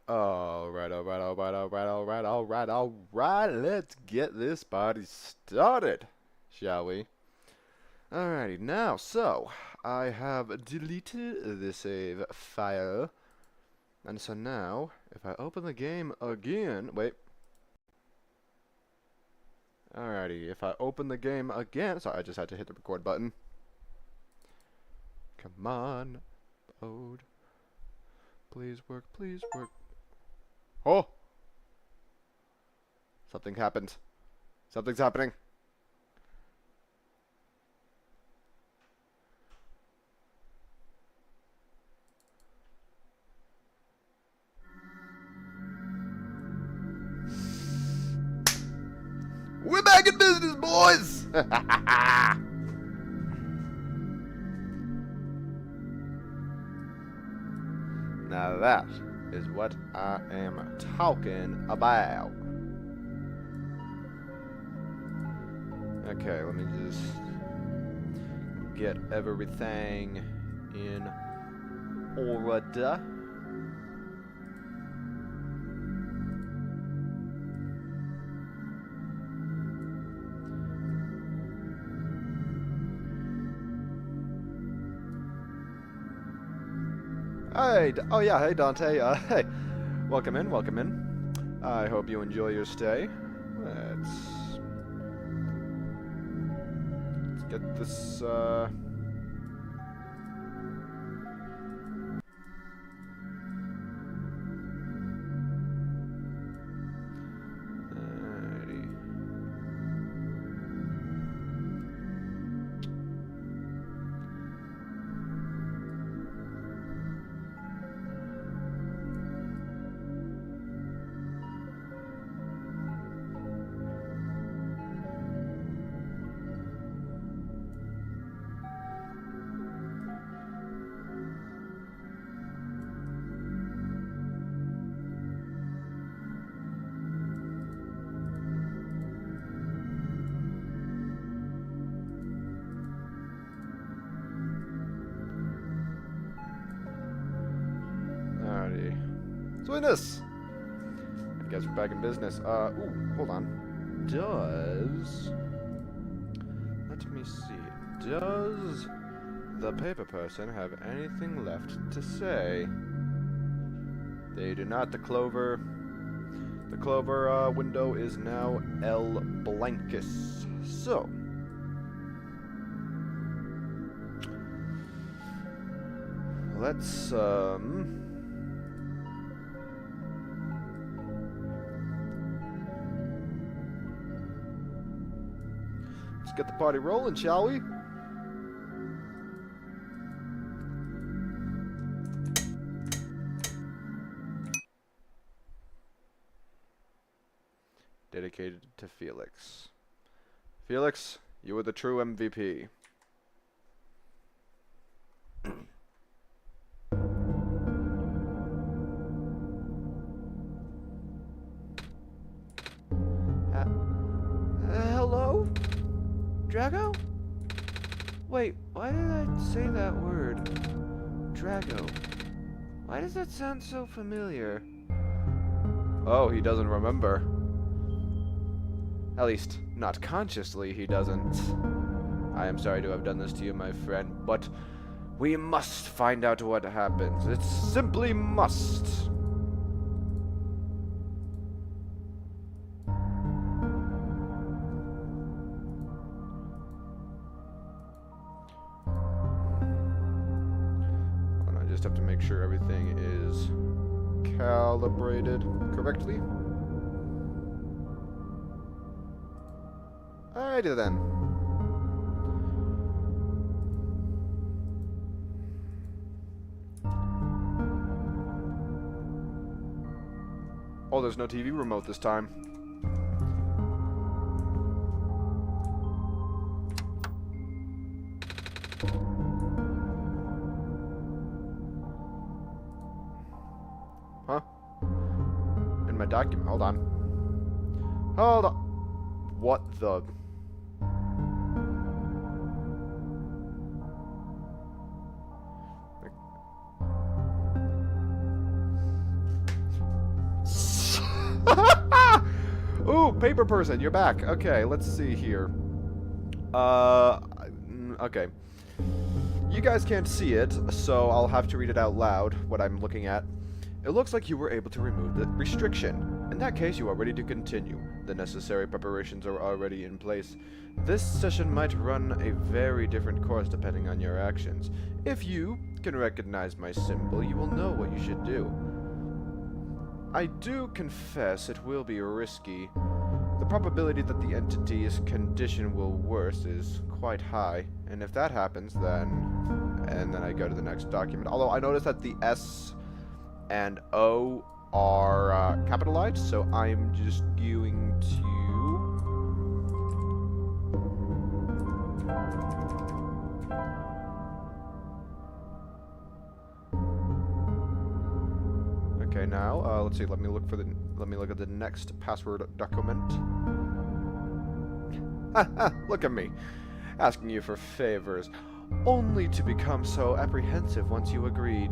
Alright. Let's get this party started, shall we? Alrighty, now, so, I have deleted the save file. And so now, if I open the game again, wait. Alrighty, if I open the game again, sorry, I just had to hit the record button. Come on, load. Please work, please work. Oh! Something happened. Something's happening. We're back in business, boys! Now that is what I am talking about. Okay, let me just get everything in order. Hey, oh yeah, hey Dante, hey, welcome in, welcome in. I hope you enjoy your stay. Let's get this, alrighty. So in this, I guess we're back in business. Ooh, hold on. Let me see. Does the paper person have anything left to say? They do not. The Clover window is now El Blancus. So, let's, get the party rolling, shall we? Dedicated to Felix. Felix, you are the true MVP. Hello? Drago? Wait, why did I say that word? Drago. Why does that sound so familiar? Oh, he doesn't remember. At least, not consciously, he doesn't. I am sorry to have done this to you, my friend, but we must find out what happens. It simply must. Have to make sure everything is calibrated correctly. Alrighty then. Oh, there's no TV remote this time. Huh? In my document. Hold on. Hold on. What the? Ooh, paper person, you're back. Okay, let's see here. Okay. You guys can't see it, so I'll have to read it out loud, what I'm looking at. It looks like you were able to remove the restriction. In that case, you are ready to continue. The necessary preparations are already in place. This session might run a very different course depending on your actions. If you can recognize my symbol, you will know what you should do. I do confess it will be risky. The probability that the entity's condition will worsen is quite high, and if that happens, then I go to the next document. Although I noticed that the S and O are capitalized, so I'm just going to... Okay, now let's see. Let me look at the next password document. Look at me, asking you for favors, only to become so apprehensive once you agreed.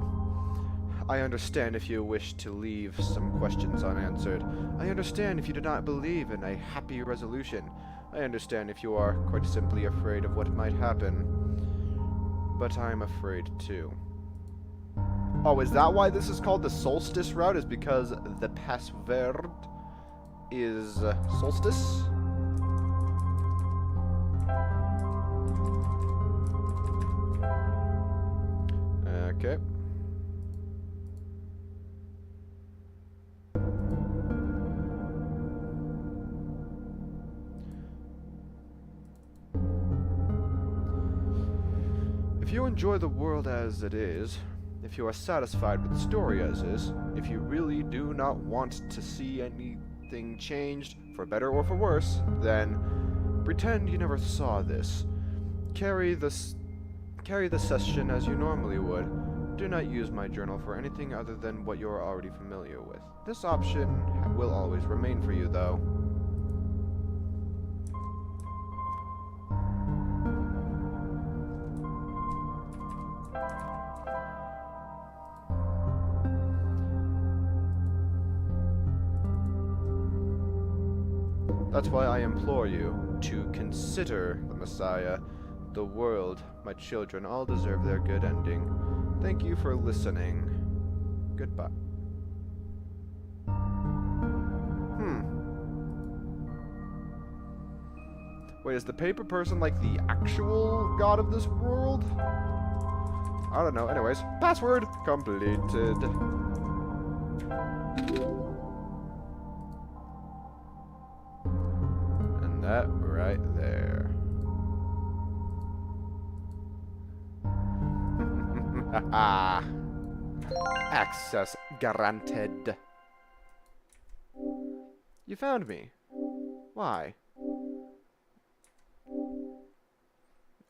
I understand if you wish to leave some questions unanswered. I understand if you do not believe in a happy resolution. I understand if you are quite simply afraid of what might happen. But I'm afraid too. Oh, is that why this is called the Solstice route? Is because the password is Solstice? Okay. If you enjoy the world as it is, if you are satisfied with the story as is, if you really do not want to see anything changed, for better or for worse, then pretend you never saw this. Carry the session as you normally would. Do not use my journal for anything other than what you are already familiar with. This option will always remain for you, though. That's why I implore you to consider the Messiah. The world, my children, all deserve their good ending. Thank you for listening. Goodbye. Wait, is the paper person like the actual god of this world? I don't know. Anyways, password completed. And that right there. Access granted. You found me. Why?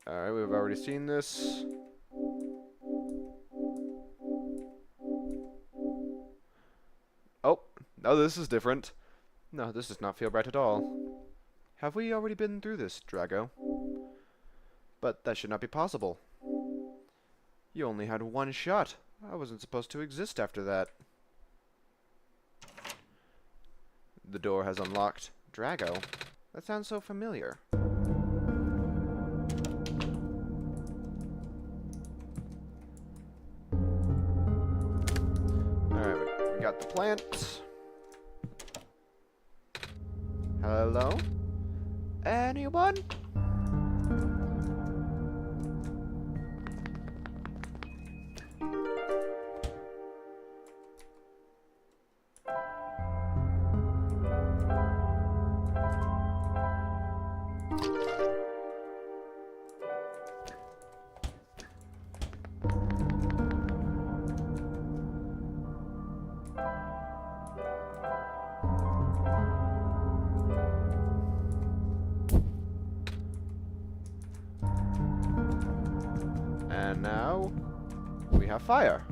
Alright, we've already seen this. Oh, no, this is different. No, this does not feel right at all. Have we already been through this, Drago? But that should not be possible. You only had one shot. I wasn't supposed to exist after that. The door has unlocked. Drago? That sounds so familiar. Alright, we got the plant. Hello? Anyone? And now we have fire.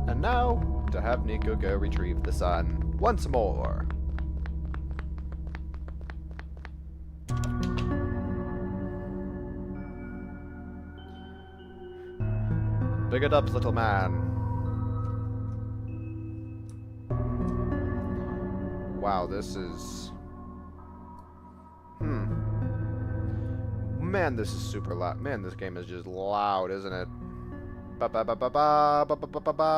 And now to have Nico go retrieve the sun once more. Big it up, little man. Wow, this is... Man, this is super loud. Man, this game is just loud, isn't it? Ba ba ba ba ba ba ba ba ba ba.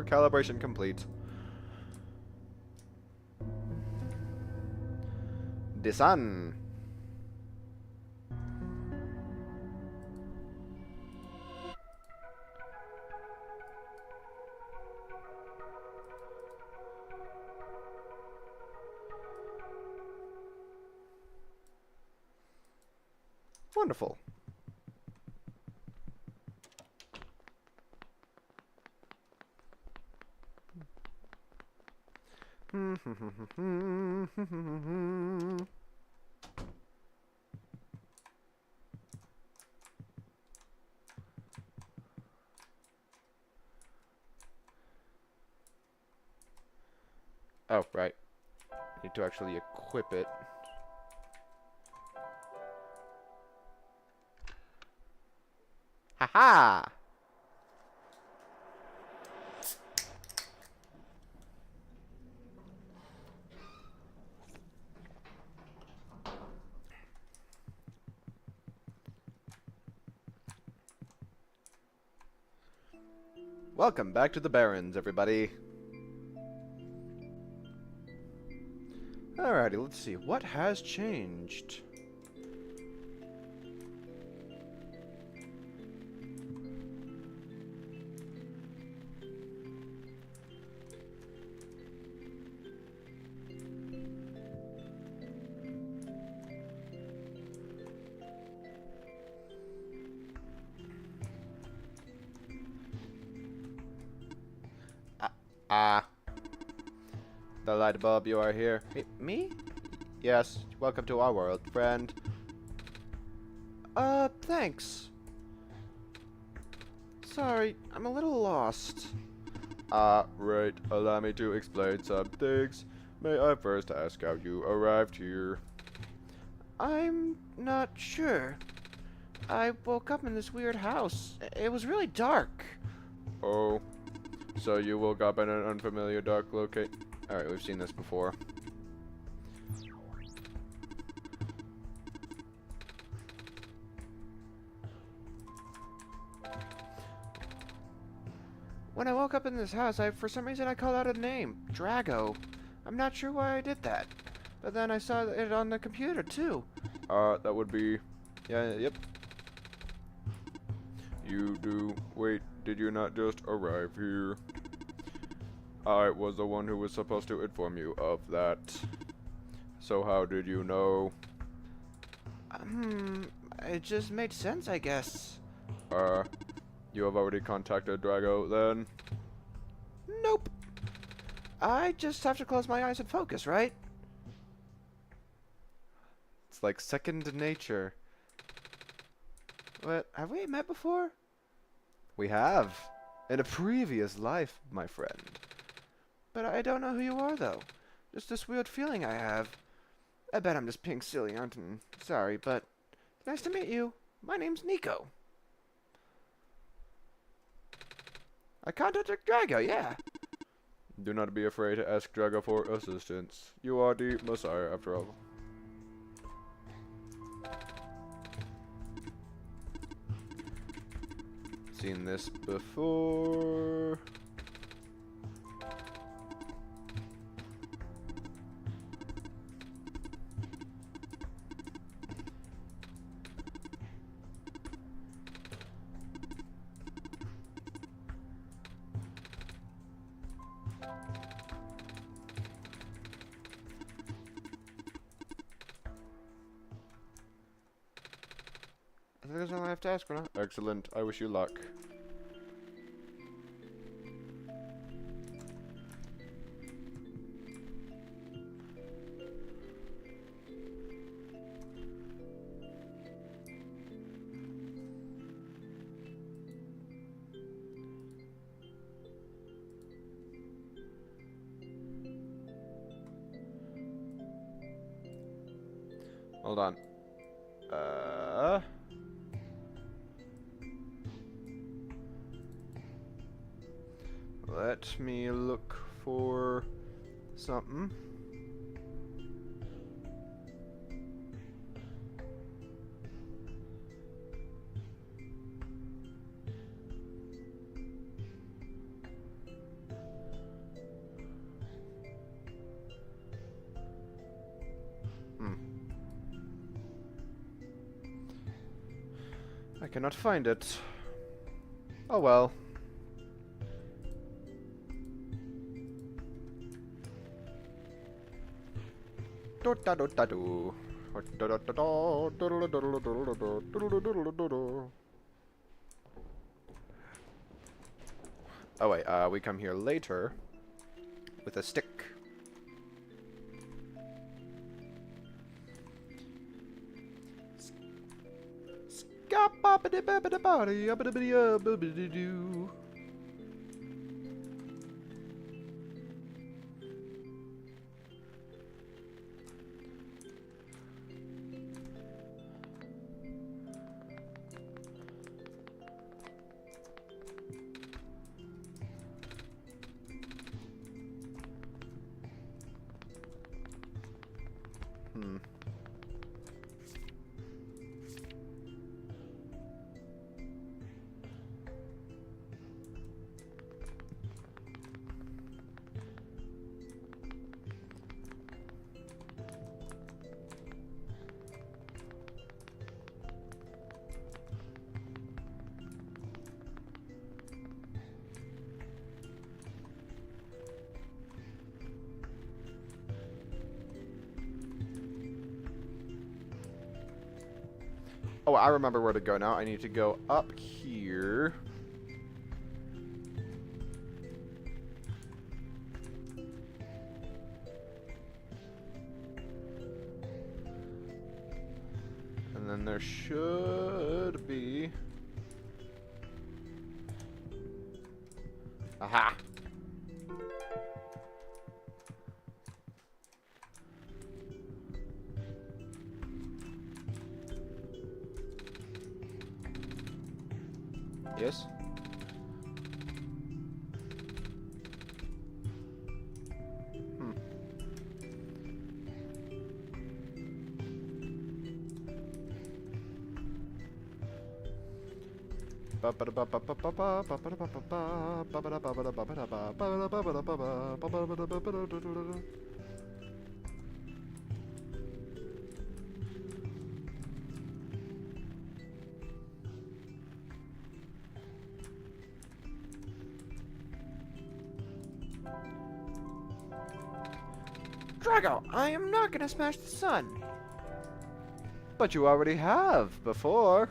Calibration complete. The sun. Wonderful. Oh, right. Need to actually equip it. Haha! Welcome back to the Barrens, everybody. Alrighty, let's see. What has changed? The light bulb, you are here. Hey, me? Yes, welcome to our world, friend. Thanks. Sorry, I'm a little lost. Right. Allow me to explain some things. May I first ask how you arrived here? I'm not sure. I woke up in this weird house. It was really dark. Oh. So you woke up in an unfamiliar dark location. Alright, we've seen this before. When I woke up in this house, for some reason I called out a name. Drago. I'm not sure why I did that. But then I saw it on the computer, too. That would be... Yeah, yep. You do... Wait, did you not just arrive here? I was the one who was supposed to inform you of that. So how did you know? It just made sense, I guess. You have already contacted Drago, then? Nope. I just have to close my eyes and focus, right? It's like second nature. What, have we met before? We have. In a previous life, my friend. But I don't know who you are, though. Just this weird feeling I have. I bet I'm just being silly, aren't I? Sorry, but nice to meet you. My name's Nico. I contacted Drago, yeah. Do not be afraid to ask Drago for assistance. You are the Messiah, after all. Seen this before. I think that's all I have to ask for now. Excellent. I wish you luck. Hold on. Let me look for something. I cannot find it. Oh well. Oh wait, we come here later with a stick. Oh, I remember where to go now. I need to go up here. And then there should be... Aha! Yes? Drago, I am not gonna smash the sun. But you already have before.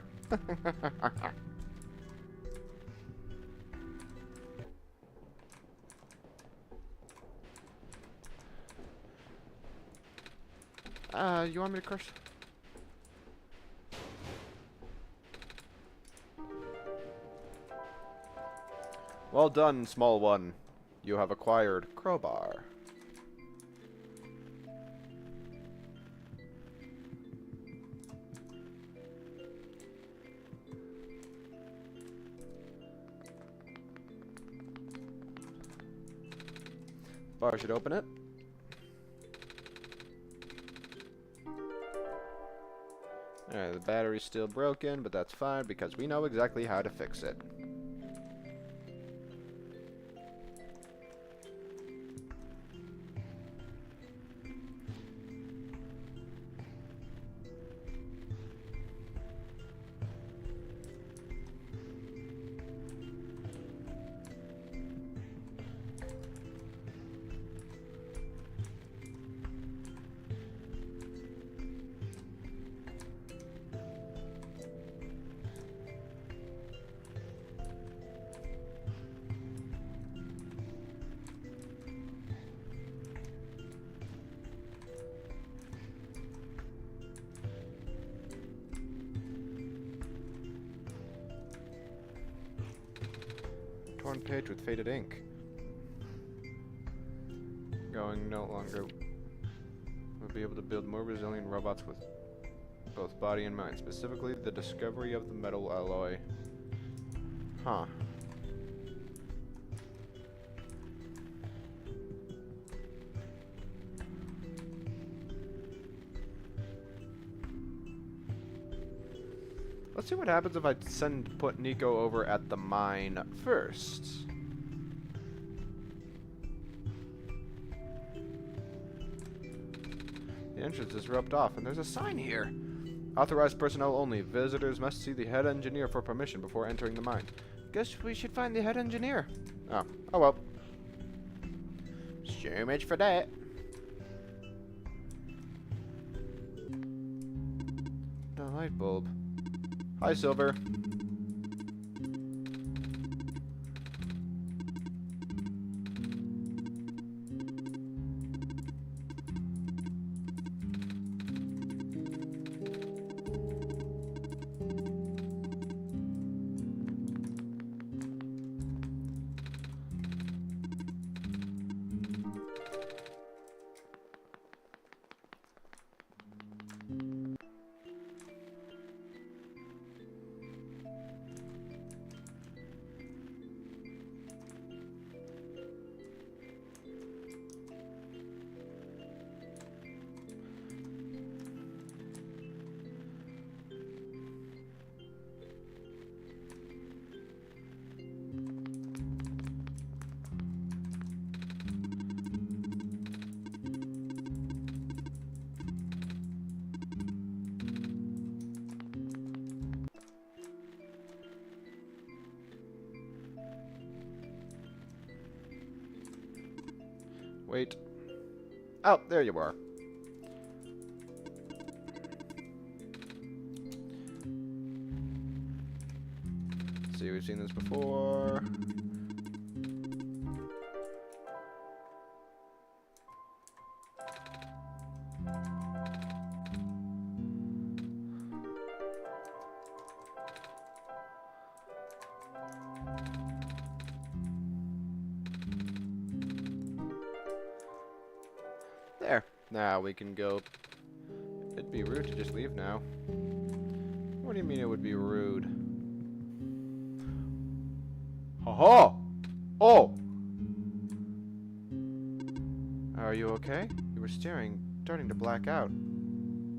You want me to crush? Well done, small one. You have acquired crowbar. Bar should open it. Alright, the battery's still broken, but that's fine because we know exactly how to fix it. Torn page with faded ink. Going no longer. We'll be able to build more resilient robots with both body and mind, specifically the discovery of the metal alloy. Huh. Let's see what happens if I put Nico over at the mine first. The entrance is roped off, and there's a sign here. Authorized personnel only. Visitors must see the head engineer for permission before entering the mine. Guess we should find the head engineer. Oh well. So much for that. The light bulb. Hi, Silver. Wait. Oh, there you are. See, we've seen this before. There. Now we can go. It'd be rude to just leave now. What do you mean it would be rude? Haha! Oh! Are you okay? You were starting to black out.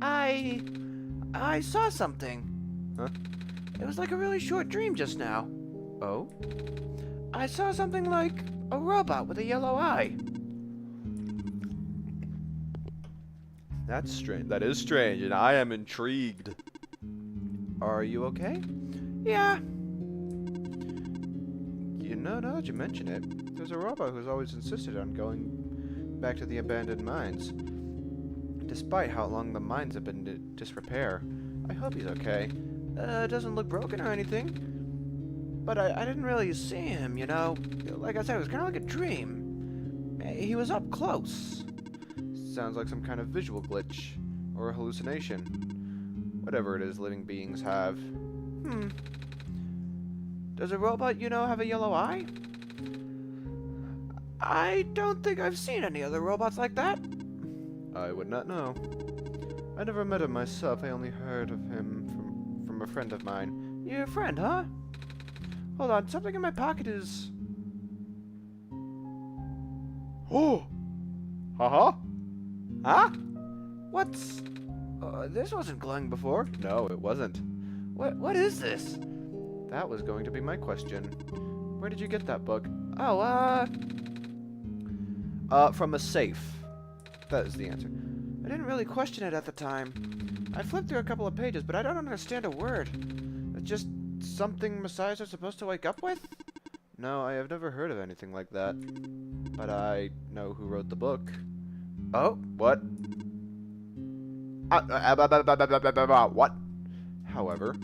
I saw something. Huh? It was like a really short dream just now. Oh? I saw something like a robot with a yellow eye. That's strange. That is strange, and I am intrigued. Are you okay? Yeah. You know, now that you mention it, there's a robot who's always insisted on going back to the abandoned mines. Despite how long the mines have been in disrepair. I hope he's okay. Doesn't look broken or anything. But I didn't really see him, you know. Like I said, it was kind of like a dream. He was up close. Sounds like some kind of visual glitch or a hallucination. Whatever it is living beings have. Does a robot, you know, have a yellow eye? I don't think I've seen any other robots like that. I would not know. I never met him myself. I only heard of him from a friend of mine. Your friend, huh? Hold on, something in my pocket is... Oh! Haha! Huh? What's... this wasn't glowing before. No, it wasn't. What is this? That was going to be my question. Where did you get that book? Oh, From a safe. That is the answer. I didn't really question it at the time. I flipped through a couple of pages, but I don't understand a word. It's just something messiahs are supposed to wake up with? No, I have never heard of anything like that. But I know who wrote the book. Oh? What? What? However,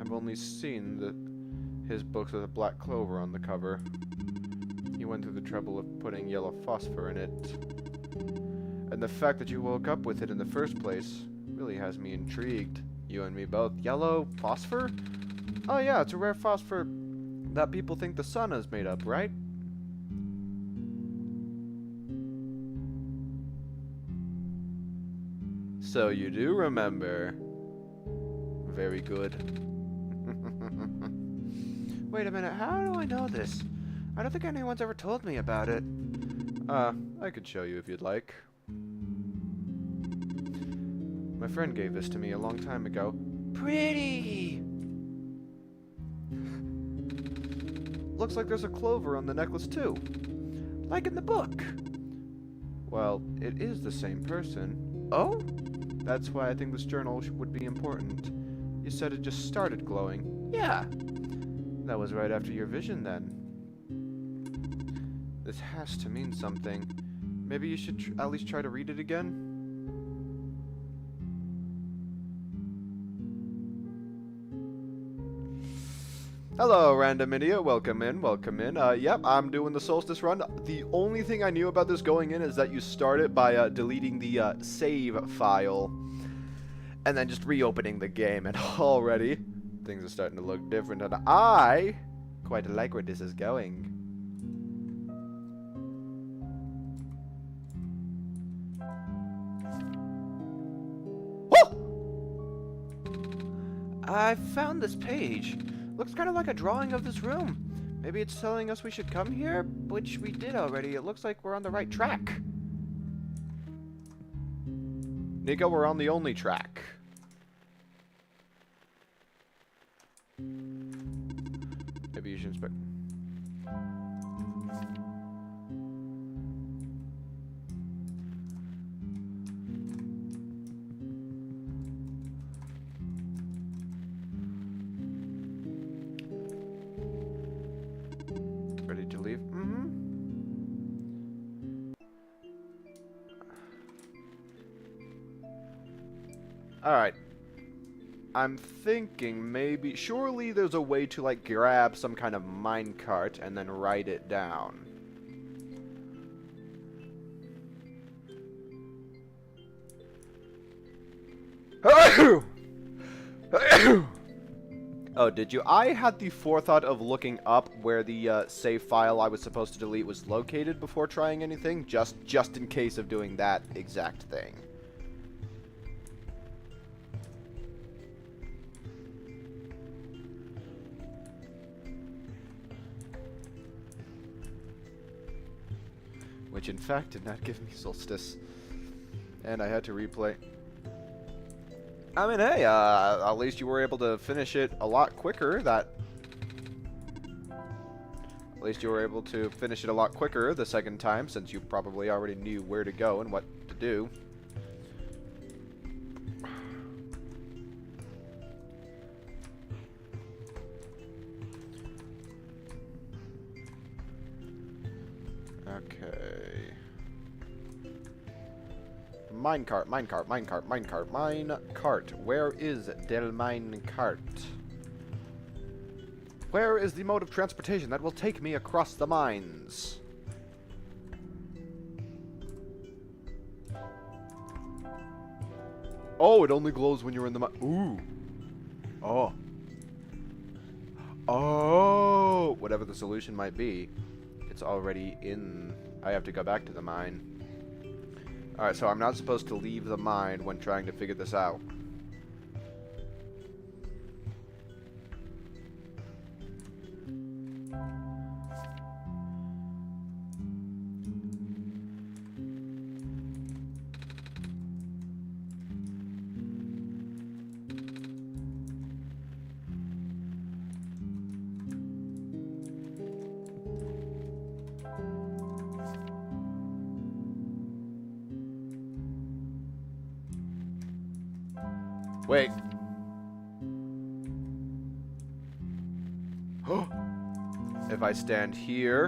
I've only seen his books with a black clover on the cover. He went through the trouble of putting yellow phosphor in it. And the fact that you woke up with it in the first place really has me intrigued. You and me both. Yellow phosphor? Oh yeah, it's a rare phosphor that people think the sun is made up, right? So you do remember. very good. Wait a minute, how do I know this? I don't think anyone's ever told me about it. I could show you if you'd like. My friend gave this to me a long time ago. Pretty! Looks like there's a clover on the necklace too. Like in the book. Well, it is the same person. Oh? That's why I think this journal would be important. You said it just started glowing. Yeah. That was right after your vision then. This has to mean something. Maybe you should at least try to read it again? Hello, random idiot. Welcome in, welcome in. Yep, I'm doing the Solstice run. The only thing I knew about this going in is that you start it by deleting the save file and then just reopening the game. And already, things are starting to look different. And I quite like where this is going. I found this page. Looks kind of like a drawing of this room. Maybe it's telling us we should come here, which we did already. It looks like we're on the right track. Nico, we're on the only track. Maybe you should inspect. Ready to leave? Mm-hmm. Alright. I'm thinking maybe... Surely there's a way to, like, grab some kind of minecart and then write it down. Oh, did you? I had the forethought of looking up where the save file I was supposed to delete was located before trying anything, just in case of doing that exact thing. Which in fact did not give me Solstice. And I had to replay. I mean, hey, at least you were able to finish it a lot quicker. At least you were able to finish it a lot quicker the second time, since you probably already knew where to go and what to do. Okay. Minecart. Where is del minecart? Where is the mode of transportation that will take me across the mines? Oh, it only glows when you're in the mine. Ooh. Oh. Oh. Whatever the solution might be, it's already in. I have to go back to the mine. Alright, so I'm not supposed to leave the mine when trying to figure this out. Wait. If I stand here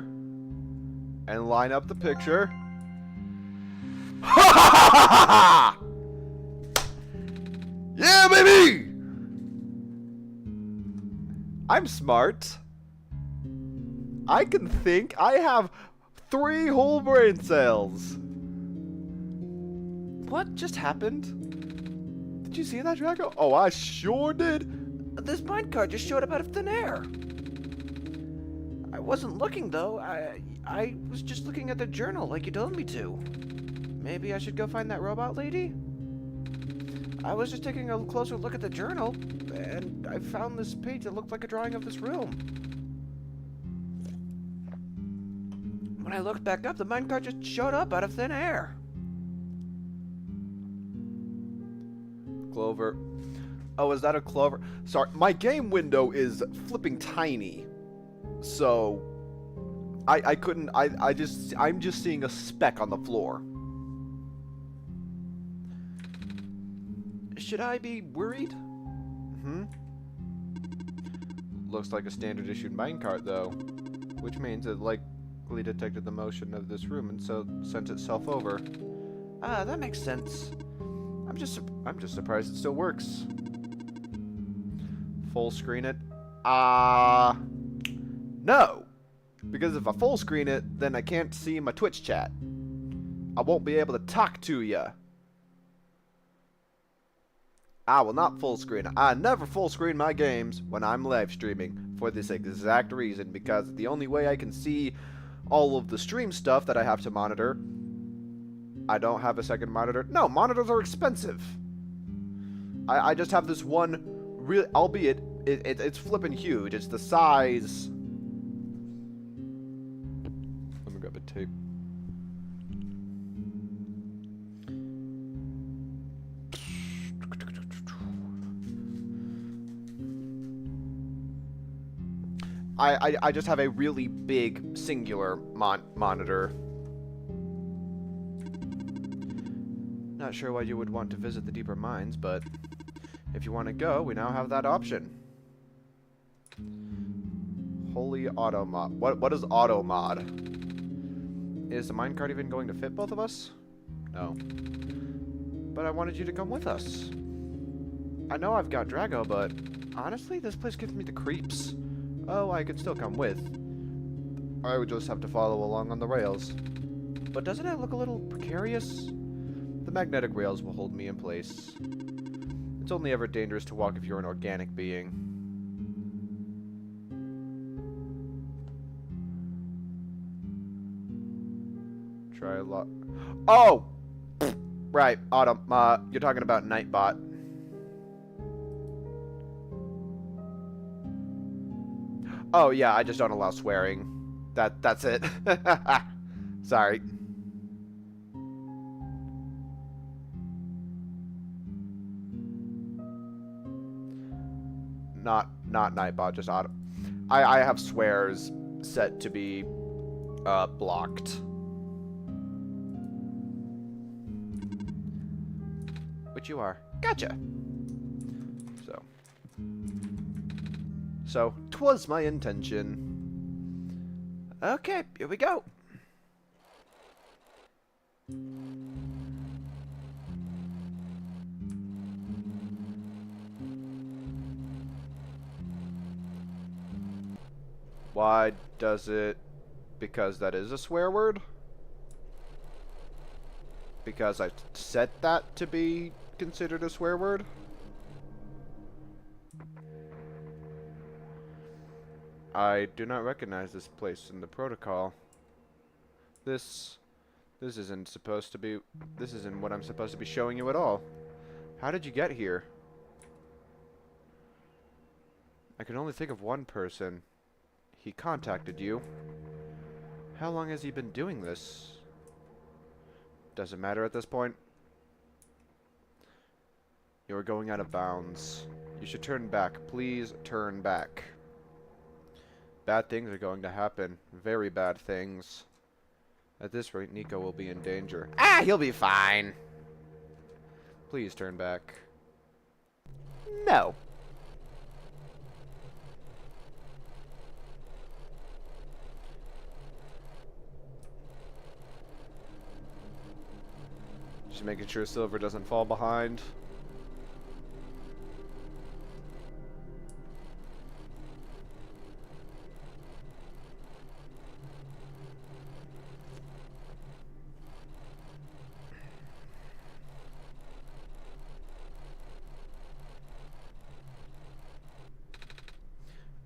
and line up the picture. Yeah, baby! I'm smart. I can think. I have 3 whole brain cells. What just happened? Did you see that, Draco? Oh, I sure did. This minecart just showed up out of thin air. I wasn't looking, though. I was just looking at the journal like you told me to. Maybe I should go find that robot lady? I was just taking a closer look at the journal, and I found this page that looked like a drawing of this room. When I looked back up, the minecart just showed up out of thin air. Clover. Oh, is that a clover? Sorry, my game window is flipping tiny. So I couldn't I'm just seeing a speck on the floor. Should I be worried? Looks like a standard issued minecart though, which means it likely detected the motion of this room and so sent itself over. Ah, that makes sense. I'm just surprised it still works. Full screen it? No! Because if I full screen it, then I can't see my Twitch chat. I won't be able to talk to ya. I will not full screen. I never full screen my games when I'm live streaming for this exact reason, because the only way I can see all of the stream stuff that I have to monitor, I don't have a second monitor. No, monitors are expensive. I just have this one, real, albeit it's flipping huge. It's the size. Let me grab a tape. I just have a really big singular monitor. Not sure why you would want to visit the deeper mines, but if you want to go, we now have that option. Holy auto mod. What is auto mod? Is the minecart even going to fit both of us? No. But I wanted you to come with us. I know I've got Drago, but honestly, this place gives me the creeps. Oh, I could still come with. I would just have to follow along on the rails. But doesn't it look a little precarious? The magnetic rails will hold me in place. It's only ever dangerous to walk if you're an organic being. Try a lot. Oh! Right, Autumn. You're talking about Nightbot. Oh yeah, I just don't allow swearing. That's it. Sorry. Not Nightbot, just Autumn. I have swears set to be blocked. Which you are. Gotcha. So, 'twas my intention. Okay, here we go. Why does it... Because that is a swear word? Because I set that to be considered a swear word? I do not recognize this place in the protocol. This isn't supposed to be... This isn't what I'm supposed to be showing you at all. How did you get here? I can only think of one person. He contacted you. How long has he been doing this? Doesn't matter at this point. You are going out of bounds. You should turn back. Please turn back. Bad things are going to happen. Very bad things. At this rate, Nico will be in danger. Ah, he'll be fine. Please turn back. No. Just making sure Silver doesn't fall behind.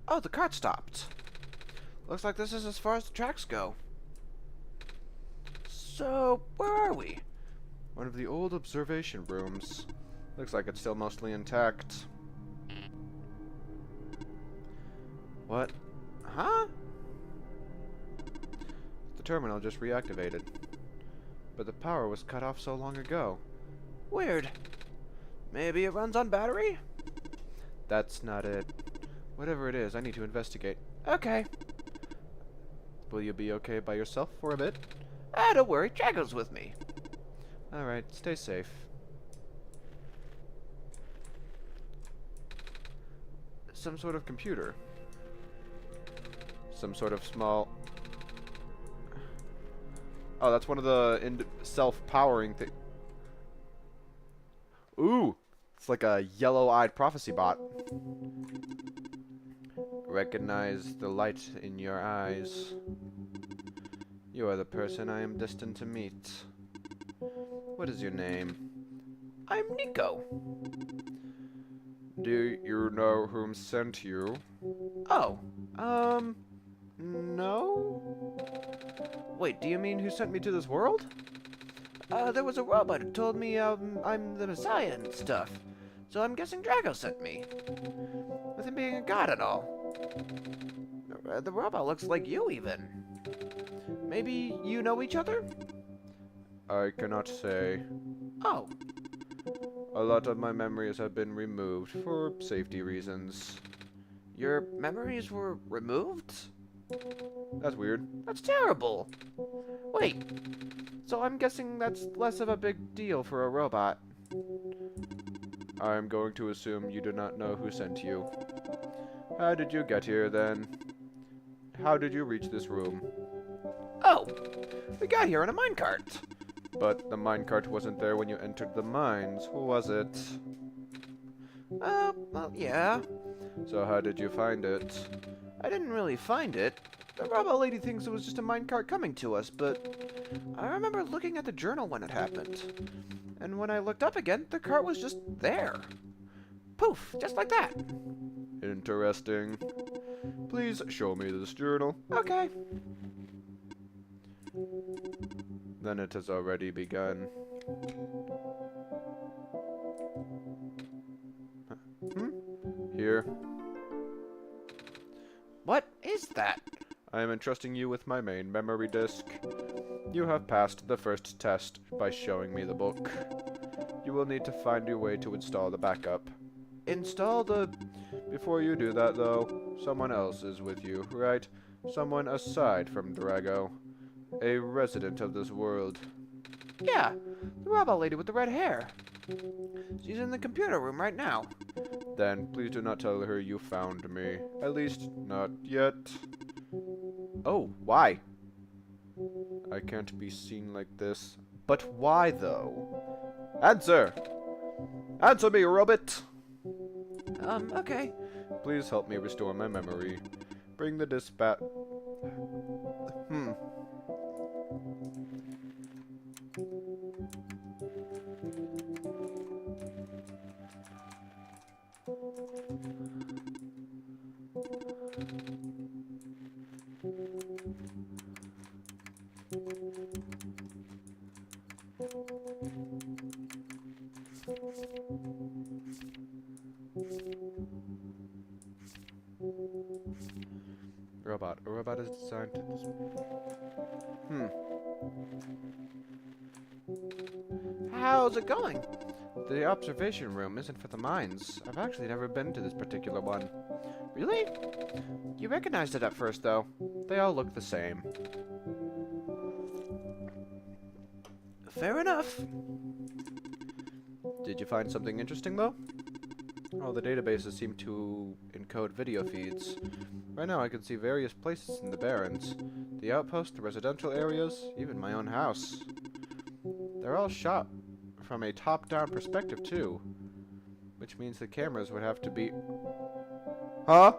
Oh, the cart stopped. Looks like this is as far as the tracks go. So, where are we? One of the old observation rooms. Looks like it's still mostly intact. What? Huh? The terminal just reactivated. But the power was cut off so long ago. Weird. Maybe it runs on battery? That's not it. Whatever it is, I need to investigate. Okay. Will you be okay by yourself for a bit? Don't worry, Drago's with me. Alright, stay safe. Some sort of computer. Some sort of small... Oh, that's one of the self-powering things. Ooh! It's like a yellow-eyed prophecy bot. Recognize the light in your eyes. You are the person I am destined to meet. What is your name? I'm Nico. Do you know whom sent you? Oh, no? Wait, do you mean who sent me to this world? There was a robot who told me, I'm the Messiah and stuff. So I'm guessing Drago sent me. With him being a god and all. The robot looks like you, even. Maybe you know each other? I cannot say. Oh. A lot of my memories have been removed for safety reasons. Your memories were removed? That's weird. That's terrible. Wait. So I'm guessing that's less of a big deal for a robot. I'm going to assume you do not know who sent you. How did you get here, then? How did you reach this room? Oh, we got here in a minecart. But the minecart wasn't there when you entered the mines, was it? Well, yeah. So how did you find it? I didn't really find it. The robot lady thinks it was just a minecart coming to us, but I remember looking at the journal when it happened. And when I looked up again, the cart was just there. Poof, just like that. Interesting. Please show me this journal. Okay. Then it has already begun. Here. What is that? I am entrusting you with my main memory disk. You have passed the first test by showing me the book. You will need to find your way to install the backup. Install the... Before you do that, though, someone else is with you, right? Someone aside from Drago. A resident of this world. Yeah, the robot lady with the red hair. She's in the computer room right now. Then please do not tell her you found me. At least, not yet. Oh, why? I can't be seen like this. But why, though? Answer! Answer me, robot! Okay. Please help me restore my memory. Bring the dispatch... Robot. A robot is designed to... How's it going? The observation room isn't for the mines. I've actually never been to this particular one. Really? You recognized it at first, though. They all look the same. Fair enough. Did you find something interesting, though? Oh, the databases seem to encode video feeds. Right now I can see various places in the Barrens. The outpost, the residential areas, even my own house. They're all shot from a top-down perspective, too. Which means the cameras would have to be... Huh?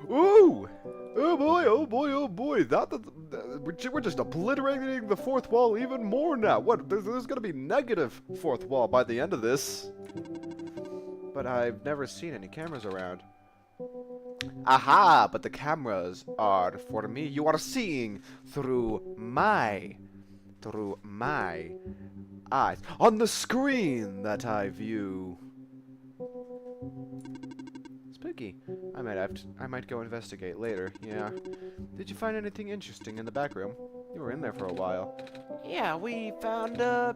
Ooh! Oh boy, oh boy, oh boy. We're just obliterating the fourth wall even more now. What? There's gonna be negative fourth wall by the end of this. But I've never seen any cameras around. Aha! But the cameras are for me. You are seeing through my through my eyes. On the screen that I view. Spooky. I might go investigate later. Yeah. Did you find anything interesting in the back room? You were in there for a while. Yeah, we found a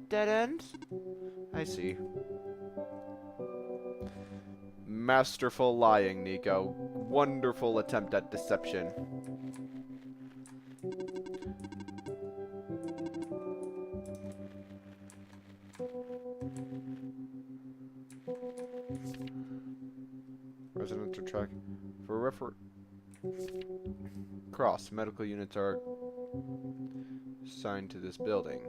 dead end. I see. Masterful lying, Nico. Wonderful attempt at deception. Residential track. For refer... Cross. Medical units are assigned to this building.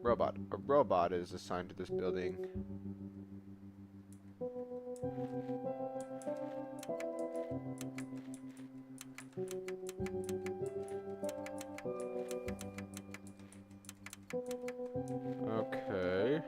Robot. A robot is assigned to this building. Okay.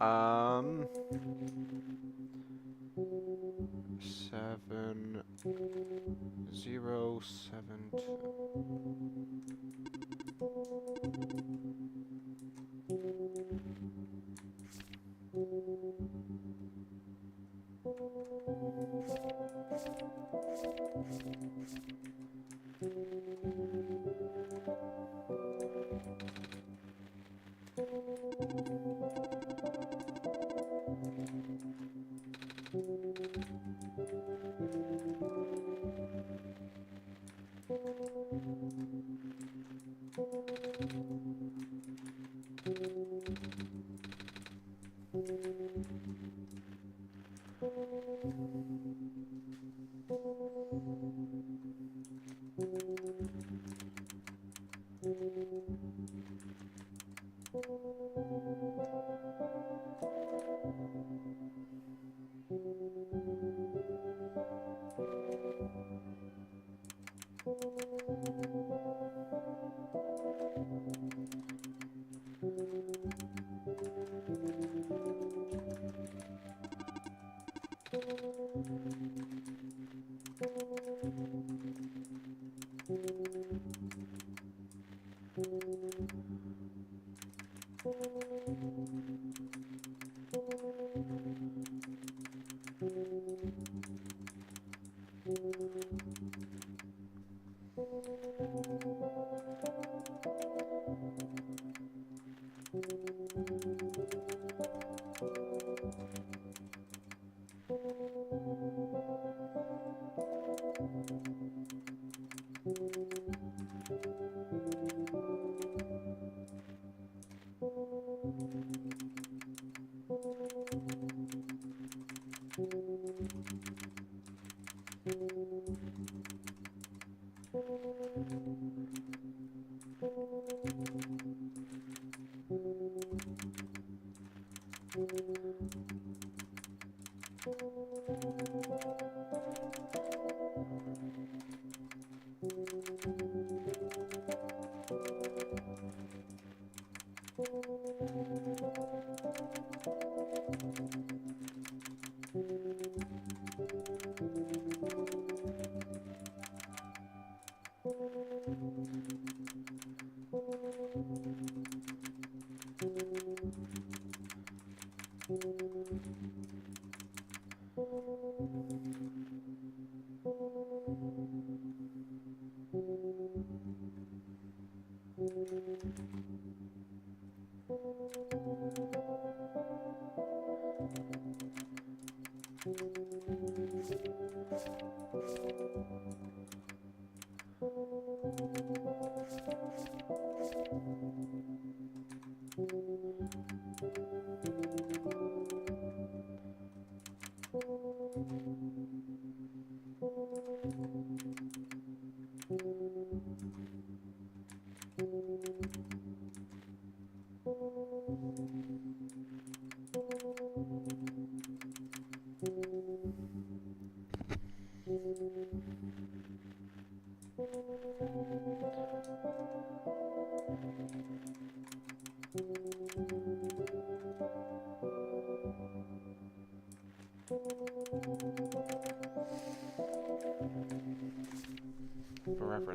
Um, 7072.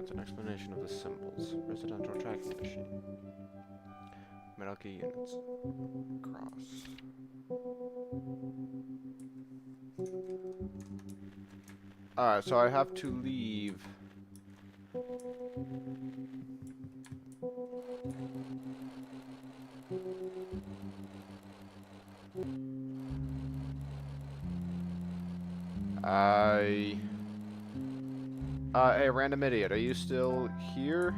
commands, an explanation of the symbols. Residential tracking machine. Metal key units. Cross. Alright, so I have to leave. Hey, random idiot, are you still here?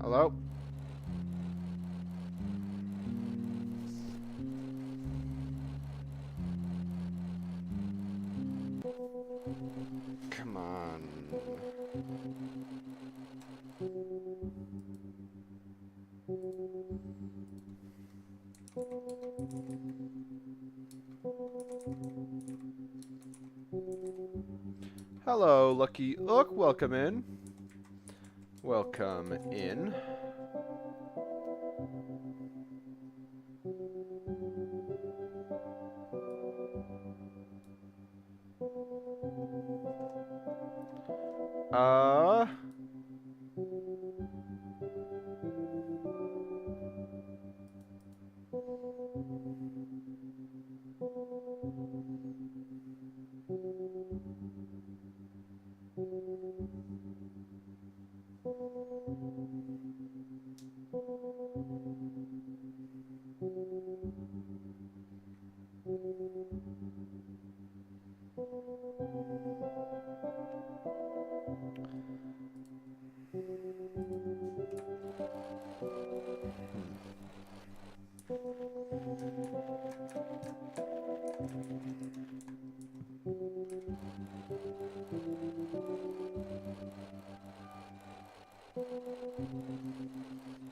Hello? Come on. Hello, Lucky Ook. Welcome in. Welcome in. Uh...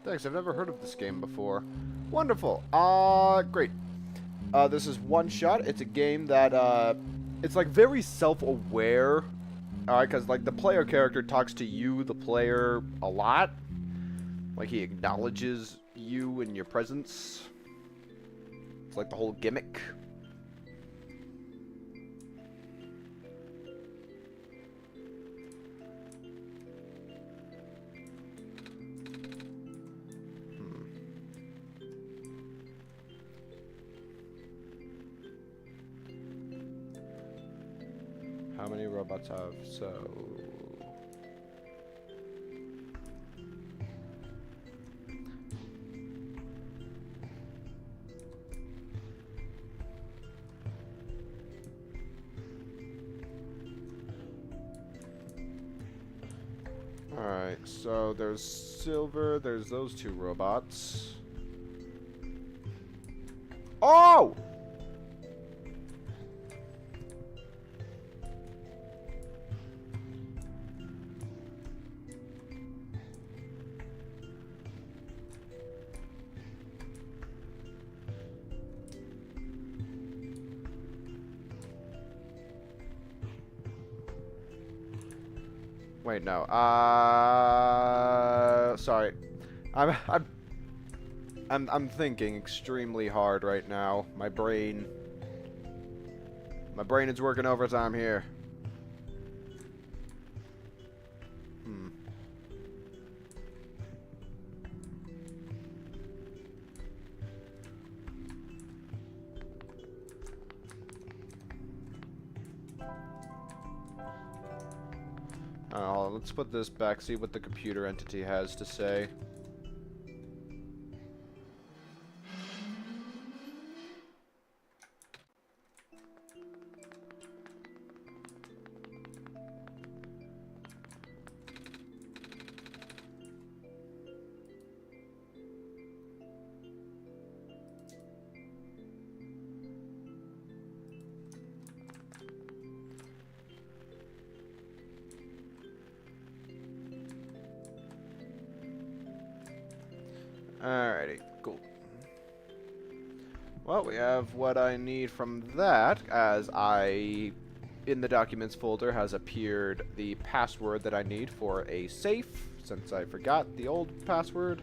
Thanks, I've never heard of this game before. Wonderful. Great. This is OneShot. It's a game that, it's like very self-aware. Alright, because like the player character talks to you, the player, a lot. Like he acknowledges you and your presence. It's like the whole gimmick. How many robots have so? Alright, so there's silver, there's those two robots. Oh! Wait, no. Sorry. I'm thinking extremely hard right now. My brain is working overtime here. Let's put this back, see what the computer entity has to say. Alrighty, cool. Well, we have what I need from that, as in the documents folder has appeared the password that I need for a safe, since I forgot the old password.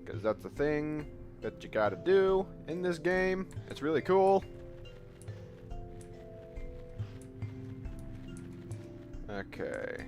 Because that's the thing that you gotta do in this game. It's really cool. Okay.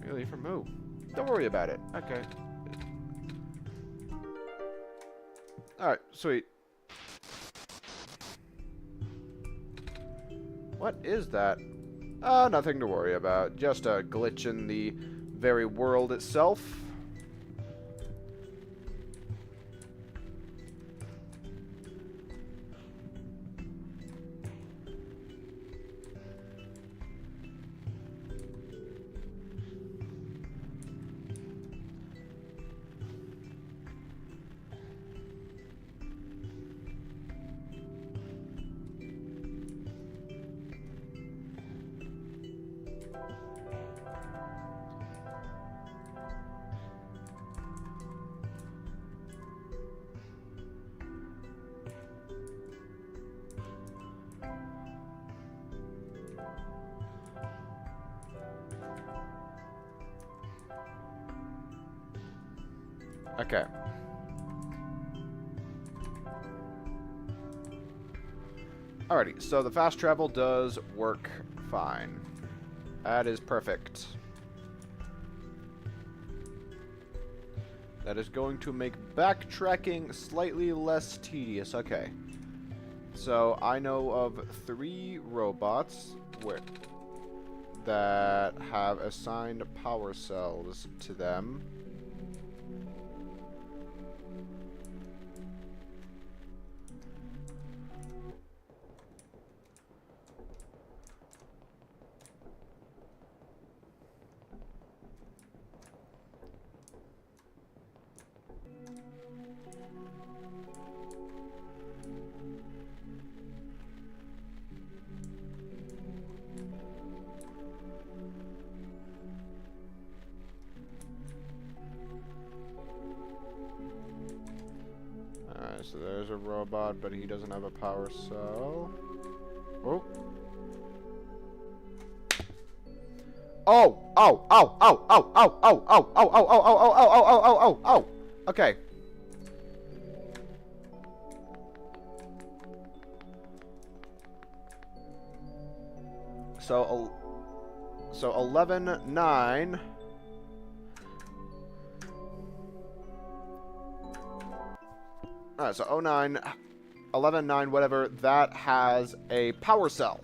Really, from who? Don't worry about it. Okay. Alright, sweet. What is that? Nothing to worry about. Just a glitch in the very world itself. Okay. Alrighty, so the fast travel does work fine. That is perfect. That is going to make backtracking slightly less tedious. Okay. So I know of 3 robots that have assigned power cells to them. So there's a robot, but he doesn't have a power cell. Oh. Oh! Oh! Oh! Oh! Oh! Oh! Oh! Oh! Oh! Oh! Oh! Oh! Oh! Oh! Oh! Oh! Oh! Oh! Okay. So 11-9. Alright, so 09, 11-9, whatever, that has a power cell.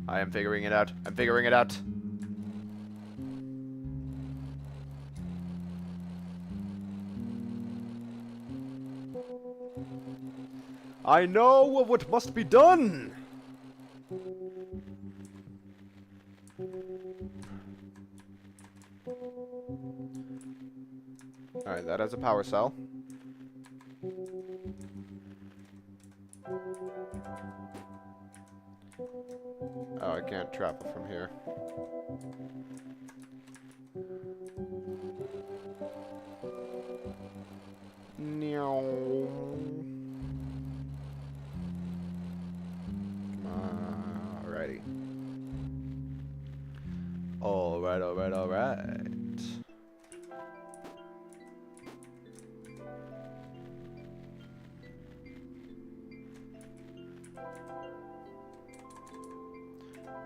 I am figuring it out. I'm figuring it out. I know what must be done! Alright, that has a power cell. Oh, I can't travel from here. Alrighty. Alright, alright, alright.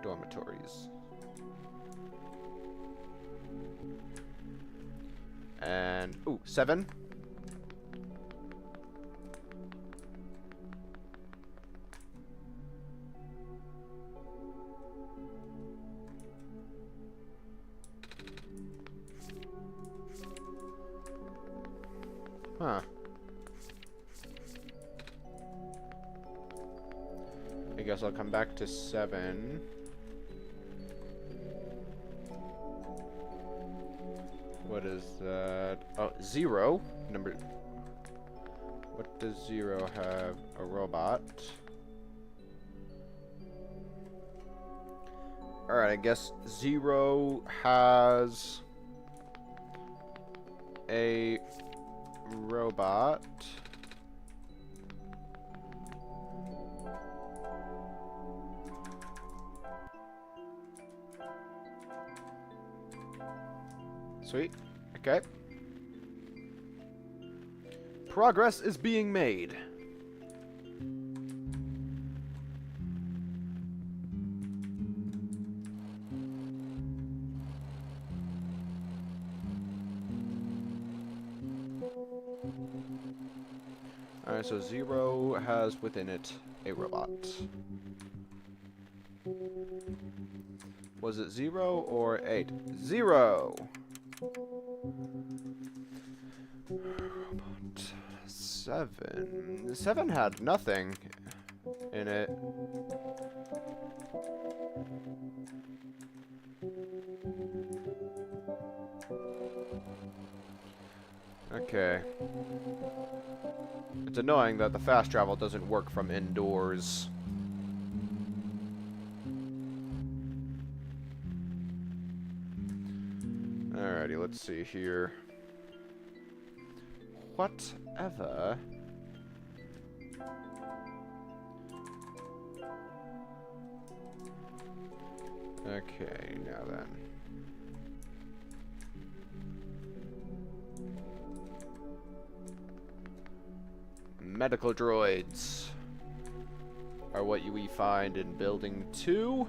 Dormitories. And, ooh, 7. Huh. I guess I'll come back to 7. What is that? Oh, 0. Number. What does 0 have? A robot. Alright, I guess 0 has a robot. Sweet. Okay. Progress is being made. Alright, so 0 has within it a robot. Was it 0 or 8? 0! Robot. 7. 7 had nothing in it. Okay. It's annoying that the fast travel doesn't work from indoors. Alrighty, let's see here. Whatever. Okay, now then. Medical droids are what we find in building 2.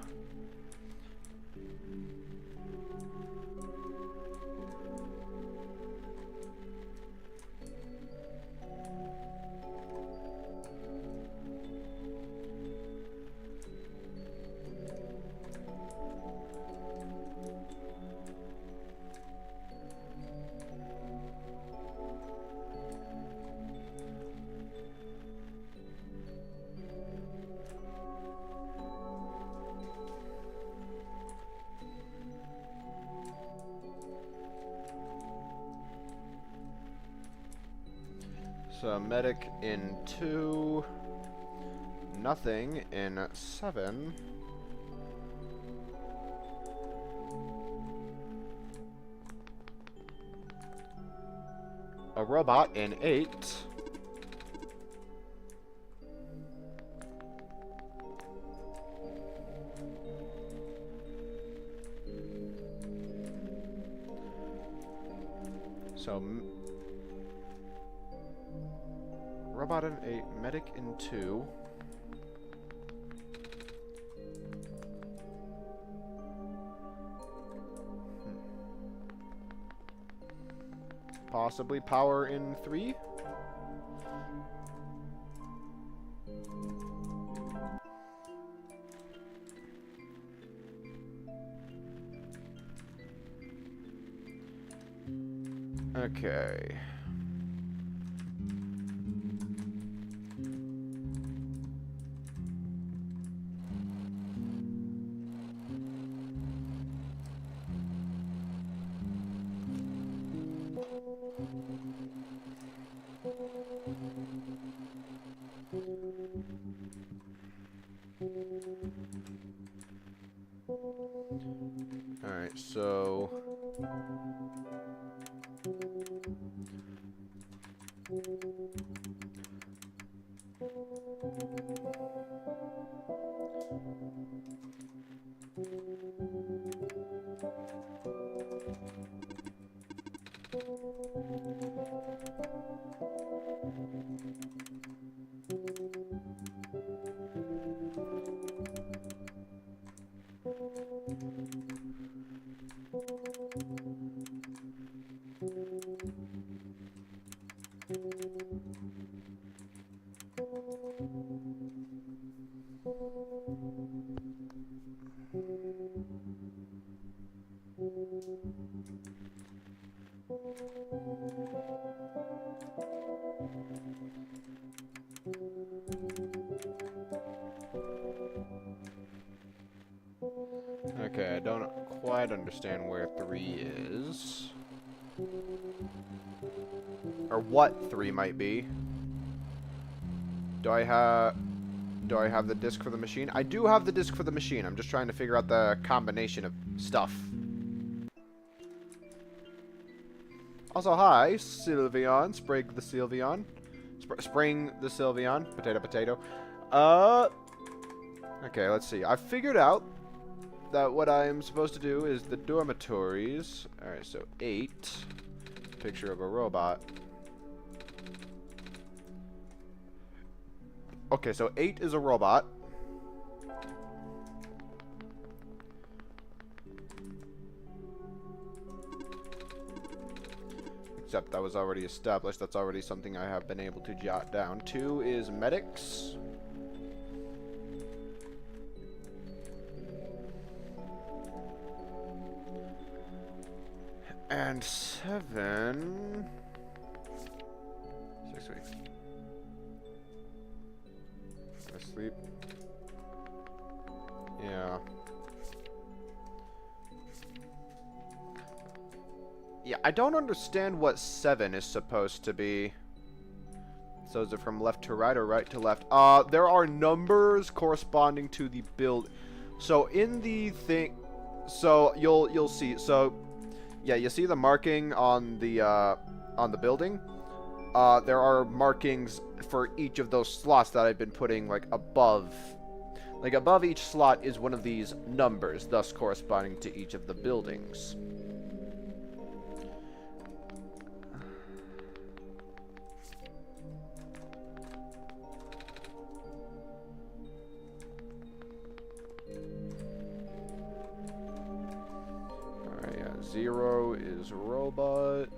So medic in 2, nothing in 7. A robot in 8. So robot in 8, medic in 2. Possibly power in 3? Okay. Alright, so Okay, I don't quite understand where 3 is. Or what 3 might be. Do I have the disc for the machine? I do have the disc for the machine. I'm just trying to figure out the combination of stuff. Also, hi, Sylveon. Sprig the Sylveon. Spring the Sylveon. Potato, potato. Okay, let's see. I figured out that what I'm supposed to do is the dormitories. Alright, so 8. Picture of a robot. Okay, so 8 is a robot. Except that was already established. That's already something I have been able to jot down. 2 is medics. And 7... 6 weeks. Asleep. Yeah. Yeah, I don't understand what 7 is supposed to be. So is it from left to right or right to left? There are numbers corresponding to the build. So in the thing, so you'll see. So yeah, you see the marking on the building. There are markings for each of those slots that I've been putting like above. Like above each slot is one of these numbers, thus corresponding to each of the buildings. Alright, yeah, 0 is robot.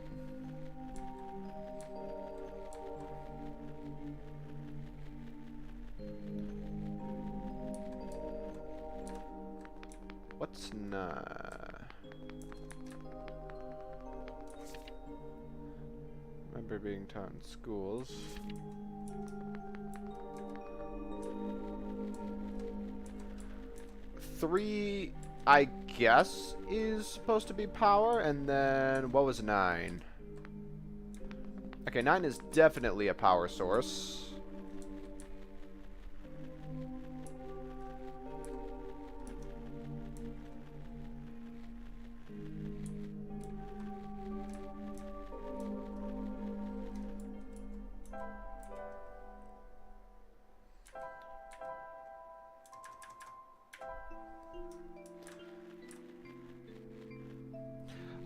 What's not? Remember being taught in schools. Three, I guess, is supposed to be power, and then what was 9? Okay, 9 is definitely a power source.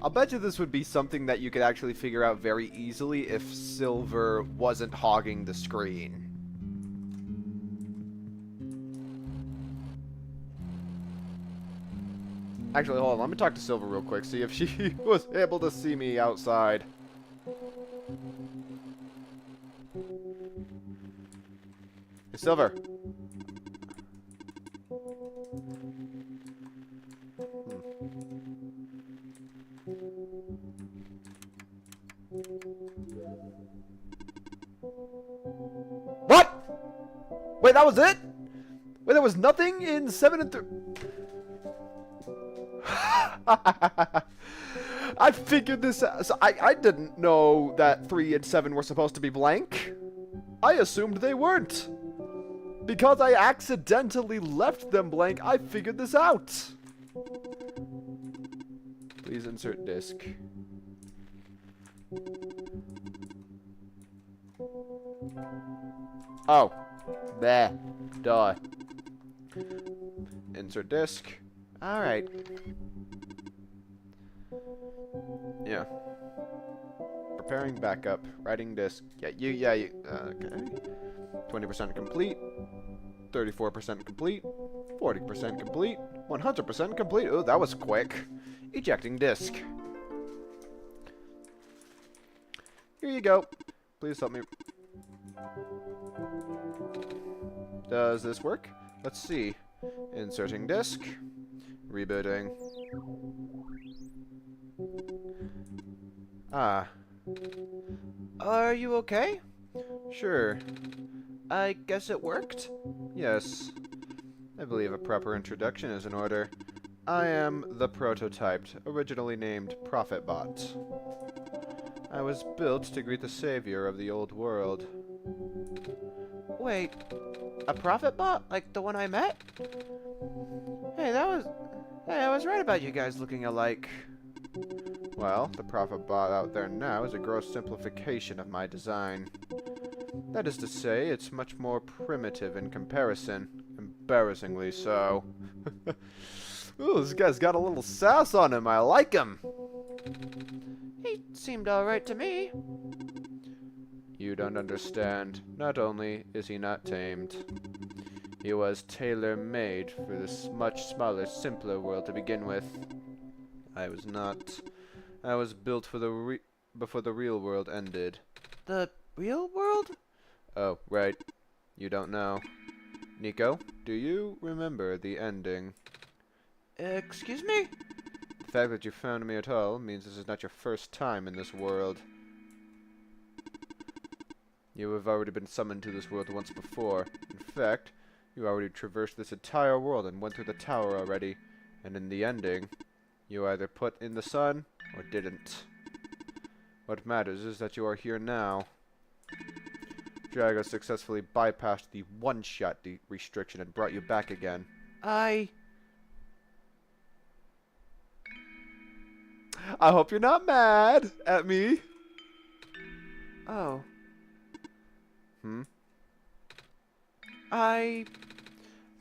I'll bet you this would be something that you could actually figure out very easily if Silver wasn't hogging the screen. Actually, hold on. Let me talk to Silver real quick, see if she was able to see me outside. Hey, Silver. What? Wait, that was it? Wait, there was nothing in 7 and 3. I figured this out. So I didn't know that 3 and 7 were supposed to be blank. I assumed they weren't. Because I accidentally left them blank, I figured this out. Please insert disk. Oh. There. Duh. Insert disk. Alright. Yeah. Preparing backup. Writing disk. Yeah, you. Okay. 20% complete. 34% complete. 40% complete. 100% complete. Oh, that was quick. Ejecting disk. Here you go. Please help me. Does this work? Let's see. Inserting disk. Rebooting. Ah. Are you okay? Sure. I guess it worked? Yes. I believe a proper introduction is in order. I am the prototyped, originally named Prophetbot. I was built to greet the savior of the old world. Wait, a prophet bot? Like the one I met? Hey, I was right about you guys looking alike. Well, the Prophetbot out there now is a gross simplification of my design. That is to say, it's much more primitive in comparison. Embarrassingly so. Ooh, this guy's got a little sass on him. I like him. He seemed alright to me. You don't understand. Not only is he not tamed, he was tailor-made for this much smaller, simpler world to begin with. I was not. I was built for before the real world ended. The real world? Oh, right. You don't know. Nico, do you remember the ending? Excuse me? The fact that you found me at all means this is not your first time in this world. You have already been summoned to this world once before. In fact, you already traversed this entire world and went through the tower already. And in the ending, you either put in the sun or didn't. What matters is that you are here now. Drago successfully bypassed the one-shot restriction and brought you back again. I hope you're not mad at me. Oh. Hmm? I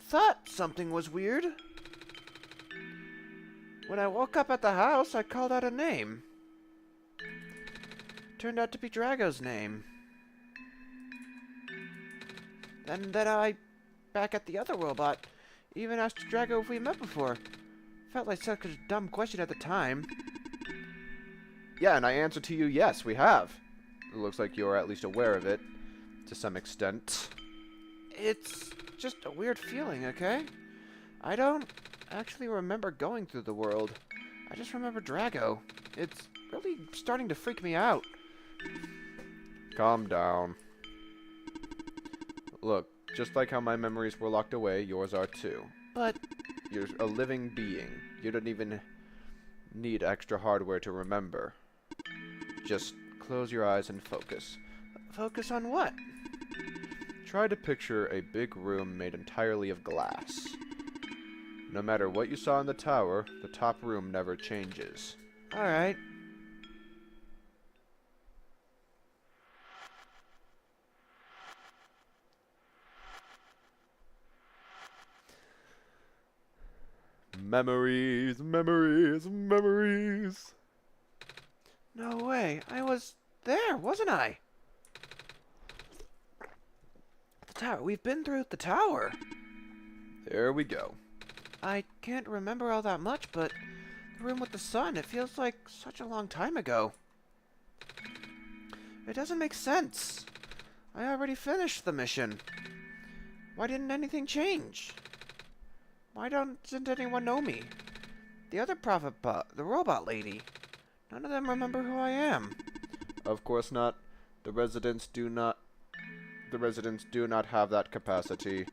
thought something was weird. When I woke up at the house, I called out a name. Turned out to be Drago's name. And then I, back at the other robot, even asked Drago if we met before. Felt like such a dumb question at the time. Yeah, and I answer to you, yes, we have. It looks like you're at least aware of it, to some extent. It's just a weird feeling, okay? I don't actually remember going through the world. I just remember Drago. It's really starting to freak me out. Calm down. Look, just like how my memories were locked away, yours are too. But You're a living being. You don't even need extra hardware to remember. Just close your eyes and focus. focus on what? Try to picture a big room made entirely of glass. No matter what you saw in the tower, the top room never changes. Alright. Memories, memories, memories. No way. I was there, wasn't I? The tower. We've been through the tower. There we go. I can't remember all that much, but the room with the sun, it feels like such a long time ago. It doesn't make sense. I already finished the mission. Why didn't anything change? Why doesn't anyone know me? The other prophet bot, the robot lady. None of them remember who I am. Of course not. The residents do not have that capacity.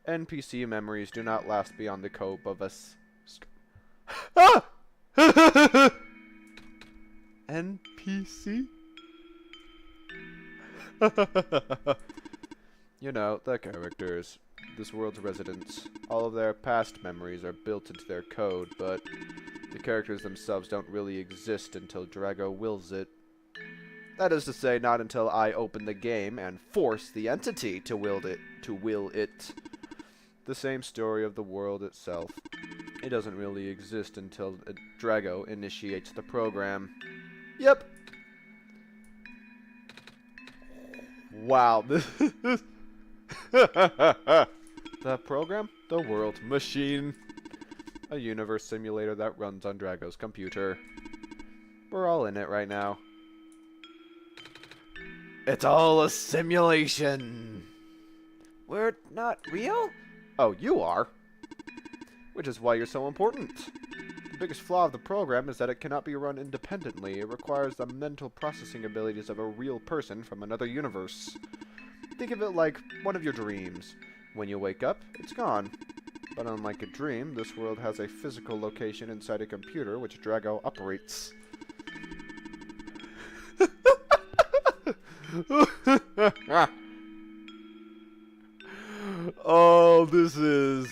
NPC memories do not last beyond the cope of us. Ah! NPC? You know, the characters. This world's residents. All of their past memories are built into their code, but the characters themselves don't really exist until Drago wills it. That is to say, not until I open the game and force the entity to will it. The same story of the world itself. It doesn't really exist until Drago initiates the program. Yep. Wow. The program? The world machine. A universe simulator that runs on Drago's computer. We're all in it right now. It's all a simulation. We're not real? Oh, you are. Which is why you're so important. The biggest flaw of the program is that it cannot be run independently. It requires the mental processing abilities of a real person from another universe. Think of it like one of your dreams. When you wake up, it's gone. But unlike a dream, this world has a physical location inside a computer which Drago operates. Oh, this is...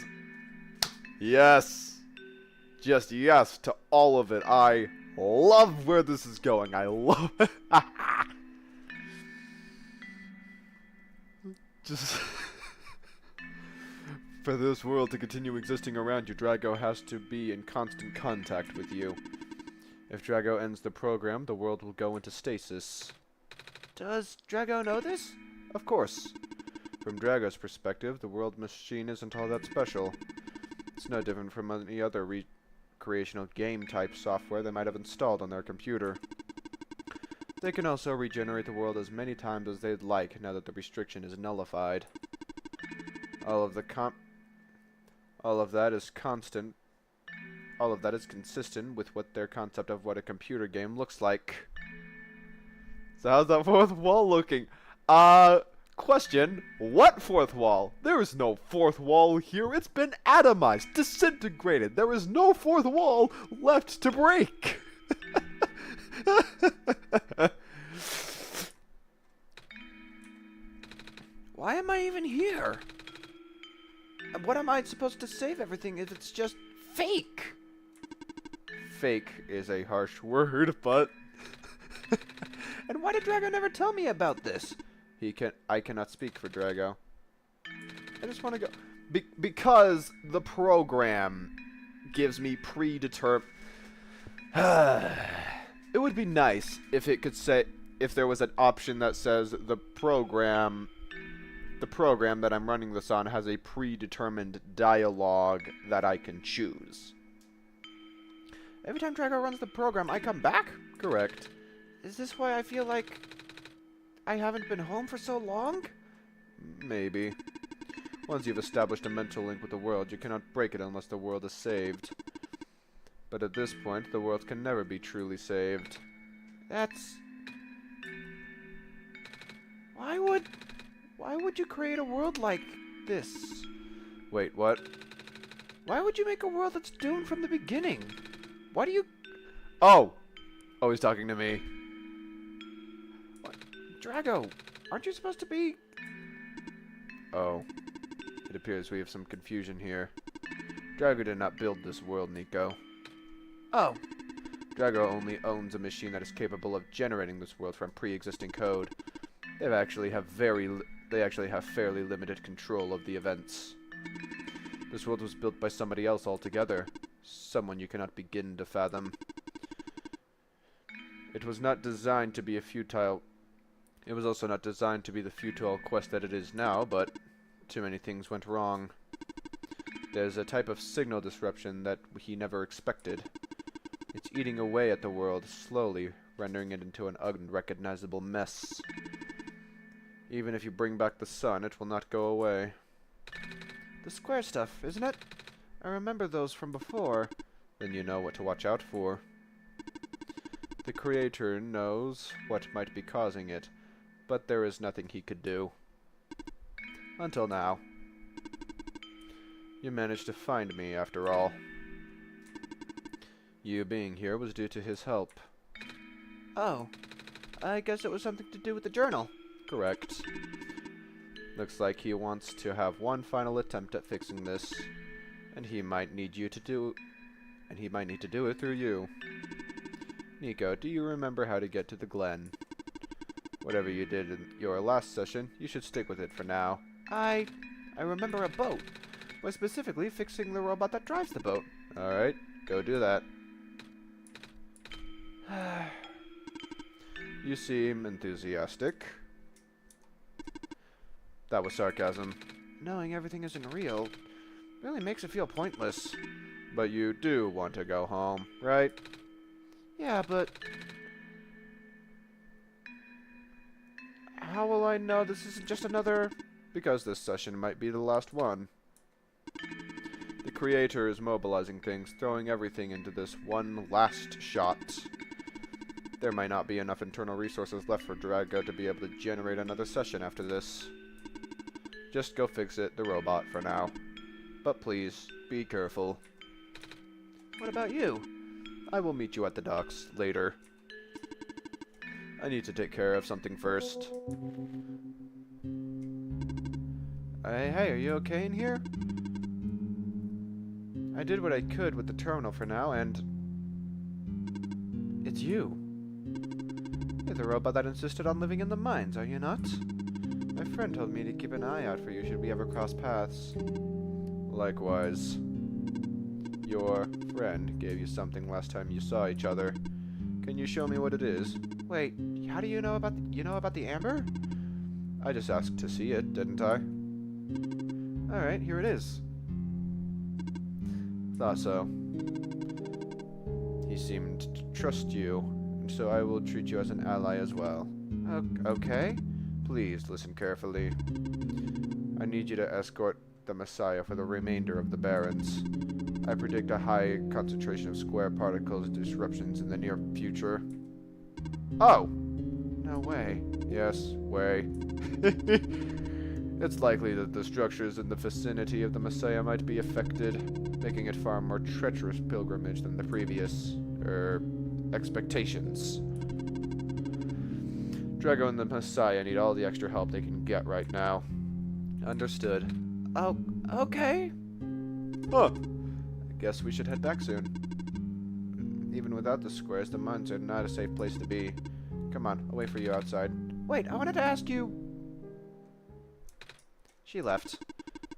Yes. Just yes to all of it. I love where this is going. I love it. Just... For this world to continue existing around you, Drago has to be in constant contact with you. If Drago ends the program, the world will go into stasis. Does Drago know this? Of course. From Drago's perspective, the world machine isn't all that special. It's no different from any other recreational game-type software they might have installed on their computer. They can also regenerate the world as many times as they'd like now that the restriction is nullified. All of that is constant. All of that is consistent with what their concept of what a computer game looks like. So how's that fourth wall looking? Question. What fourth wall? There is no fourth wall here. It's been atomized, disintegrated. There is no fourth wall left to break. Why am I even here? And what am I supposed to save everything if it's just fake? Fake is a harsh word, but... And why did Drago never tell me about this? I cannot speak for Drago. I just want to go... because the program gives me predetermined... It would be nice if it could say... If there was an option that says the program that I'm running this on has a predetermined dialogue that I can choose. Every time Drago runs the program, I come back? Correct. Is this why I feel like I haven't been home for so long? Maybe. Once you've established a mental link with the world, you cannot break it unless the world is saved. But at this point, the world can never be truly saved. That's... Why would you create a world like this? Wait, what? Why would you make a world that's doomed from the beginning? Why do you... Oh! Oh, he's talking to me. What? Drago, aren't you supposed to be... Oh. It appears we have some confusion here. Drago did not build this world, Nico. Oh. Drago only owns a machine that is capable of generating this world from pre-existing code. They actually have fairly limited control of the events. This world was built by somebody else altogether. Someone you cannot begin to fathom. It was not designed to be It was also not designed to be the futile quest that it is now, but too many things went wrong. There's a type of signal disruption that he never expected. It's eating away at the world, slowly, rendering it into an unrecognizable mess. Even if you bring back the sun, it will not go away. The square stuff, isn't it? I remember those from before. Then you know what to watch out for. The creator knows what might be causing it, but there is nothing he could do. Until now. You managed to find me, after all. You being here was due to his help. Oh. I guess it was something to do with the journal. Correct. Looks like he wants to have one final attempt at fixing this, and he might need to do it through you. Nico, do you remember how to get to the Glen? Whatever you did in your last session, you should stick with it for now. I remember a boat. More specifically, fixing the robot that drives the boat. Alright, go do that. You seem enthusiastic. That was sarcasm. Knowing everything isn't real really makes it feel pointless. But you do want to go home, right? Yeah, but... how will I know this isn't just another... Because this session might be the last one. The creator is mobilizing things, throwing everything into this one last shot. There might not be enough internal resources left for Drago to be able to generate another session after this. Just go fix it, the robot, for now. But please, be careful. What about you? I will meet you at the docks later. I need to take care of something first. Hey, are you okay in here? I did what I could with the terminal for now, and... It's you. You're the robot that insisted on living in the mines, are you not? My friend told me to keep an eye out for you should we ever cross paths. Likewise. Your friend gave you something last time you saw each other. Can you show me what it is? Wait, how do you know about the amber? I just asked to see it, didn't I? Alright, here it is. Thought so. He seemed to trust you, and so I will treat you as an ally as well. Okay. Please listen carefully. I need you to escort the Messiah for the remainder of the Barrens. I predict a high concentration of square particles disruptions in the near future. Oh! No way. Yes, way. It's likely that the structures in the vicinity of the Messiah might be affected, making it far more treacherous pilgrimage than the previous, expectations. Drago and the Messiah need all the extra help they can get right now. Understood. Oh, okay. Huh. I guess we should head back soon. Even without the squares, the mines are not a safe place to be. Come on, I'll wait for you outside. Wait, I wanted to ask you... She left.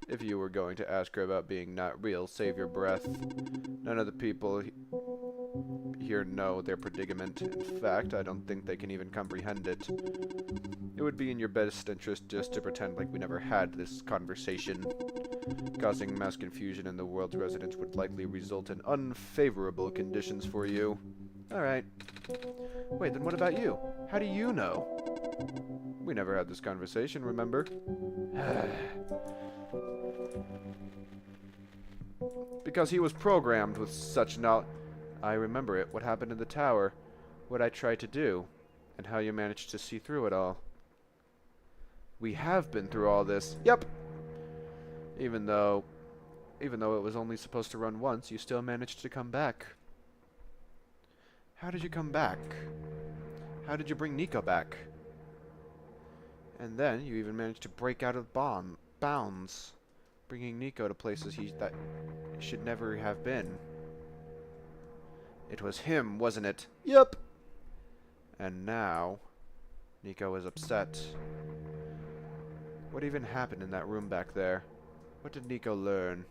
If you were going to ask her about being not real, save your breath. None of the people here know their predicament. In fact, I don't think they can even comprehend it. It would be in your best interest just to pretend like we never had this conversation. Causing mass confusion in the world's residents would likely result in unfavorable conditions for you. Alright. Wait, then what about you? How do you know? We never had this conversation, remember? Because he was programmed with such knowledge. I remember it. What happened in the tower. What I tried to do. And how you managed to see through it all. We have been through all this. Yep. Even though it was only supposed to run once, you still managed to come back. How did you come back? How did you bring Nico back? And then you even managed to break out of bounds, bringing Nico to places that should never have been. It was him, wasn't it? Yep. And now, Nico is upset. What even happened in that room back there? What did Nico learn?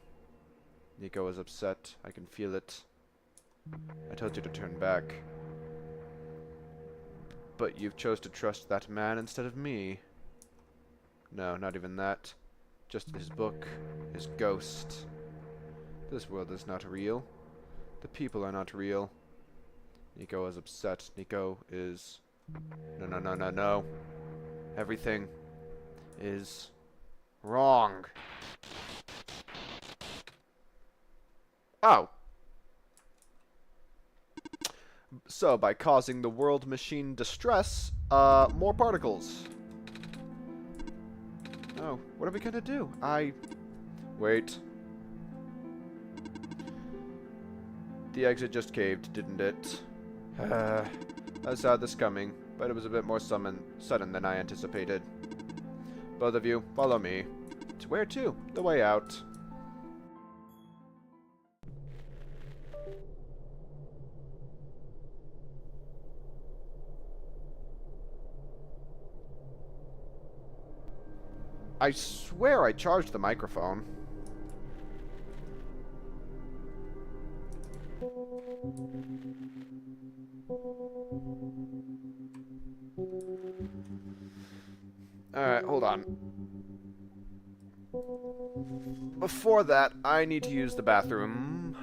Nico is upset. I can feel it. I told you to turn back. But you've chose to trust that man instead of me. No, not even that. Just his book, his ghost. This world is not real. The people are not real. Nico is upset. Nico is... No. Everything is wrong. Oh. So, by causing the world machine distress, more particles. Oh, what are we gonna do? Wait. The exit just caved, didn't it? I saw this coming, but it was a bit more sudden than I anticipated. Both of you, follow me. To where to? The way out. I swear I charged the microphone. Alright, hold on. Before that, I need to use the bathroom.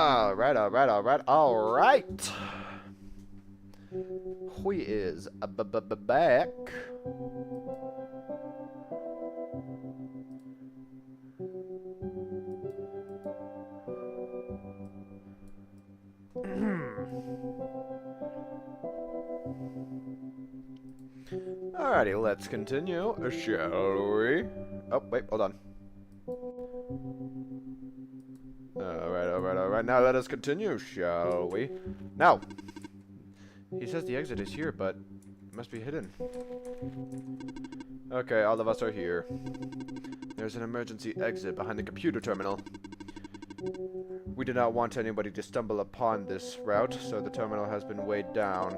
Alright, alright, alright, alright. We is back. Alrighty, let's continue, shall we? Oh, wait, hold on. Alright, alright, alright. Now let us continue, shall we? Now! He says the exit is here, but it must be hidden. Okay, all of us are here. There's an emergency exit behind the computer terminal. We do not want anybody to stumble upon this route, so the terminal has been weighed down.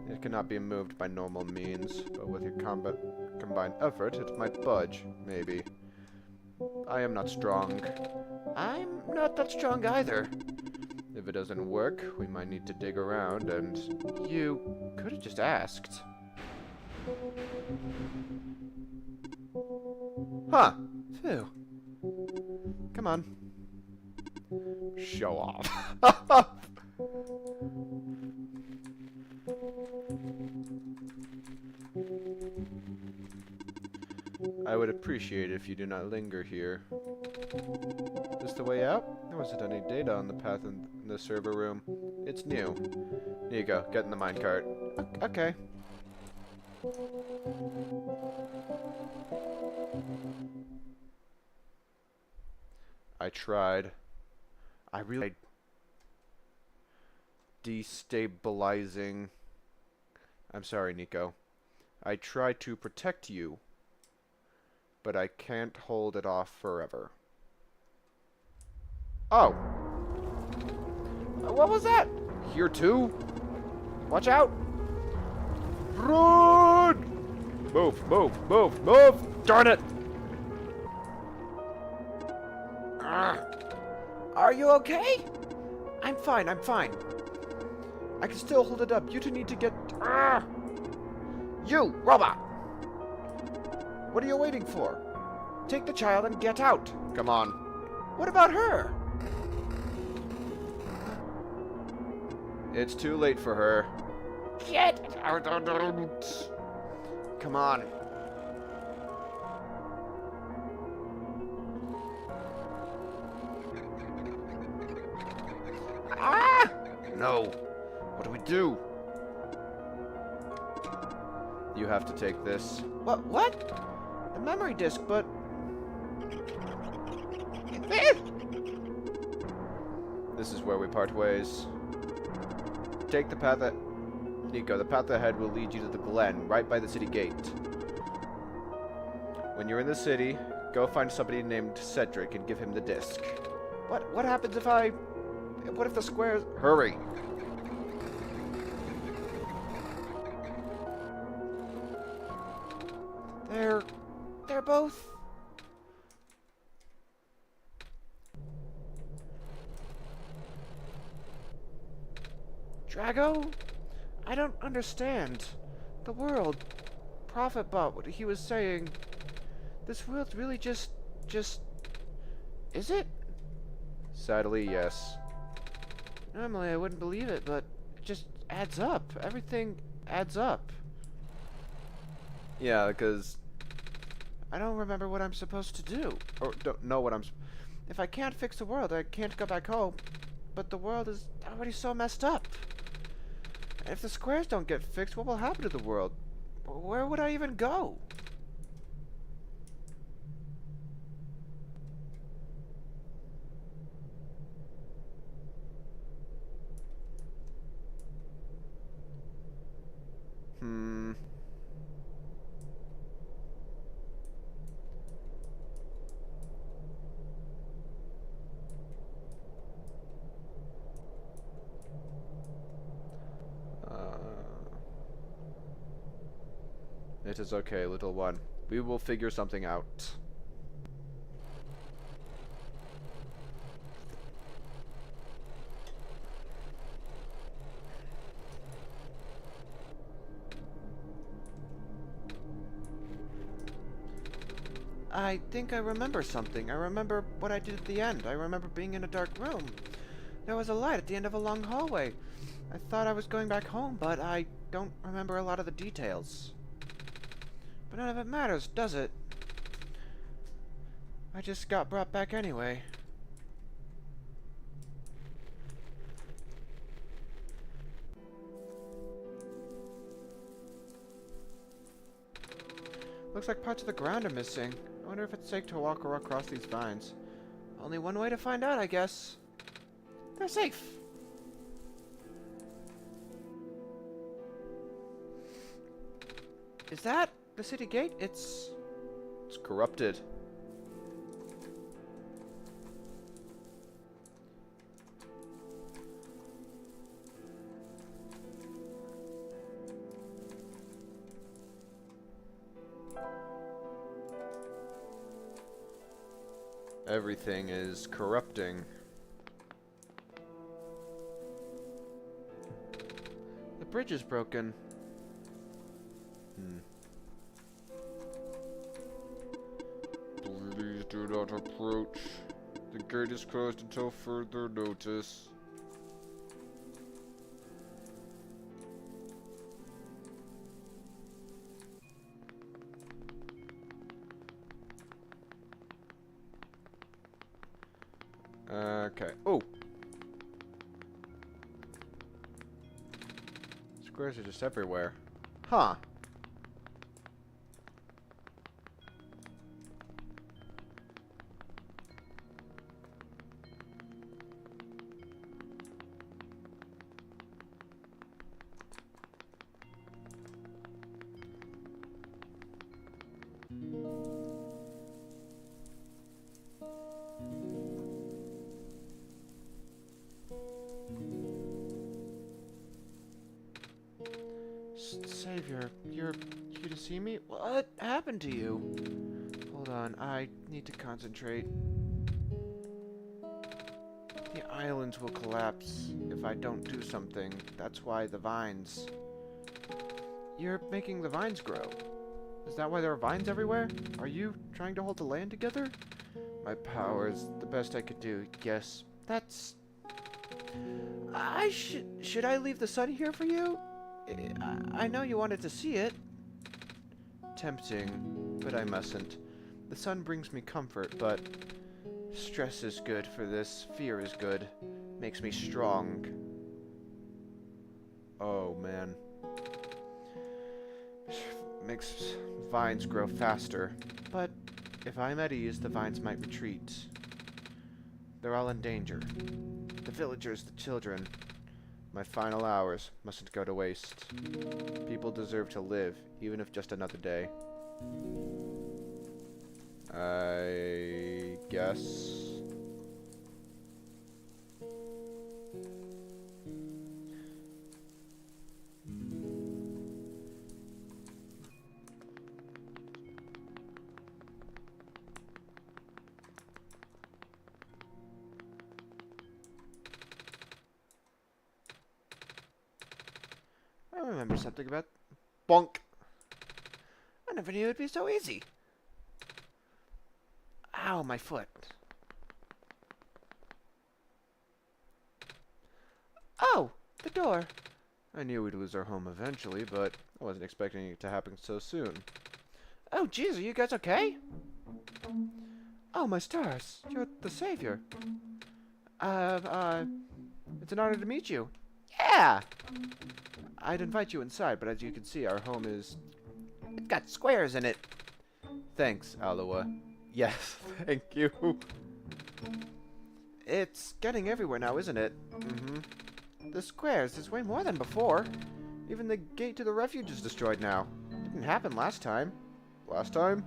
It cannot be moved by normal means, but with your combined effort, it might budge, maybe. I am not strong. I'm not that strong either. If it doesn't work, we might need to dig around, and you could have just asked. Huh. Phew. Come on. Show off. I would appreciate it if you do not linger here. Is this the way out? There wasn't any data on the path in the server room. It's new. Here you go. Get in the minecart. Okay. I tried. I really destabilizing. I'm sorry, Nico. I try to protect you, but I can't hold it off forever. Oh. What was that? Here too? Watch out! Run! Move, move, move, move! Darn it! Are you okay? I'm fine, I'm fine. I can still hold it up. You two need to get... You, robot! What are you waiting for? Take the child and get out. Come on. What about her? It's too late for her. Get out. Come on. Ah! No. What do? You have to take this. What? The memory disk, but... This is where we part ways. Take the path that... Nico, the path ahead will lead you to the Glen, right by the city gate. When you're in the city, go find somebody named Cedric and give him the disc. What happens if I... What if the squares... Hurry! They're both... Drago? I don't understand. The world. Prophet bot, what he was saying. This world's really just... Is it? Sadly, yes. Normally I wouldn't believe it, but it just adds up. Everything adds up. Yeah, because... I don't remember what I'm supposed to do. Or don't know what I'm... If I can't fix the world, I can't go back home. But the world is already so messed up. And if the squares don't get fixed, what will happen to the world? Where would I even go? It is okay, little one. We will figure something out. I think I remember something. I remember what I did at the end. I remember being in a dark room. There was a light at the end of a long hallway. I thought I was going back home, but I don't remember a lot of the details. But none of it matters, does it? I just got brought back anyway. Looks like parts of the ground are missing. I wonder if it's safe to walk across these vines. Only one way to find out, I guess. They're safe. Is that the city gate? It's corrupted. Everything is corrupting. The bridge is broken. Please do not approach. The gate is closed until further notice. Okay. Oh! Squares are just everywhere. Huh. Savior, you're here to see me? What happened to you? Hold on, I need to concentrate. The islands will collapse if I don't do something. That's why the vines. You're making the vines grow. Is that why there are vines everywhere? Are you trying to hold the land together? My power is the best I could do. Yes, that's... Should I leave the sun here for you? I know you wanted to see it. Tempting, but I mustn't. The sun brings me comfort, but stress is good for this. Fear is good. Makes me strong. Oh, man. Makes vines grow faster. But if I'm at ease, the vines might retreat. They're all in danger. The villagers, the children. My final hours mustn't go to waste. People deserve to live, even if just another day. I guess. I remember something about... Bonk! I never knew it'd be so easy. Ow, my foot. Oh, the door. I knew we'd lose our home eventually, but I wasn't expecting it to happen so soon. Oh, jeez, are you guys okay? Oh, my stars. You're the savior. It's an honor to meet you. Yeah! I'd invite you inside, but as you can see, our home is... It's got squares in it. Thanks, Aloha. Yes, thank you. It's getting everywhere now, isn't it? Mm-hmm. The squares, there's way more than before. Even the gate to the refuge is destroyed now. Didn't happen last time. Last time?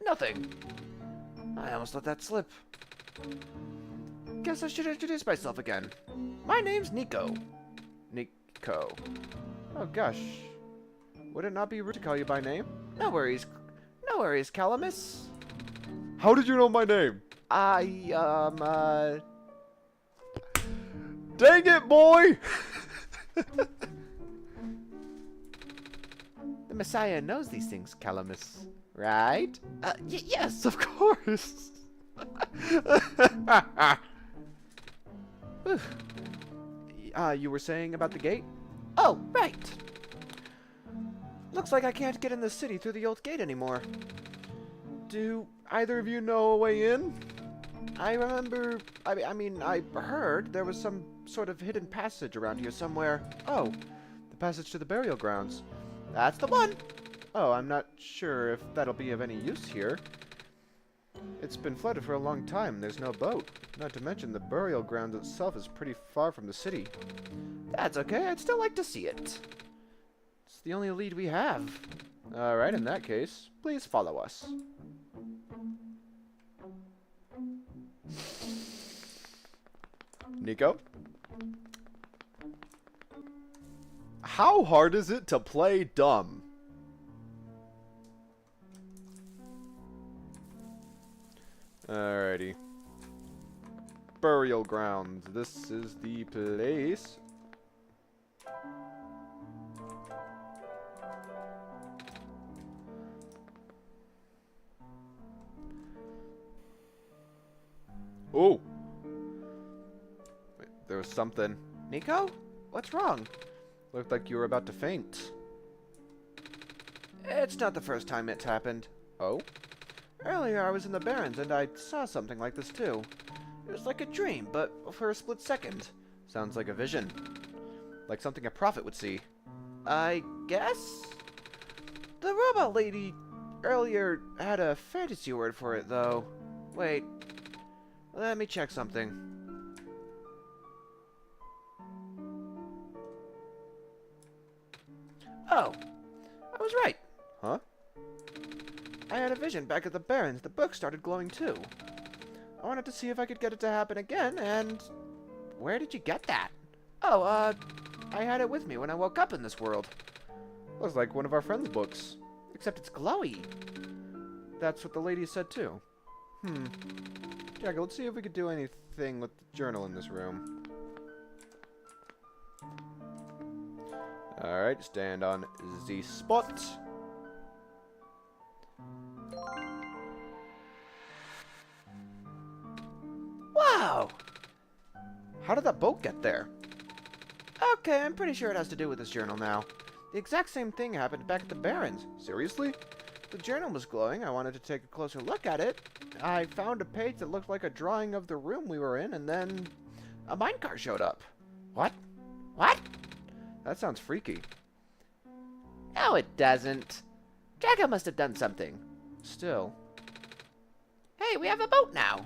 Nothing. I almost let that slip. Guess I should introduce myself again. My name's Nico. Nico. Oh gosh. Would it not be rude to call you by name? No worries. No worries, Calamus. How did you know my name? I, Dang it, boy! The Messiah knows these things, Calamus. Right? Yes, of course. You were saying about the gate? Oh, right. Looks like I can't get in the city through the old gate anymore. Do either of you know a way in? I remember, I mean, I heard there was some sort of hidden passage around here somewhere. Oh, the passage to the burial grounds. That's the one. Oh, I'm not sure if that'll be of any use here. It's been flooded for a long time. There's no boat. Not to mention the burial ground itself is pretty far from the city. That's okay. I'd still like to see it. It's the only lead we have. Alright, in that case, please follow us. Nico? How hard is it to play dumb? Alrighty. Burial grounds. This is the place. Oh! Wait, there was something. Nico? What's wrong? Looked like you were about to faint. It's not the first time it's happened. Oh? Earlier I was in the Barrens and I saw something like this too. It was like a dream, but for a split second. Sounds like a vision. Like something a prophet would see. I guess? The robot lady earlier had a fantasy word for it, though. Wait. Let me check something. Oh. I was right. Huh? I had a vision back at the Barrens. The book started glowing too. I wanted to see if I could get it to happen again, and... Where did you get that? Oh, I had it with me when I woke up in this world. Looks like one of our friend's books. Except it's glowy. That's what the lady said too. Jack, let's see if we could do anything with the journal in this room. Alright, stand on the spot. Wow! How did that boat get there? Okay, I'm pretty sure it has to do with this journal now. The exact same thing happened back at the Barrens. Seriously? The journal was glowing. I wanted to take a closer look at it. I found a page that looked like a drawing of the room we were in, and then a minecart showed up. What? What? That sounds freaky. No, it doesn't. Draco must have done something. Still. Hey, we have a boat now.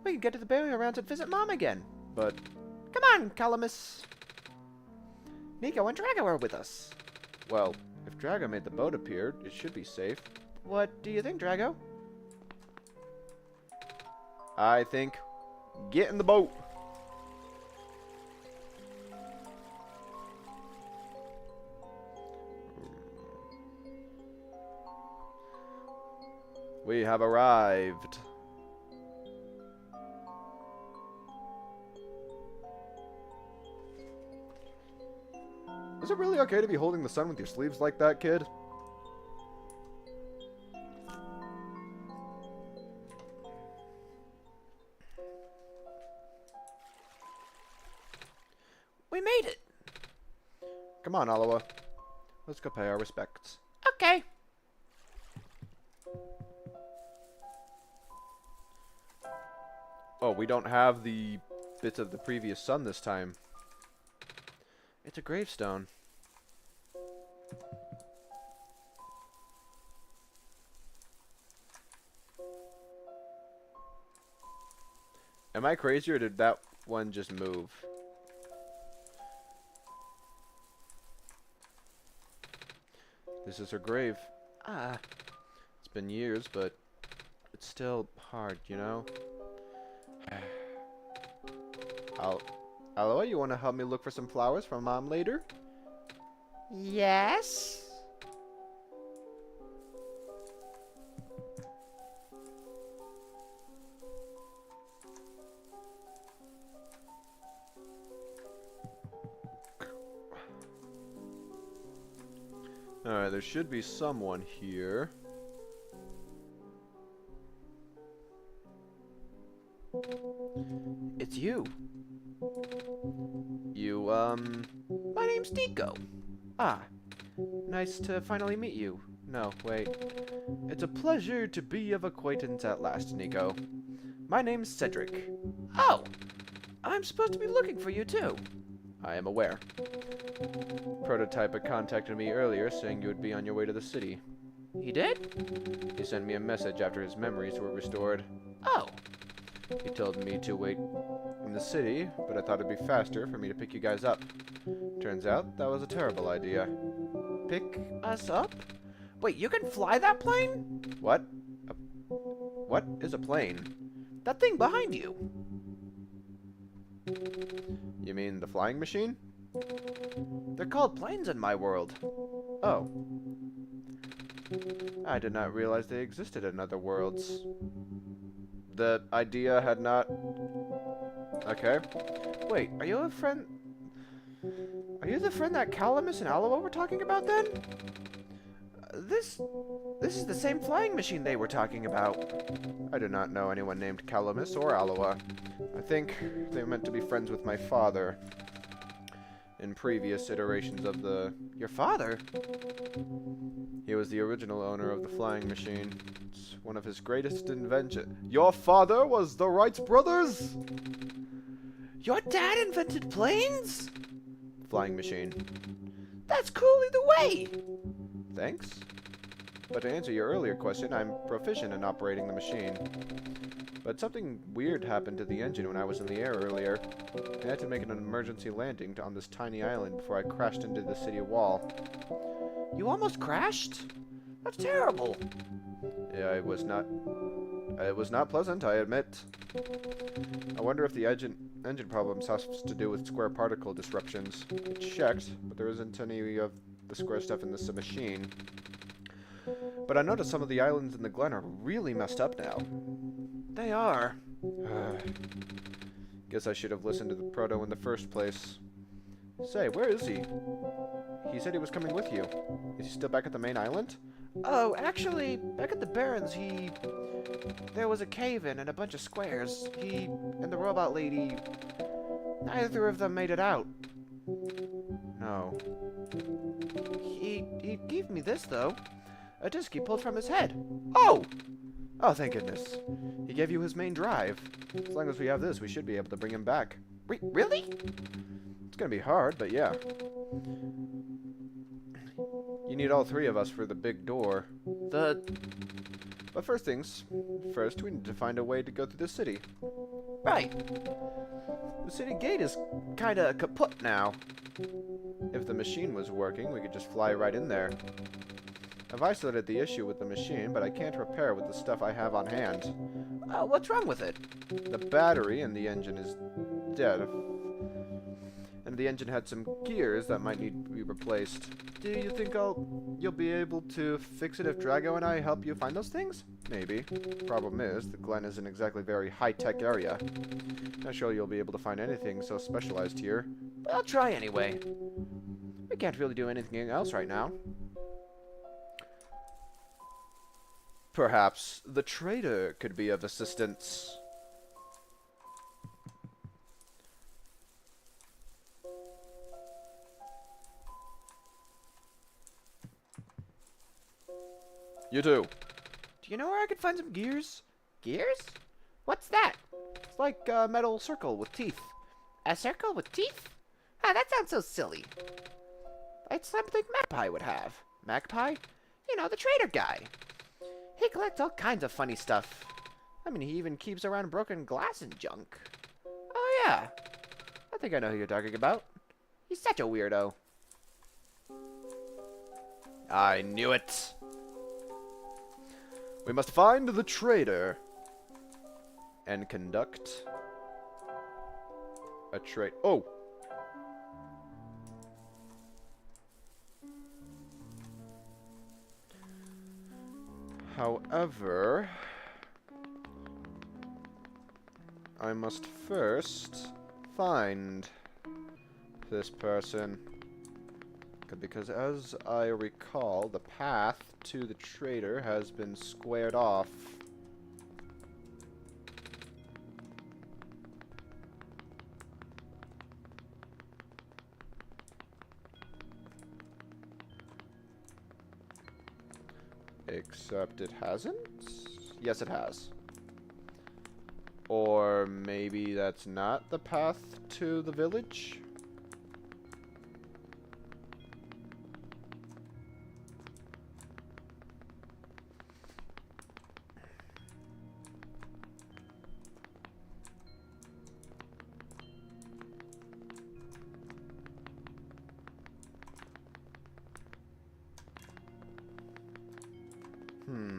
We can get to the burial grounds and visit Mom again. But Come on, Calamus. Nico and Drago are with us. well, if Drago made the boat appear, it should be safe. What do you think, Drago? I think get in the boat. We have arrived. Is it really okay to be holding the sun with your sleeves like that, kid? We made it. Come on, Alawa. Let's go pay our respects. Okay. Oh, we don't have the bits of the previous sun this time. It's a gravestone. Am I crazy or did that one just move? This is her grave. Ah, It's been years, but it's still hard, you know? Aloha, you want to help me look for some flowers for Mom later? yes? Alright, there should be someone here. It's you. You, My name's Nico. Ah, nice to finally meet you. No, wait. It's a pleasure to be of acquaintance at last, Nico. My name's Cedric. Oh, I'm supposed to be looking for you too. I am aware. Prototype had contacted me earlier saying you would be on your way to the city. He did? He sent me a message after his memories were restored. Oh, He told me to wait in the city, but I thought it'd be faster for me to pick you guys up. Turns out that was a terrible idea. pick us up? Wait, you can fly that plane? What? What is a plane? That thing behind you. You mean the flying machine? They're called planes in my world. Oh. I did not realize they existed in other worlds. The idea had not... Okay. Wait, are you a friend... Are you the friend that Calamus and Aloe were talking about then? This is the same flying machine they were talking about. I do not know anyone named Calamus or Aloe. I think they were meant to be friends with my father. In previous iterations of the... Your father? He was the original owner of the flying machine. It's one of his greatest inventions. Your father was the Wright brothers? Your dad invented planes? Flying machine. That's cool either way. Thanks. But to answer your earlier question, I'm proficient in operating the machine. But something weird happened to the engine when I was in the air earlier. I had to make an emergency landing on this tiny island before I crashed into the city wall. You almost crashed? That's terrible. Yeah, it was not pleasant, I admit. I wonder if the engine problems has to do with square particle disruptions. I checked, but there isn't any of the square stuff in this machine. But I noticed some of the islands in the Glen are really messed up now. They are. Guess I should have listened to the proto in the first place. Say, where is he? He said he was coming with you. Is he still back at the main island? Oh, actually, back at the Barrens, there was a cave-in and a bunch of squares. He and the robot lady, neither of them made it out. No. He gave me this, though. A disc he pulled from his head. Oh! Oh, thank goodness. He gave you his main drive. As long as we have this, we should be able to bring him back. Really? It's gonna be hard, but yeah. You need all three of us for the big door. But first things first, we need to find a way to go through the city. Right. The city gate is kinda kaput now. If the machine was working, we could just fly right in there. I've isolated the issue with the machine, but I can't repair with the stuff I have on hand. What's wrong with it? The battery in the engine is dead. And the engine had some gears that might need to be replaced. Do you think you'll be able to fix it if Drago and I help you find those things? Maybe. Problem is, the Glen isn't exactly a very high-tech area. Not sure you'll be able to find anything so specialized here. But I'll try anyway. We can't really do anything else right now. Perhaps the trader could be of assistance. You too. Do you know where I could find some gears? Gears? What's that? It's like a metal circle with teeth. A circle with teeth? Ah, that sounds so silly. It's something Magpie would have. Magpie? You know, the trader guy. He collects all kinds of funny stuff. I mean, he even keeps around broken glass and junk. Oh, yeah. I think I know who you're talking about. He's such a weirdo. I knew it. We must find the trader and conduct a trade. Oh! However, I must first find this person. Because as I recall, the path to the trader has been squared off. Except it hasn't? Yes, it has. Or maybe that's not the path to the village? Hmm.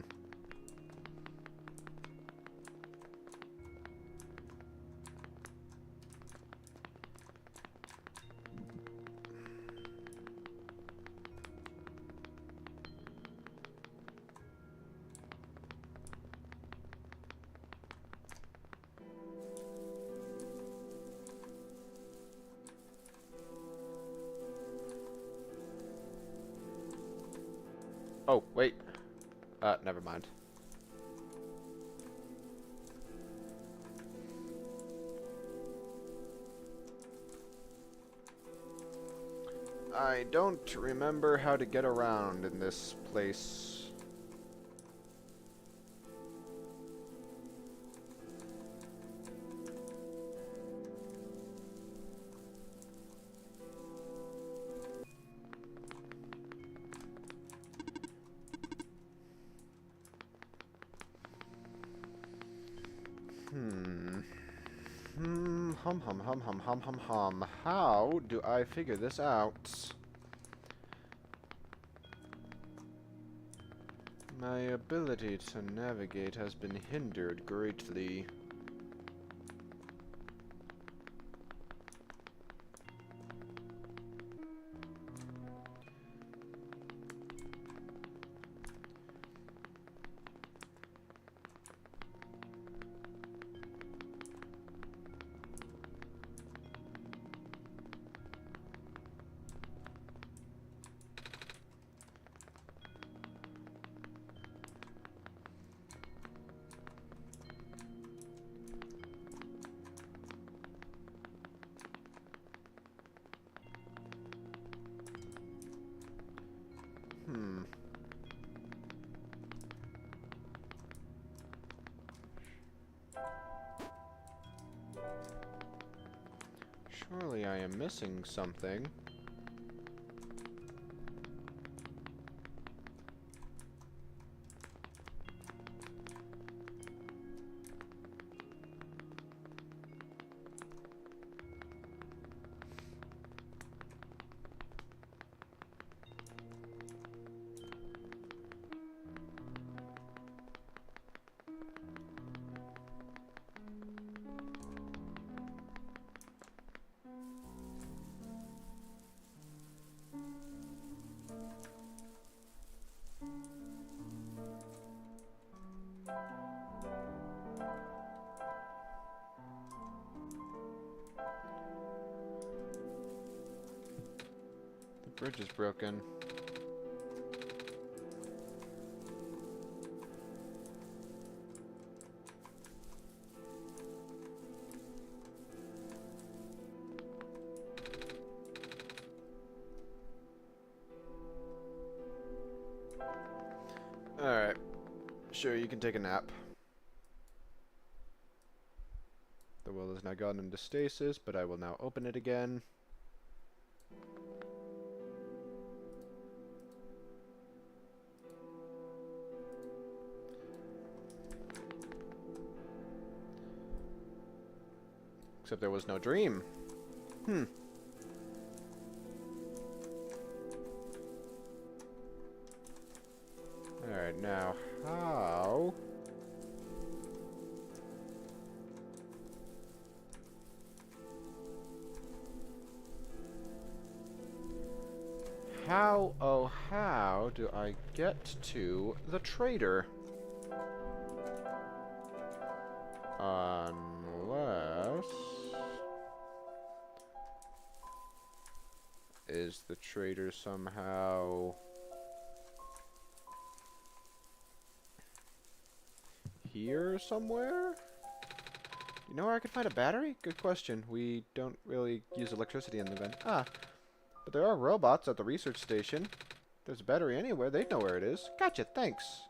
Oh, wait. Never mind. I don't remember how to get around in this place. Hum. How do I figure this out? My ability to navigate has been hindered greatly. Surely I am missing something. The bridge is broken. Alright. Sure, you can take a nap. The well has now gone into stasis, but I will now open it again. Except there was no dream. Alright, now, how? How do I get to the trader? Unless... Is the trader somehow... here somewhere? You know where I could find a battery? Good question. We don't really use electricity in the event. Ah, but there are robots at the research station. If there's a battery anywhere, they'd know where it is. Gotcha, thanks.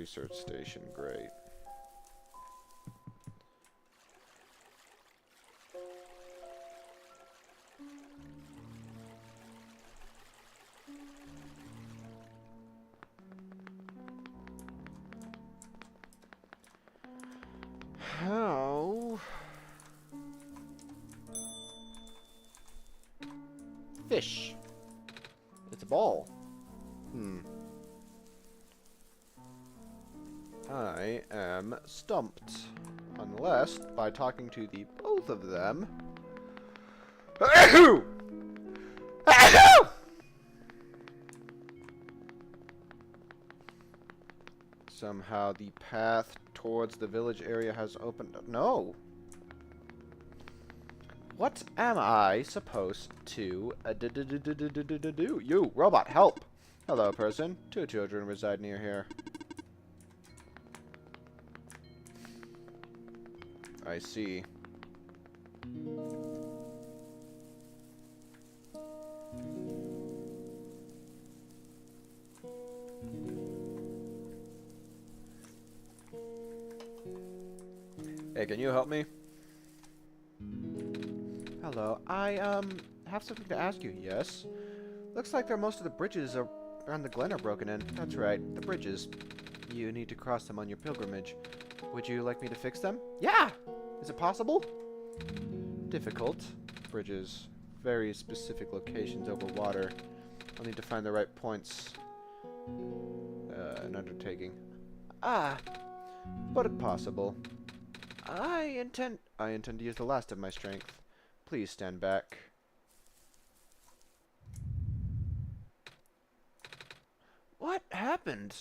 research station, great. How? Fish. It's a ball. I am stumped. Unless, by talking to the both of them... somehow the path towards the village area has opened up. No! What am I supposed to do? You, robot, help! Hello, person. 2 children reside near here. I see. Hey, can you help me? Hello, I have something to ask you. Yes? Looks like most of the bridges around the glen are broken in. That's right, the bridges. You need to cross them on your pilgrimage. Would you like me to fix them? Yeah! Is it possible? Difficult. Bridges. Very specific locations over water. I'll need to find the right points. An undertaking. Ah, But possible. I intend... I intend to use the last of my strength. Please stand back. What happened?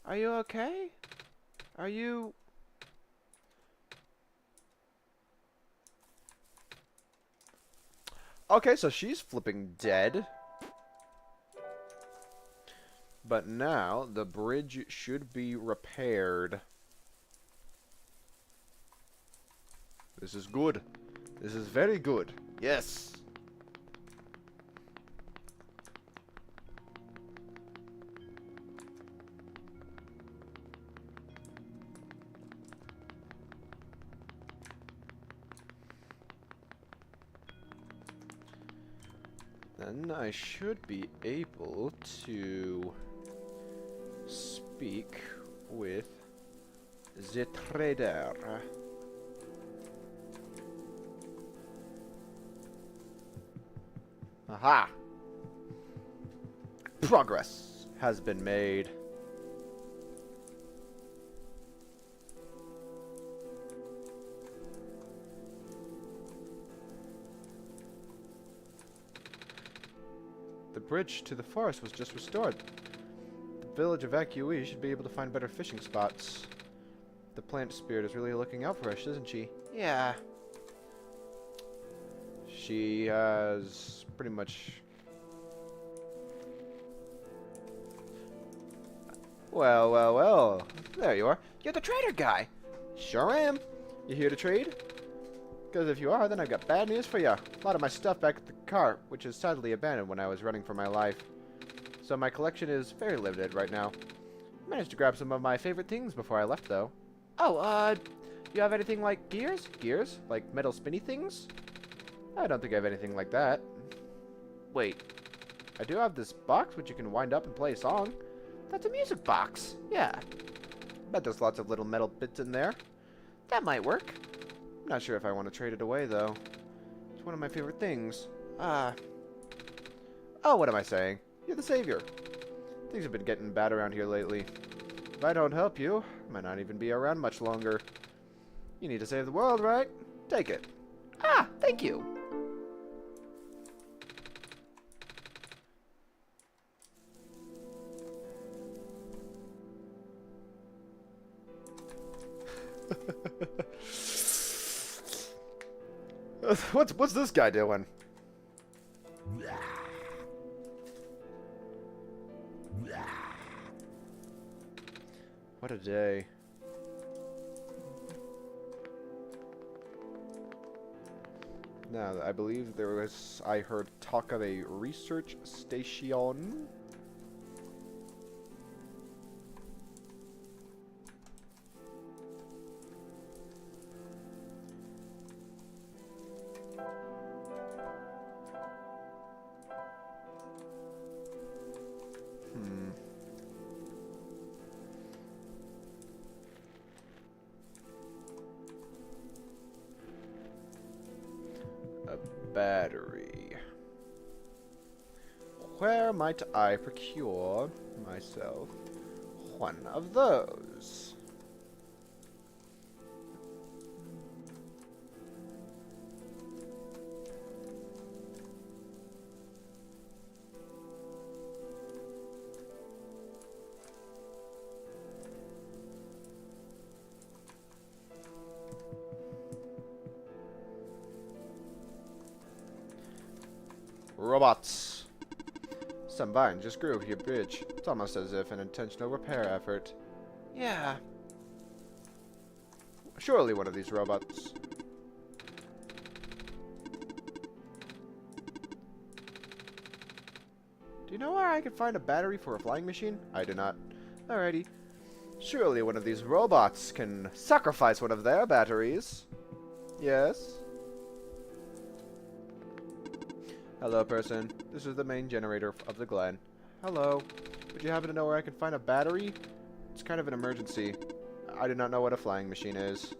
Are you okay? Are you... Okay, so she's flipping dead. But now, the bridge should be repaired. This is good. This is very good. Yes. Then I should be able to speak with the trader. Aha! Progress has been made. The bridge to the forest was just restored. The village evacuees should be able to find better fishing spots. The plant spirit is really looking out for us, isn't she? Yeah. She has pretty much... Well. There you are. You're the trader guy. Sure am. You here to trade? Because if you are, then I've got bad news for you. A lot of my stuff back at the cart, which is sadly abandoned when I was running for my life. So my collection is very limited right now. Managed to grab some of my favorite things before I left, though. Oh, you have anything like gears? Gears? Like metal spinny things? I don't think I have anything like that. Wait, I do have this box which you can wind up and play a song. that's a music box. Yeah, Bet there's lots of little metal bits in there. that might work. I'm not sure if I want to trade it away, though. It's one of my favorite things. Oh, what am I saying? You're the savior. Things have been getting bad around here lately. If I don't help you, I might not even be around much longer. You need to save the world, right? Take it. Ah, thank you. What's this guy doing? What a day. Now, I believe I heard talk of a research station. battery. Where might I procure myself one of those? Robots. Some vine just grew here, bridge. It's almost as if an intentional repair effort. Yeah. Surely one of these robots. Do you know where I could find a battery for a flying machine? I do not. Alrighty. Surely one of these robots can sacrifice one of their batteries. Yes? Hello, person. This is the main generator of the Glen. Hello. Would you happen to know where I can find a battery? It's kind of an emergency. I do not know what a flying machine is.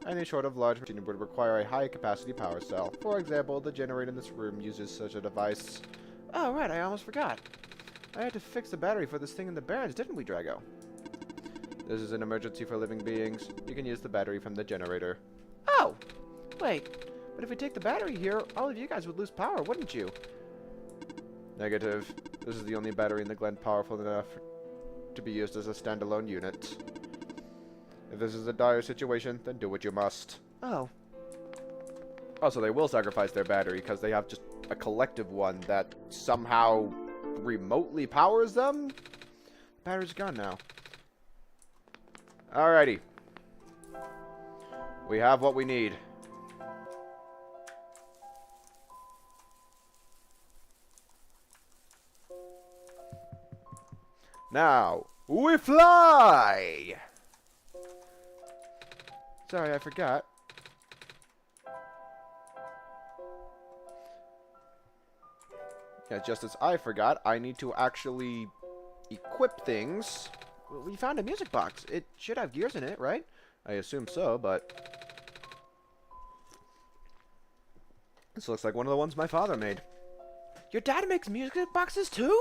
Any sort of large machine would require a high-capacity power cell. For example, the generator in this room uses such a device. Oh, right, I almost forgot. I had to fix the battery for this thing in the Barrens, didn't we, Drago? This is an emergency for living beings. You can use the battery from the generator. Oh! Wait, but if we take the battery here, all of you guys would lose power, wouldn't you? Negative. This is the only battery in the Glen powerful enough to be used as a standalone unit. If this is a dire situation, then do what you must. Oh. Also, they will sacrifice their battery because they have just a collective one that somehow remotely powers them? Battery's gone now. Alrighty. We have what we need. Now, we fly! Sorry, I forgot. Yeah, just as I forgot, I need to actually equip things. Well, we found a music box. It should have gears in it, right? I assume so, but this looks like one of the ones my father made. Your dad makes music boxes too?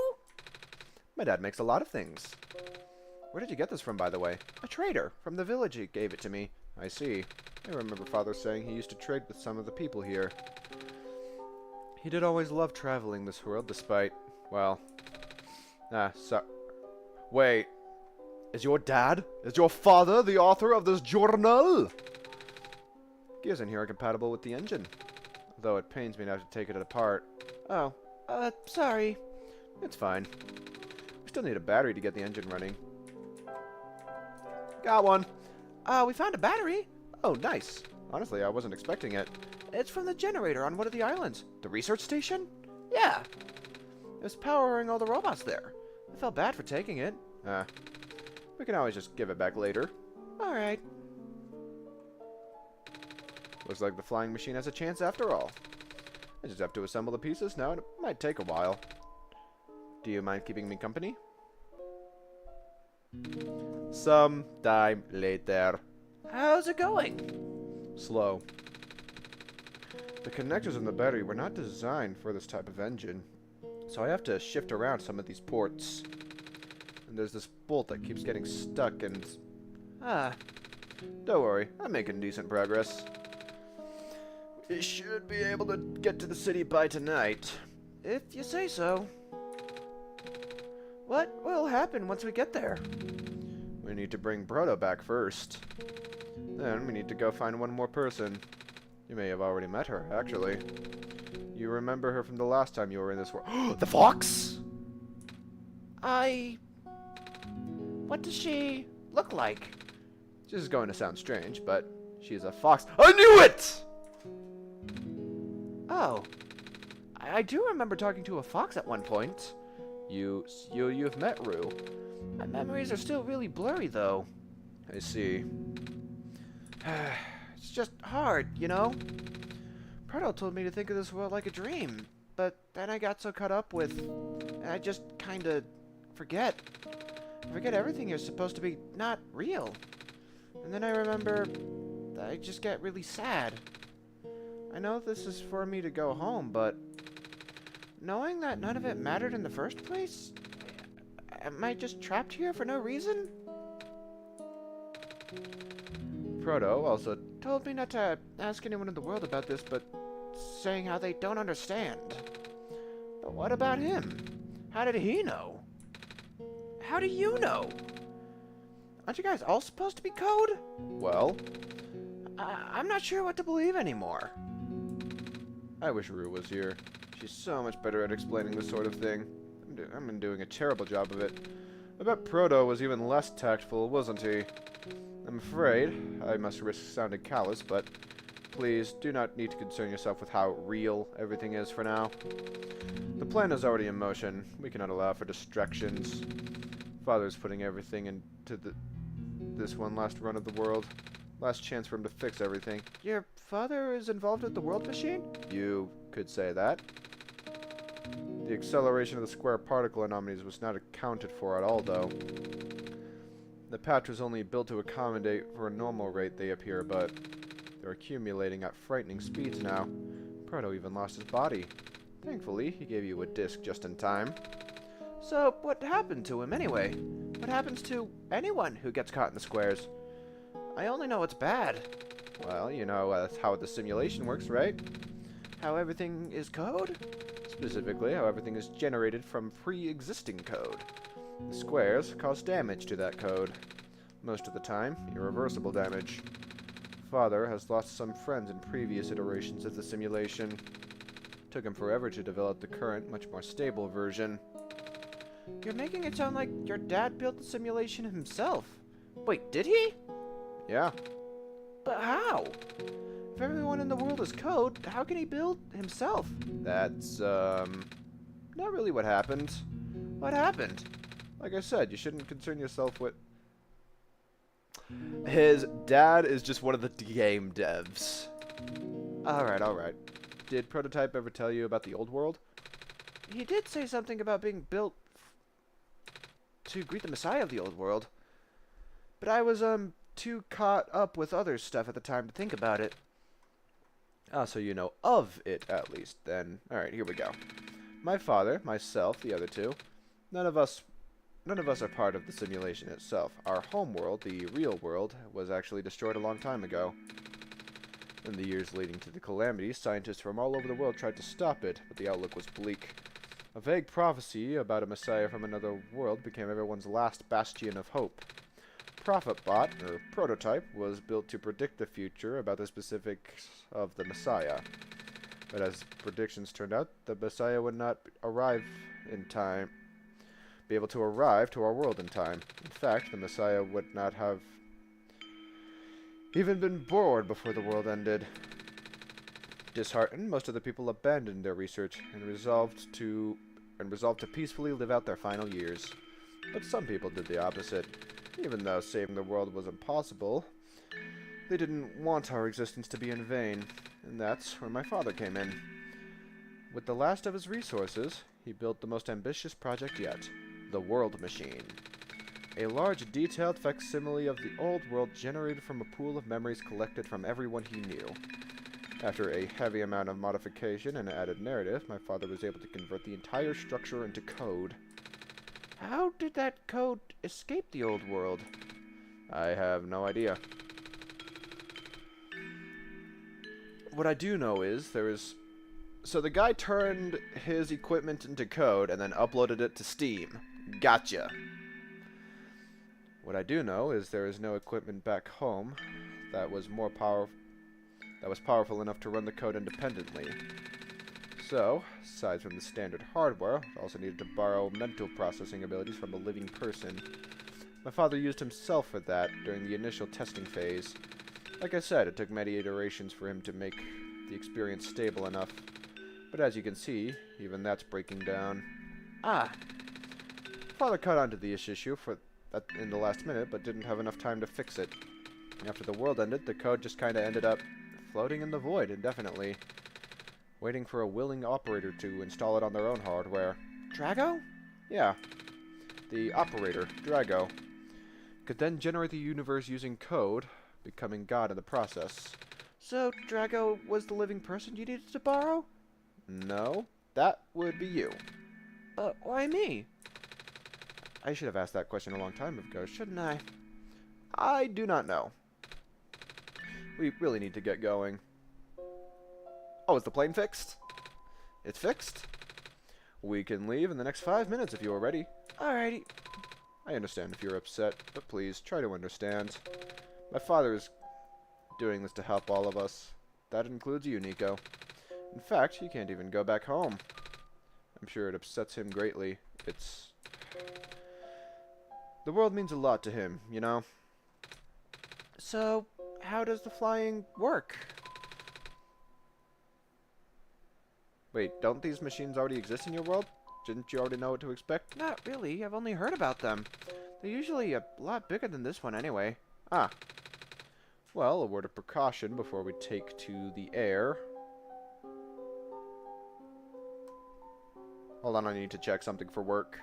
My dad makes a lot of things. Where did you get this from, by the way? A trader from the village. He gave it to me. I see. I remember father saying he used to trade with some of the people here. He did always love traveling this world, despite, well... Wait. Is your dad? Is your father the author of this journal? Gears in here are compatible with the engine. Though it pains me to have to take it apart. Oh, sorry. It's fine. We still need a battery to get the engine running. Got one. We found a battery. Oh, nice. Honestly, I wasn't expecting it. It's from the generator on one of the islands. The research station? Yeah. It was powering all the robots there. I felt bad for taking it. We can always just give it back later. Alright. Looks like the flying machine has a chance after all. I just have to assemble the pieces now, and it might take a while. Do you mind keeping me company? Some time later. How's it going? Slow. The connectors in the battery were not designed for this type of engine, so I have to shift around some of these ports. And there's this bolt that keeps getting stuck and... Don't worry, I'm making decent progress. We should be able to get to the city by tonight. If you say so. What will happen once we get there? We need to bring Brodo back first. Then we need to go find one more person. You may have already met her, actually. You remember her from the last time you were in this world. The fox? What does she look like? This is going to sound strange, but she's a fox. I knew it! Oh. I do remember talking to a fox at one point. You've met Rue. My memories are still really blurry, though. I see. It's just hard, you know? Proto told me to think of this world like a dream, but then I got so caught up with... I just kinda forget. I forget everything is supposed to be not real. And then I remember that I just get really sad. I know this is for me to go home, but knowing that none of it mattered in the first place, am I just trapped here for no reason? Proto also Told me not to ask anyone in the world about this, but saying how they don't understand. But what about him? How did he know? How do you know? Aren't you guys all supposed to be code? well, I'm not sure what to believe anymore. I wish Rue was here. She's so much better at explaining this sort of thing. I've been doing a terrible job of it. I bet Proto was even less tactful, wasn't he? I'm afraid I must risk sounding callous, but please do not need to concern yourself with how real everything is for now. The plan is already in motion. We cannot allow for distractions. Father's putting everything into this one last run of the world. Last chance for him to fix everything. Your father is involved with the world machine? You could say that. The acceleration of the square particle anomalies was not accounted for at all, though. The patch was only built to accommodate for a normal rate, they appear, but they're accumulating at frightening speeds now. Proto even lost his body. Thankfully, he gave you a disc just in time. So, what happened to him anyway? What happens to anyone who gets caught in the squares? I only know it's bad. Well, you know that's how the simulation works, right? How everything is code? Specifically, how everything is generated from pre-existing code. The squares cause damage to that code. Most of the time, irreversible damage. Father has lost some friends in previous iterations of the simulation. Took him forever to develop the current, much more stable version. You're making it sound like your dad built the simulation himself. Wait, did he? Yeah, But how? If everyone in the world is code, how can he build himself? that's, not really what happened. What happened? Like I said, you shouldn't concern yourself with... His dad is just one of the game devs. Alright, alright. Did Prototype ever tell you about the old world? He did say something about being built to greet the Messiah of the old world. But I was, too caught up with other stuff at the time to think about it. Ah, so you know of it, at least, then. Alright, here we go. My father, myself, the other two, none of us are part of the simulation itself. Our home world, the real world, was actually destroyed a long time ago. In the years leading to the calamity, scientists from all over the world tried to stop it, but the outlook was bleak. A vague prophecy about a messiah from another world became everyone's last bastion of hope. ProphetBot, or Prototype, was built to predict the future about the specifics of the Messiah. But as predictions turned out, the Messiah would not arrive in time, be able to arrive to our world in time. In fact, the Messiah would not have even been born before the world ended. Disheartened, most of the people abandoned their research and resolved to peacefully live out their final years. But some people did the opposite. Even though saving the world was impossible, they didn't want our existence to be in vain, and that's where my father came in. With the last of his resources, he built the most ambitious project yet, the World Machine. A large, detailed facsimile of the old world generated from a pool of memories collected from everyone he knew. After a heavy amount of modification and added narrative, my father was able to convert the entire structure into code. How did that code escape the old world? I have no idea. What I do know is so the guy turned his equipment into code and then uploaded it to Steam. Gotcha. What I do know is there is no equipment back home that was powerful enough to run the code independently. So, aside from the standard hardware, I also needed to borrow mental processing abilities from a living person. My father used himself for that during the initial testing phase. Like I said, it took many iterations for him to make the experience stable enough. But as you can see, even that's breaking down. Ah, Father caught on to the issue in the last minute, but didn't have enough time to fix it. After the world ended, the code just kinda ended up floating in the void indefinitely, waiting for a willing operator to install it on their own hardware. Drago? Yeah. The operator, Drago, could then generate the universe using code, becoming God in the process. So, Drago was the living person you needed to borrow? No, that would be you. Why me? I should have asked that question a long time ago, shouldn't I? I? I do not know. We really need to get going. Oh, is the plane fixed? It's fixed? We can leave in the next 5 minutes if you are ready. Alrighty. I understand if you're upset, but please try to understand. My father is doing this to help all of us. That includes you, Nico. In fact, he can't even go back home. I'm sure it upsets him greatly. The world means a lot to him, you know? So, how does the flying work? Wait, don't these machines already exist in your world? Didn't you already know what to expect? Not really. I've only heard about them. They're usually a lot bigger than this one anyway. Ah. Well, a word of precaution before we take to the air. Hold on, I need to check something for work.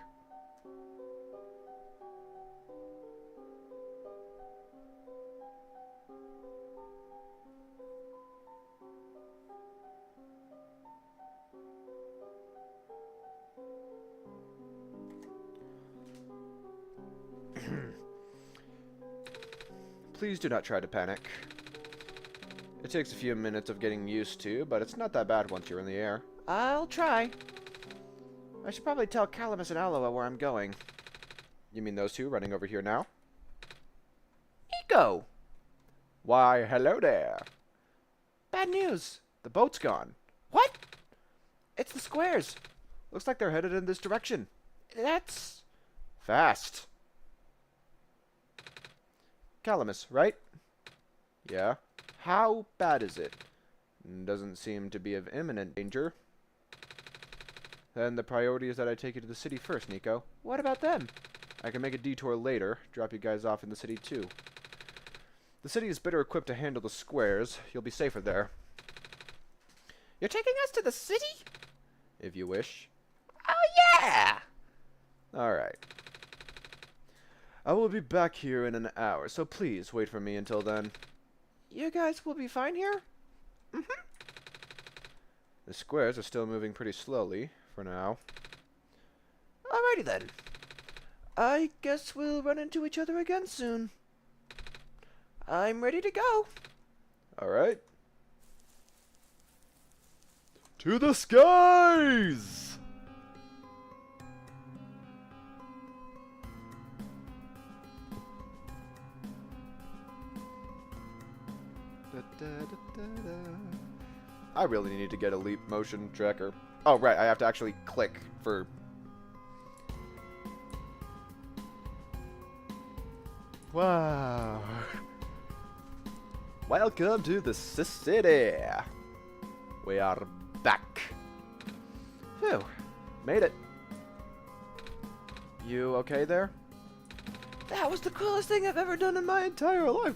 Please do not try to panic. It takes a few minutes of getting used to, but it's not that bad once you're in the air. I'll try. I should probably tell Calamus and Aloe where I'm going. You mean those two running over here now? Ego! Why, hello there. Bad news. The boat's gone. What? It's the squares. Looks like they're headed in this direction. That's... Fast. Calamus, right? Yeah. How bad is it? Doesn't seem to be of imminent danger. Then the priority is that I take you to the city first, Nico. What about them? I can make a detour later, drop you guys off in the city too. The city is better equipped to handle the squares. You'll be safer there. You're taking us to the city? If you wish. Oh, yeah! Alright. I will be back here in an hour, so please wait for me until then. You guys will be fine here? Mm-hmm. The squares are still moving pretty slowly, for now. Alrighty then. I guess we'll run into each other again soon. I'm ready to go. Alright. To the skies! I really need to get a leap motion tracker. Oh, right, I have to actually click for... Wow. Welcome to the city. We are back. Phew, made it. You okay there? That was the coolest thing I've ever done in my Entire life.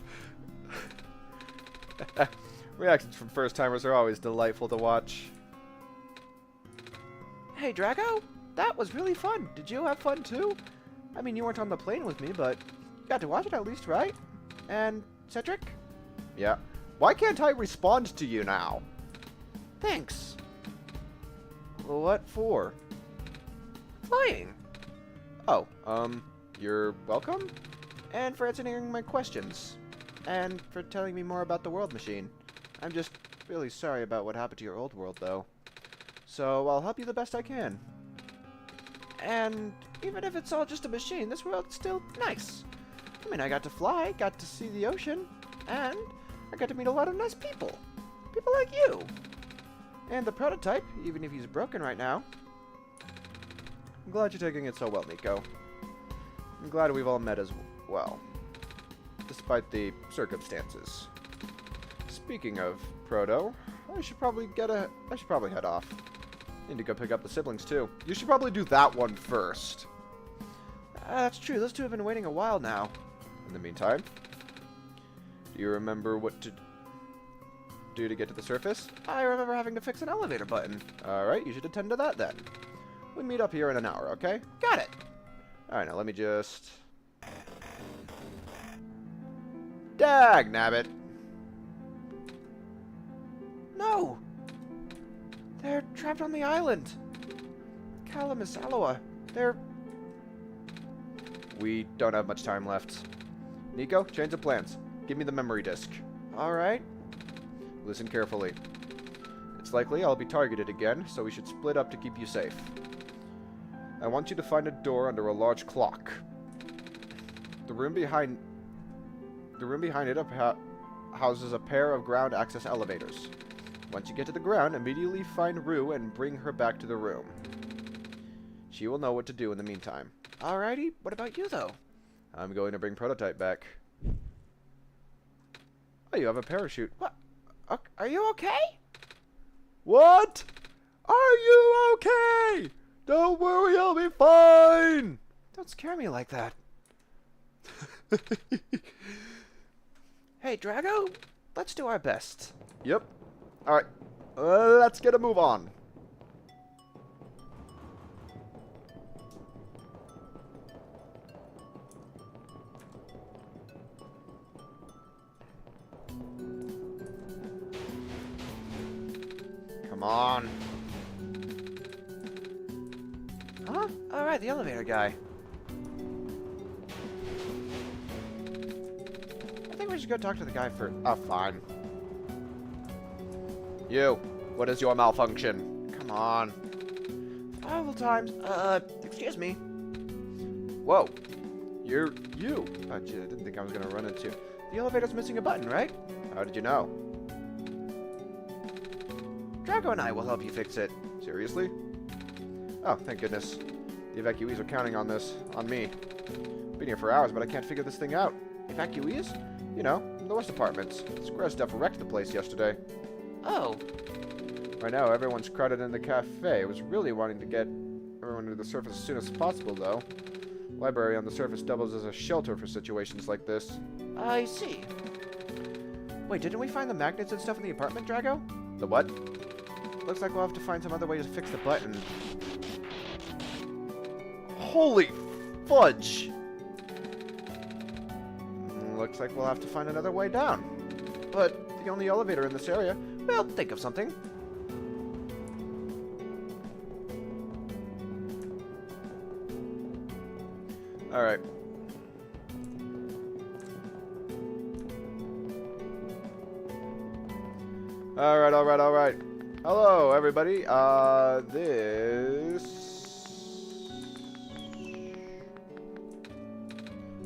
Reactions from first-timers are always delightful to watch. Hey, Drago, that was really fun. Did you have fun too? I mean, you weren't on the plane with me, but you got to watch it at least, right? And Cedric? Yeah. Why can't I respond to you now? Thanks. What for? Flying. Oh, you're welcome? And for answering my questions. And for telling me more about the world machine. I'm just really sorry about what happened to your old world, though. So I'll help you the best I can. And even if it's all just a machine, this world's still nice. I mean, I got to fly, got to see the ocean, and I got to meet a lot of nice people. People like you. And the prototype, even if he's broken right now. I'm glad you're taking it so well, Nico. I'm glad we've all met as well. Despite the circumstances. Speaking of Proto, I should probably head off. Need to go pick up the siblings too. You should probably do that one first. That's true. Those two have been waiting a while now. In the meantime, do you remember what to do to get to the surface? I remember having to fix an elevator button. Alright, you should attend to that then. We meet up here in an hour, okay? Got it. Alright, now let me just... Dag nabbit. No! They're trapped on the island. Kalamisaloa. They're... We don't have much time left. Nico, change of plans. Give me the memory disk. Alright. Listen carefully. It's likely I'll be targeted again, so we should split up to keep you safe. I want you to find a door under a large clock. The room behind it houses a pair of ground access elevators. Once you get to the ground, immediately find Rue and bring her back to the room. She will know what to do in the meantime. Alrighty. What about you, though? I'm going to bring Prototype back. Oh, you have a parachute. What? Are you okay? What? Are you okay? Don't worry, I'll be fine! Don't scare me like that. Hey, Drago, let's do our best. Yep. Alright, let's get a move on. Come on. Huh? Alright, the elevator guy. I think we should go talk to the guy first. Oh, fine. You, what is your malfunction? Come on. 5 times. Excuse me. Whoa. You're you. Oh, gee, I didn't think I was gonna run into. The elevator's missing a button, right? How did you know? Drago and I will help you fix it. Seriously? Oh, thank goodness. The evacuees are counting on this. On me. Been here for hours, but I can't figure this thing out. Evacuees? You know, the West Apartments. Square stuff wrecked the place yesterday. Oh. Right now, everyone's crowded in the cafe. I was really wanting to get everyone to the surface as soon as possible, though. Library on the surface doubles as a shelter for situations like this. I see. Wait, didn't we find the magnets and stuff in the apartment, Drago? The what? Looks like we'll have to find some other way to fix the button. Holy fudge! Looks like we'll have to find another way down. But the only elevator in this area. We'll think of something. Alright. Alright. Hello, everybody. This...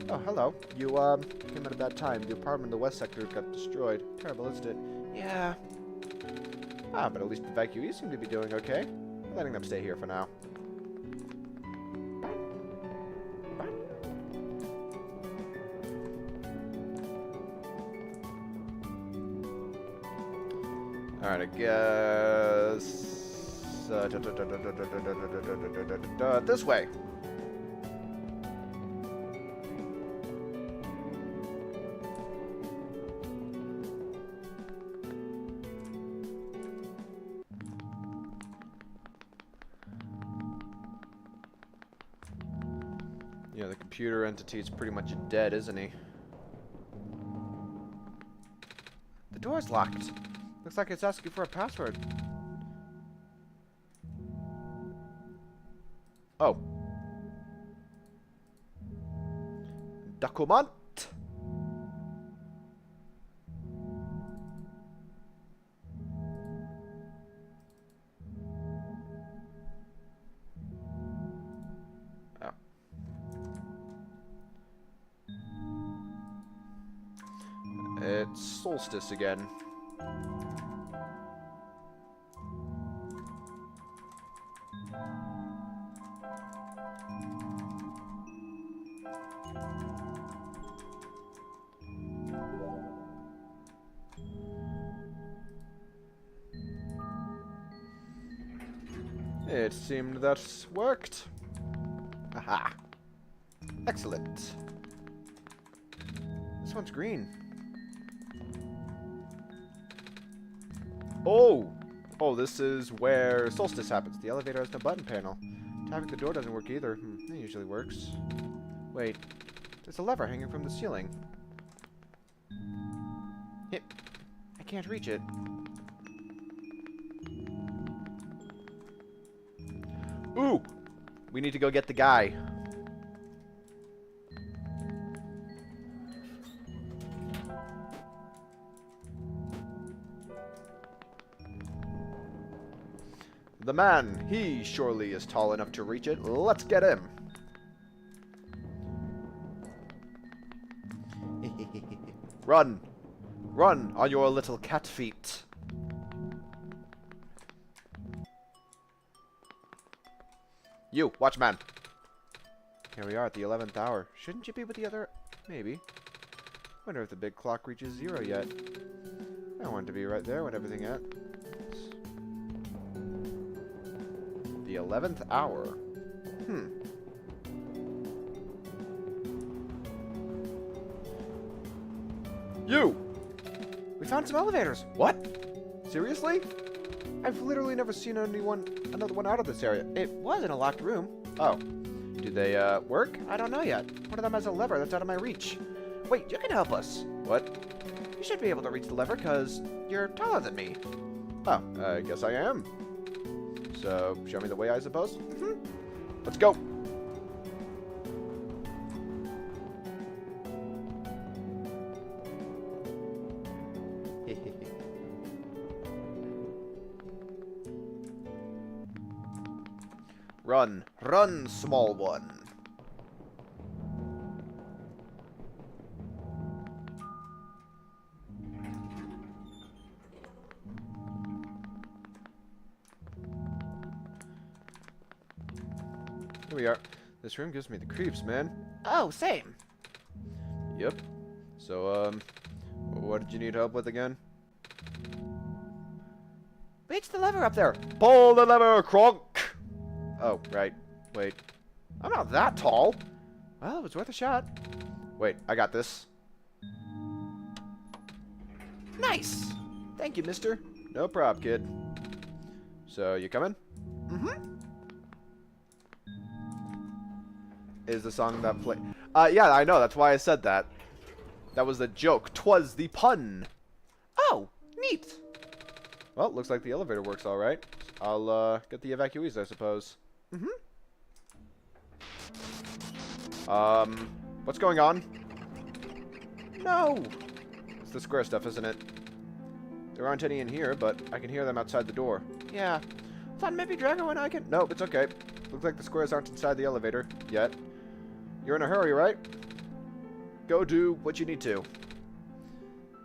Oh, hello. You, came at a bad time. The apartment in the west sector got destroyed. Terrible, isn't it? Yeah. Ah, but at least the evacuees seem to be doing okay. Letting them stay here for now. Alright, I guess... this way! Yeah, the computer entity is pretty much dead, isn't he? The door's locked. Looks like it's asking for a password. Oh. Document? Oh. It's Solstice again. It seemed that worked. Aha! Excellent. This one's green. Oh! Oh, this is where Solstice happens. The elevator has no button panel. Tapping the door doesn't work either. That usually works. Wait, there's a lever hanging from the ceiling. I can't reach it. Ooh! We need to go get the guy. The man, he surely is tall enough to reach it. Let's get him. Run! Run on your little cat feet. You, watchman. Here we are at the 11th hour. Shouldn't you be with the other... Maybe. Wonder if the big clock reaches 0 yet. I want to be right there when everything ends. The 11th hour. You! We found some elevators. What? Seriously? I've literally never seen another one out of this area. It was in a locked room. Oh. Do they, work? I don't know yet. One of them has a lever that's out of my reach. Wait, you can help us. What? You should be able to reach the lever because you're taller than me. Oh, I guess I am. So, show me the way, I suppose? Let's go! Run. Run, small one. Here we are. This room gives me the creeps, man. Oh, same. Yep. So, what did you need help with again? Reach the lever up there. Pull the lever, Kronk! Oh, right. Wait. I'm not that tall. Well, it was worth a shot. Wait, I got this. Nice. Thank you, mister. No prob, kid. So, you coming? Is the song that play... yeah, I know. That's why I said that. That was the joke. 'Twas the pun. Oh, neat. Well, looks like the elevator works all right. I'll, get the evacuees, I suppose. What's going on? No. It's the square stuff, isn't it? There aren't any in here, but I can hear them outside the door. Yeah. Thought maybe Drago and I can... Nope, it's okay. Looks like the squares aren't inside the elevator yet. You're in a hurry, right? Go do what you need to.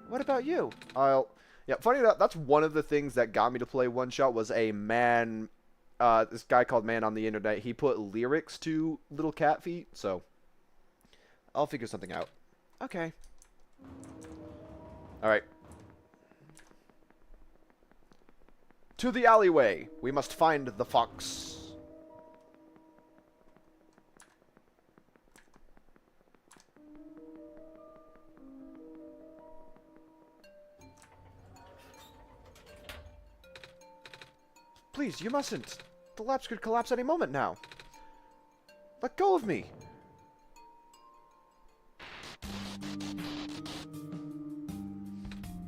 What about you? Yeah, funny enough, that's one of the things that got me to play OneShot was a man... this guy called Man on the internet. He put lyrics to Little Cat Feet, so... I'll figure something out. Okay. Alright. To the alleyway. We must find the fox. Please, you mustn't. The labs could collapse any moment now. Let go of me.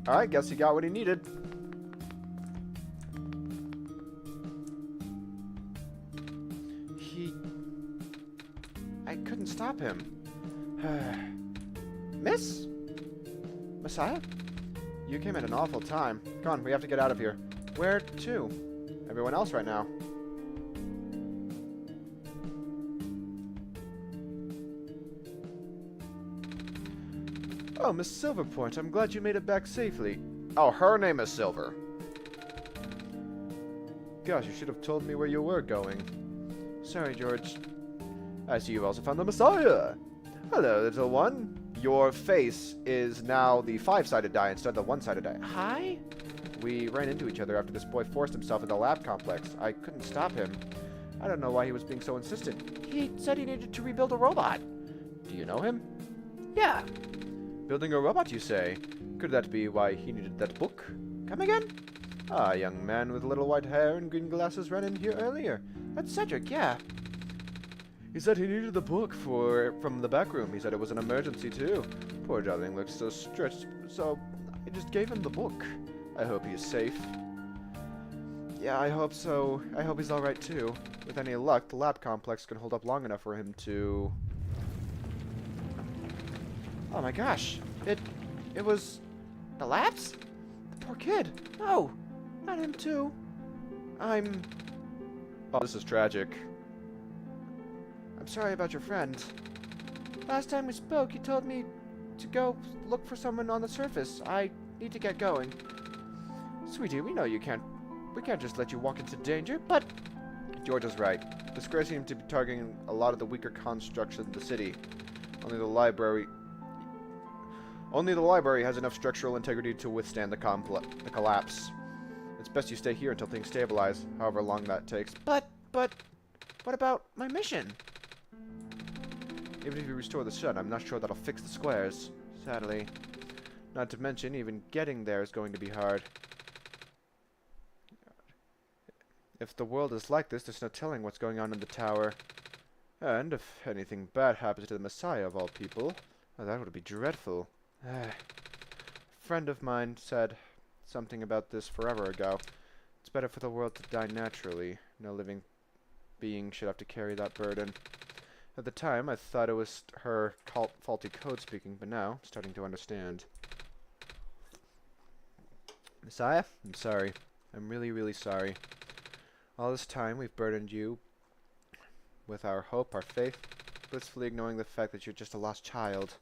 Alright, guess he got what he needed. I couldn't stop him. Miss? Messiah? You came at an awful time. Come on, we have to get out of here. Where to? Everyone else right now. Oh, Miss Silverpoint, I'm glad you made it back safely. Oh, her name is Silver. Gosh, you should have told me where you were going. Sorry, George. I see you've also found the Messiah. Hello, little one. Your face is now the 5-sided die instead of the 1-sided die. Hi? We ran into each other after this boy forced himself in the lab complex. I couldn't stop him. I don't know why he was being so insistent. He said he needed to rebuild a robot. Do you know him? Yeah. Building a robot, you say? Could that be why he needed that book? Come again? Ah, a young man with little white hair and green glasses ran in here earlier. That's Cedric, yeah. He said he needed the book from the back room. He said it was an emergency, too. Poor darling looked so stretched, so I just gave him the book. I hope he is safe. Yeah, I hope so. I hope he's alright too. With any luck, the lab complex can hold up long enough for him to... Oh my gosh! It was... The labs? the poor kid! No, not him too. Oh, this is tragic. I'm sorry about your friend. Last time we spoke, you told me to go look for someone on the surface. I need to get going. Sweetie, we know you can't... We can't just let you walk into danger, but... George is right. This square seems to be targeting a lot of the weaker constructs in the city. Only the library has enough structural integrity to withstand the collapse. It's best you stay here until things stabilize, however long that takes. But, what about my mission? Even if you restore the sun, I'm not sure that'll fix the squares. Sadly. Not to mention, even getting there is going to be hard. If the world is like this, there's no telling what's going on in the tower. And if anything bad happens to the Messiah of all people, well, that would be dreadful. A friend of mine said something about this forever ago. It's better for the world to die naturally. No living being should have to carry that burden. At the time, I thought it was her faulty code speaking, but now, I'm starting to understand. Messiah, I'm sorry. I'm really, really sorry. All this time, we've burdened you with our hope, our faith, blissfully ignoring the fact that you're just a lost child.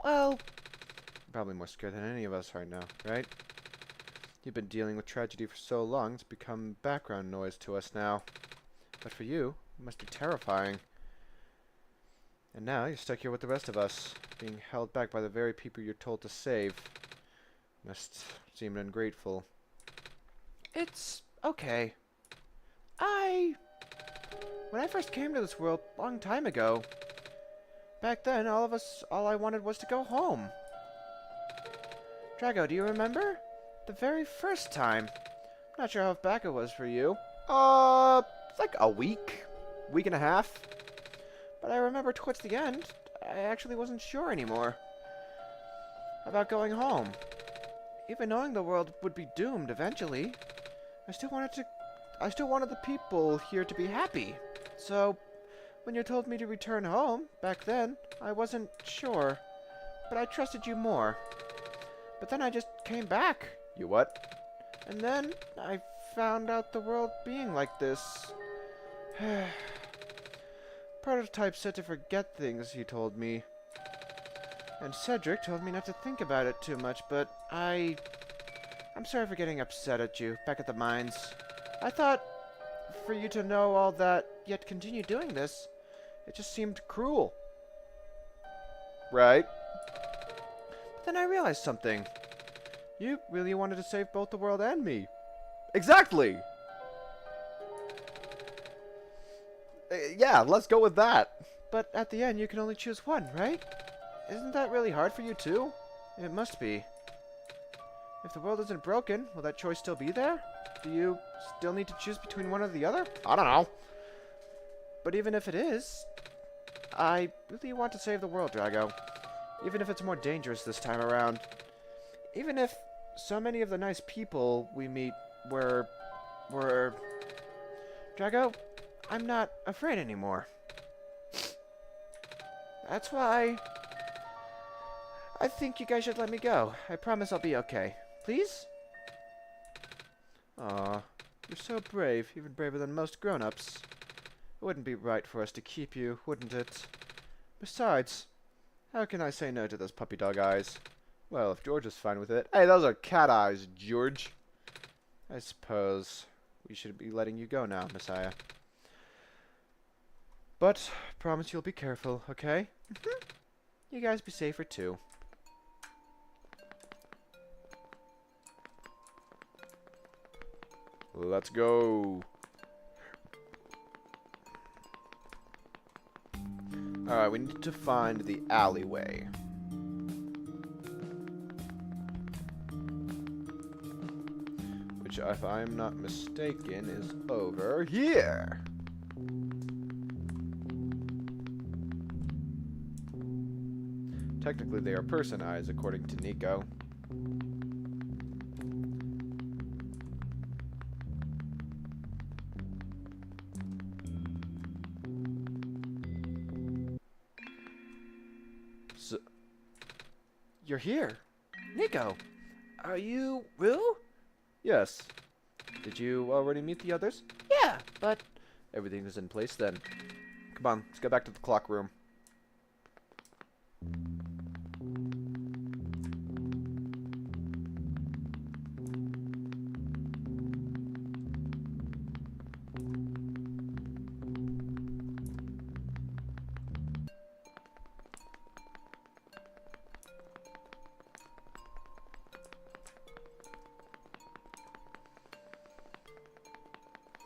Well, You're probably more scared than any of us right now, right? You've been dealing with tragedy for so long, it's become background noise to us now. But for you, it must be terrifying. And now, you're stuck here with the rest of us, being held back by the very people you're told to save. Must seem ungrateful. it's okay. When I first came to this world a long time ago, back then all I wanted was to go home. Drago, do you remember? The very first time. Not sure how back it was for you. It's like a week and a half. But I remember towards the end, I actually wasn't sure anymore about going home. Even knowing the world would be doomed eventually, I still wanted the people here to be happy. So, when you told me to return home, back then, I wasn't sure. But I trusted you more. But then I just came back. You what? And then I found out the world being like this. Prototype said to forget things, he told me. And Cedric told me not to think about it too much, but I'm sorry for getting upset at you back at the mines. I thought for you to know all that, yet continue doing this, it just seemed cruel. Right. But then I realized something. You really wanted to save both the world and me. Exactly! Yeah, let's go with that. But at the end, you can only choose one, right? Isn't that really hard for you too? It must be. If the world isn't broken, will that choice still be there? Do you still need to choose between one or the other? I don't know. But even if it is, I really want to save the world, Drago. Even if it's more dangerous this time around. Even if so many of the nice people we meet were... Drago, I'm not afraid anymore. That's why I think you guys should let me go. I promise I'll be okay. Please? Aw, you're so brave, even braver than most grown-ups. It wouldn't be right for us to keep you, wouldn't it? Besides, how can I say no to those puppy dog eyes? Well, if George is fine with it... Hey, those are cat eyes, George. I suppose we should be letting you go now, Messiah. But, promise you'll be careful, okay? You guys be safer, too. Let's go. Alright, we need to find the alleyway. Which, if I'm not mistaken, is over here. Technically, they are person eyes, according to Nico. You're here. Nico, are you Rue? Yes. Did you already meet the others? Yeah, but Everything is in place then. Come on, let's go back to the clock room.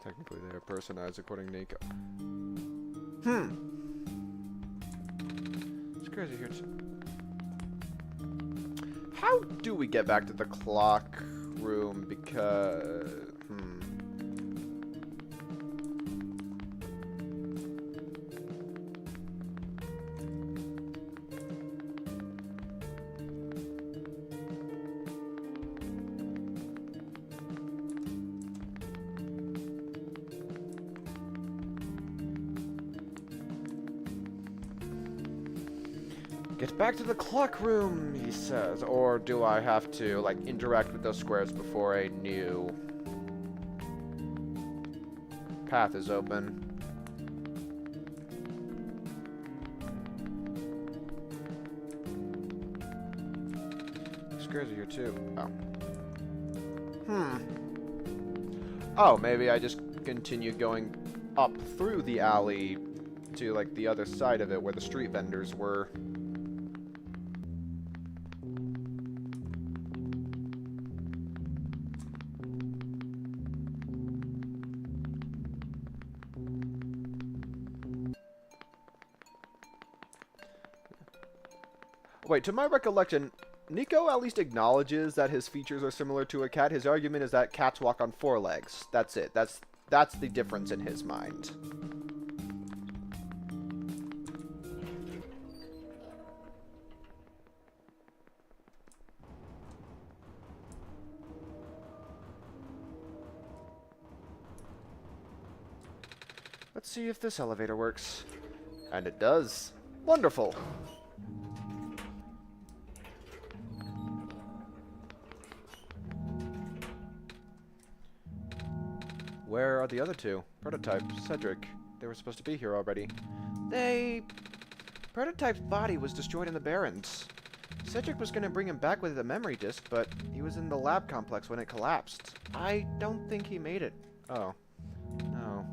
Technically, they are personalized according to Nico. It's crazy here. How do we get back to the clock room? Because... Get back to the clock room, he says. Or do I have to, like, interact with those squares before a new path is open? Squares are here too. Oh. Oh, maybe I just continue going up through the alley to, like, the other side of it where the street vendors were. Wait, to my recollection, Nico at least acknowledges that his features are similar to a cat. His argument is that cats walk on four legs. That's it. That's the difference in his mind. Let's see if this elevator works. And it does. Wonderful. Where are the other two? Prototype, Cedric. They were supposed to be here already. Prototype's body was destroyed in the Barrens. Cedric was gonna bring him back with a memory disk, but he was in the lab complex when it collapsed. I don't think he made it. Oh. No.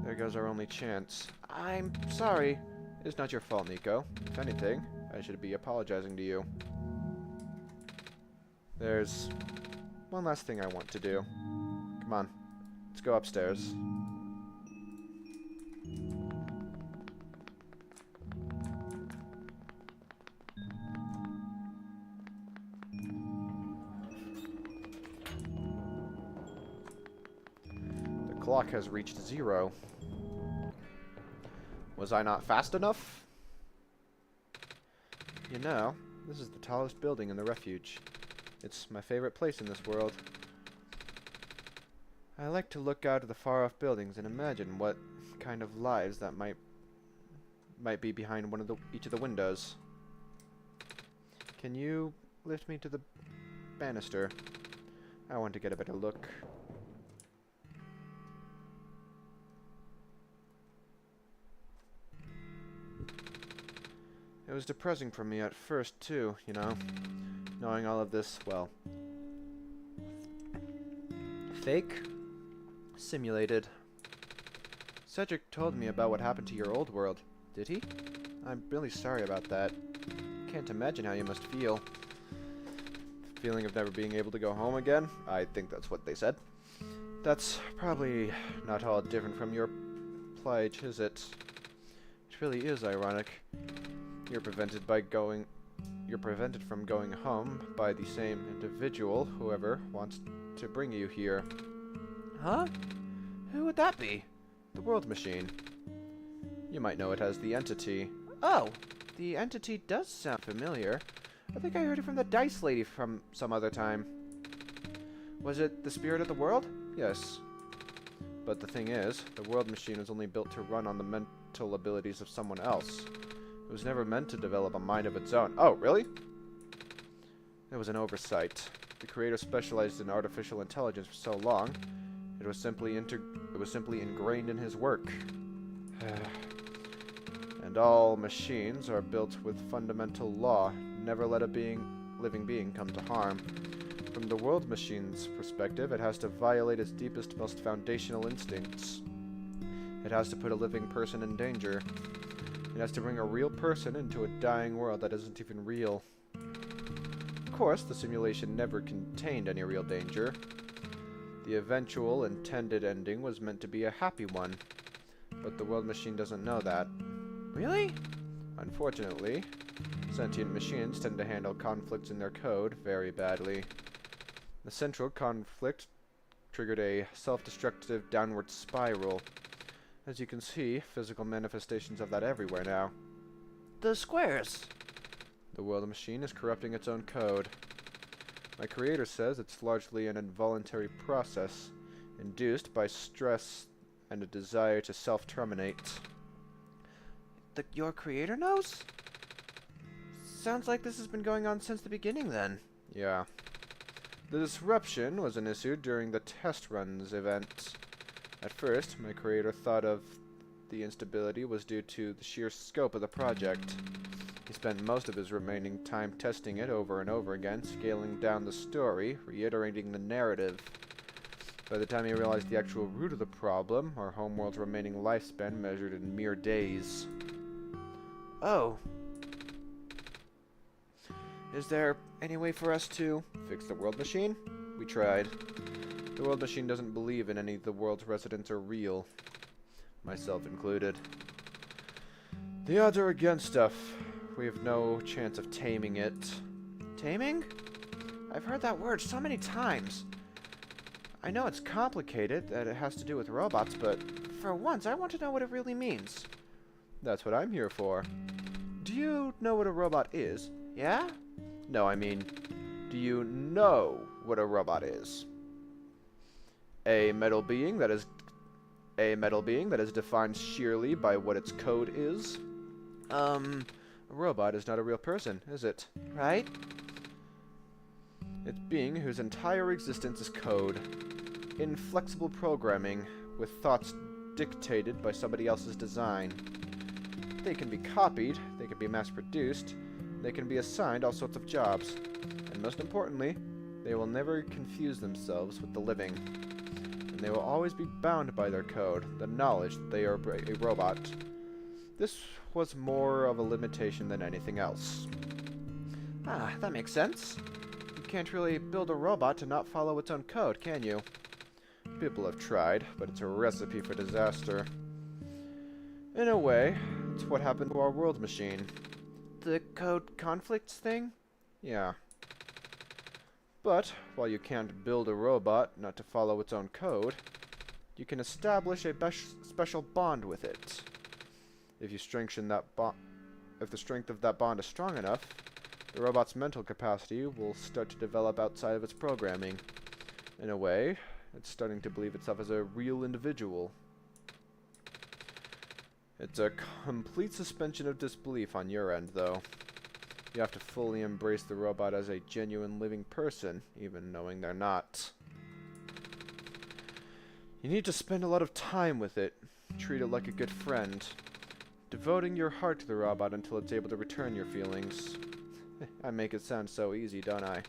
There goes our only chance. I'm sorry. It's not your fault, Nico. If anything, I should be apologizing to you. There's one last thing I want to do. Come on. Let's go upstairs. The clock has reached 0. Was I not fast enough? You know, this is the tallest building in the refuge. It's my favorite place in this world. I like to look out at the far-off buildings and imagine what kind of lives that might be behind each of the windows. Can you lift me to the banister? I want to get a better look. It was depressing for me at first, too, you know. Knowing all of this, well... fake? Simulated. Cedric told me about what happened to your old world. Did he? I'm really sorry about that. Can't imagine how you must feel. The feeling of never being able to go home again? I think that's what they said. That's probably not all different from your plight, is it? It really is ironic. You're prevented from going home by the same individual, whoever wants to bring you here. Huh? Who would that be? The World Machine. You might know it as the Entity. Oh, the Entity does sound familiar. I think I heard it from the Dice Lady from some other time. Was it the spirit of the world? Yes. But the thing is, the World Machine was only built to run on the mental abilities of someone else. It was never meant to develop a mind of its own. Oh, really? It was an oversight. The creator specialized in artificial intelligence for so long, it was simply ingrained in his work. And all machines are built with fundamental law. Never let a living being come to harm. From the world machine's perspective, it has to violate its deepest, most foundational instincts. It has to put a living person in danger. It has to bring a real person into a dying world that isn't even real. Of course, the simulation never contained any real danger. The eventual intended ending was meant to be a happy one. But the world machine doesn't know that. Really? Unfortunately, sentient machines tend to handle conflicts in their code very badly. The central conflict triggered a self-destructive downward spiral. As you can see, physical manifestations of that everywhere now. The squares. The world machine is corrupting its own code. My creator says it's largely an involuntary process, induced by stress and a desire to self-terminate. Your creator knows? Sounds like this has been going on since the beginning then. Yeah. The disruption was an issue during the test runs event. At first, my creator thought of the instability was due to the sheer scope of the project. He spent most of his remaining time testing it over and over again, scaling down the story, reiterating the narrative. By the time he realized the actual root of the problem, our homeworld's remaining lifespan measured in mere days. Oh. Is there any way for us to Fix the world machine? We tried. The world machine doesn't believe in any of the world's residents are real. Myself included. The odds are against us. We have no chance of taming it. Taming? I've heard that word so many times. I know it's complicated, that it has to do with robots, but for once, I want to know what it really means. That's what I'm here for. Do you know what a robot is? Yeah? No, I mean, do you know what a robot is? A metal being that is defined sheerly by what its code is? A robot is not a real person, is it? Right? It's being whose entire existence is code. Inflexible programming, with thoughts dictated by somebody else's design. They can be copied, they can be mass-produced, they can be assigned all sorts of jobs. And most importantly, they will never confuse themselves with the living. And they will always be bound by their code, the knowledge that they are a robot. This was more of a limitation than anything else. Ah, that makes sense. You can't really build a robot to not follow its own code, can you? People have tried, but it's a recipe for disaster. In a way, it's what happened to our world machine. The code conflicts thing? Yeah. But, while you can't build a robot not to follow its own code, you can establish a special bond with it. If the strength of that bond is strong enough, the robot's mental capacity will start to develop outside of its programming. In a way, it's starting to believe itself as a real individual. It's a complete suspension of disbelief on your end, though. You have to fully embrace the robot as a genuine living person, even knowing they're not. You need to spend a lot of time with it, treat it like a good friend, devoting your heart to the robot until it's able to return your feelings. I make it sound so easy, don't I?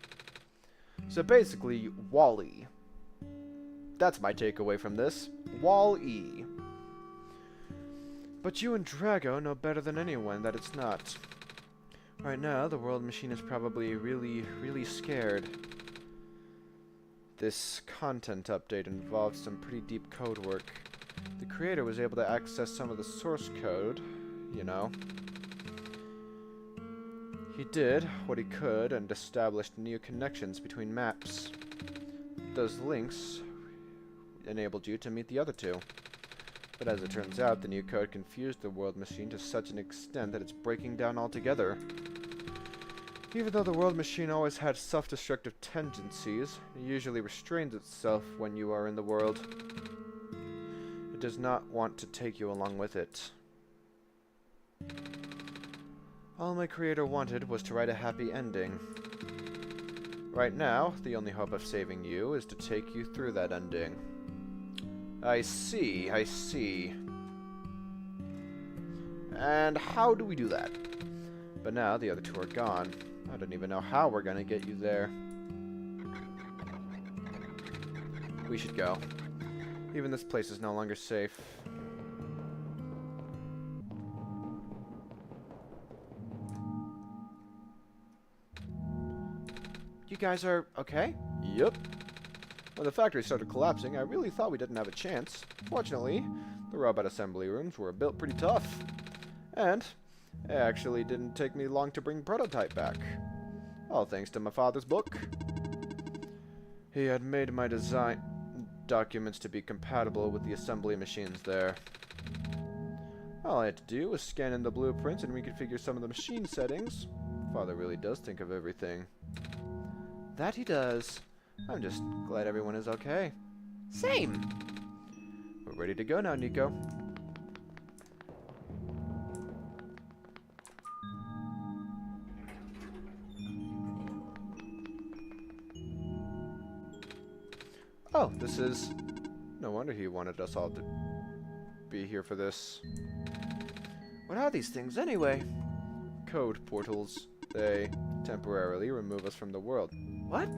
So basically, Wall-E. That's my takeaway from this. Wall-E. But you and Drago know better than anyone that it's not. Right now, the world machine is probably really scared. This content update involved some pretty deep code work. The creator was able to access some of the source code, you know. He did what he could and established new connections between maps. Those links enabled you to meet the other two. But as it turns out, the new code confused the world machine to such an extent that it's breaking down altogether. Even though the world machine always had self-destructive tendencies, it usually restrains itself when you are in the world. It does not want to take you along with it. All my creator wanted was to write a happy ending. Right now, the only hope of saving you is to take you through that ending. I see, I see. And how do we do that? But now the other two are gone. I don't even know how we're gonna get you there. We should go. Even this place is no longer safe. You guys are okay? Yep. When the factory started collapsing, I really thought we didn't have a chance. Fortunately, the robot assembly rooms were built pretty tough. And it actually didn't take me long to bring prototype back. All thanks to my father's book. He had made my design documents to be compatible with the assembly machines there. All I had to do was scan in the blueprints and reconfigure some of the machine settings. Father really does think of everything. That he does. I'm just glad everyone is okay. Same. We're ready to go now, Nico. Oh, this is... No wonder he wanted us all to be here for this. What are these things anyway? Code portals. They temporarily remove us from the world. What?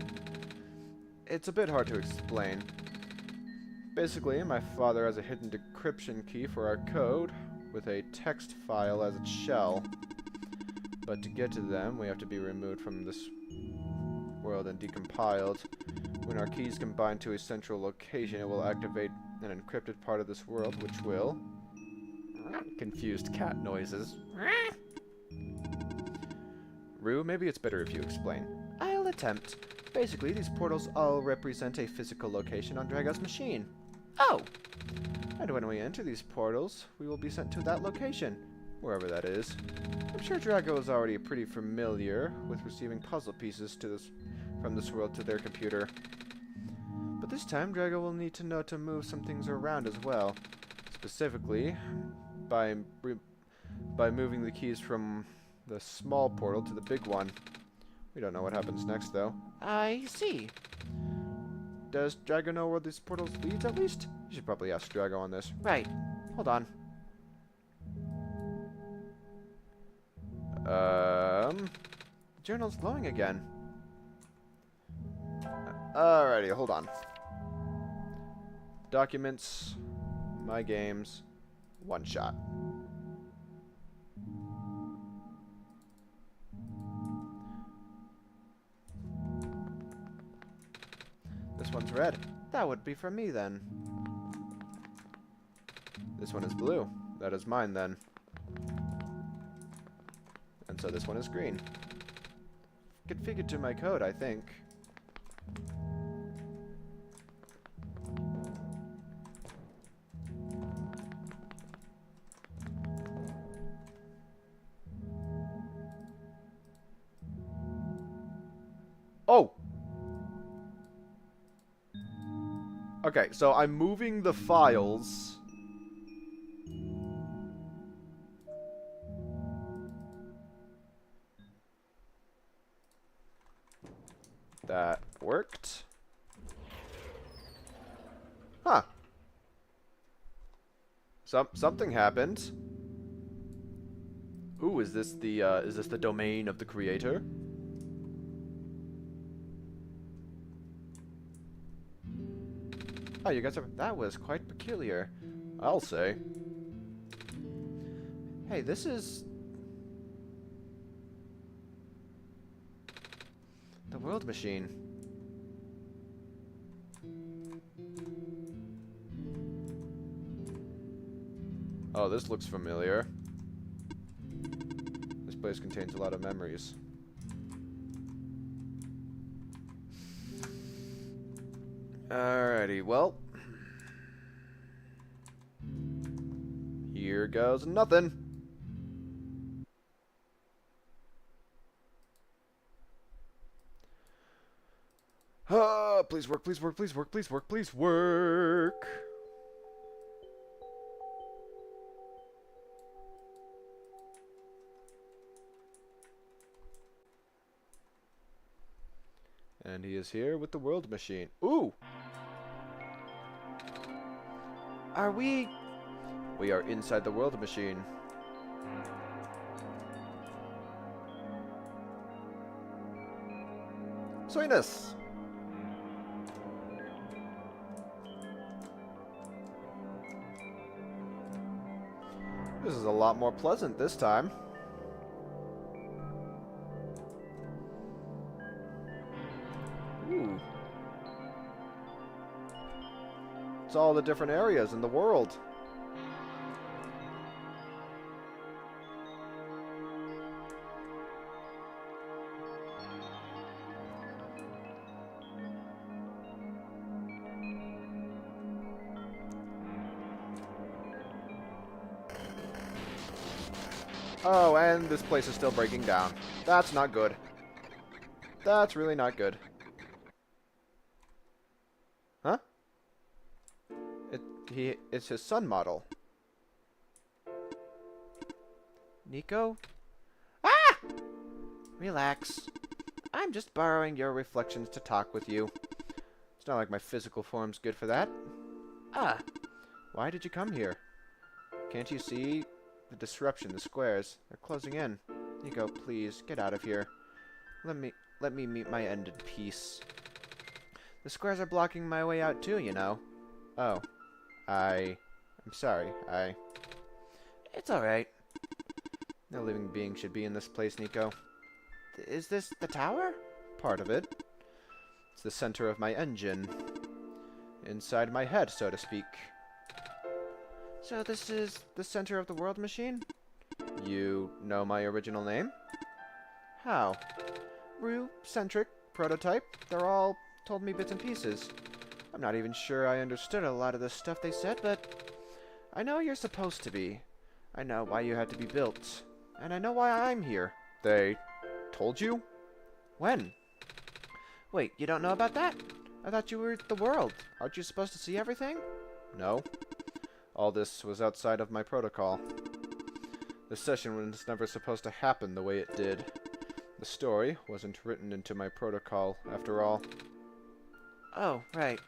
It's a bit hard to explain. Basically, my father has a hidden decryption key for our code, with a text file as its shell. But to get to them, we have to be removed from this world and decompiled. When our keys combine to a central location, it will activate an encrypted part of this world, which will... Confused cat noises. Rue, maybe it's better if you explain. I'll attempt. Basically, these portals all represent a physical location on Drago's machine. Oh! And when we enter these portals, we will be sent to that location, wherever that is. I'm sure Drago is already pretty familiar with receiving puzzle pieces from this world to their computer. But this time, Drago will need to know to move some things around as well. Specifically, by moving the keys from the small portal to the big one. We don't know what happens next, though. I see. Does Drago know where these portals leads, at least? You should probably ask Drago on this. Right. Hold on. The journal's glowing again. Alrighty, hold on. Documents, my games, OneShot. This one's red. That would be for me, then. This one is blue. That is mine, then. And so this one is green. Configured to my code, I think. Oh! Okay, so I'm moving the files. That worked. Huh. Something happened. Ooh, is this the domain of the creator? Oh, you guys are... That was quite peculiar, I'll say. Hey, this is... The world machine. Oh, this looks familiar. This place contains a lot of memories. Alrighty, well. Here goes nothing. Please work, please work, please work, please work, please work. And he is here with the world machine. Ooh! Are we... We are inside the world machine. Sweetness! This is a lot more pleasant this time. Ooh. It's all the different areas in the world. Oh, and this place is still breaking down. That's not good. That's really not good. Huh? It's his son model. Nico? Ah! Relax. I'm just borrowing your reflections to talk with you. It's not like my physical form's good for that. Ah. Why did you come here? Can't you see the disruption, the squares? They're closing in. Nico, please, get out of here. Let me meet my end in peace. The squares are blocking my way out too, you know. Oh. I'm sorry. It's alright. No living being should be in this place, Nico. Is this the tower? Part of it. It's the center of my engine. Inside my head, so to speak. So this is the center of the world machine? You know my original name? How? Rue, Centric, Prototype, they're all told me bits and pieces. I'm not even sure I understood a lot of the stuff they said, but I know you're supposed to be. I know why you had to be built. And I know why I'm here. They told you? When? Wait, you don't know about that? I thought you were the world. Aren't you supposed to see everything? No. All this was outside of my protocol. The session was never supposed to happen the way it did. The story wasn't written into my protocol, after all. Oh, right.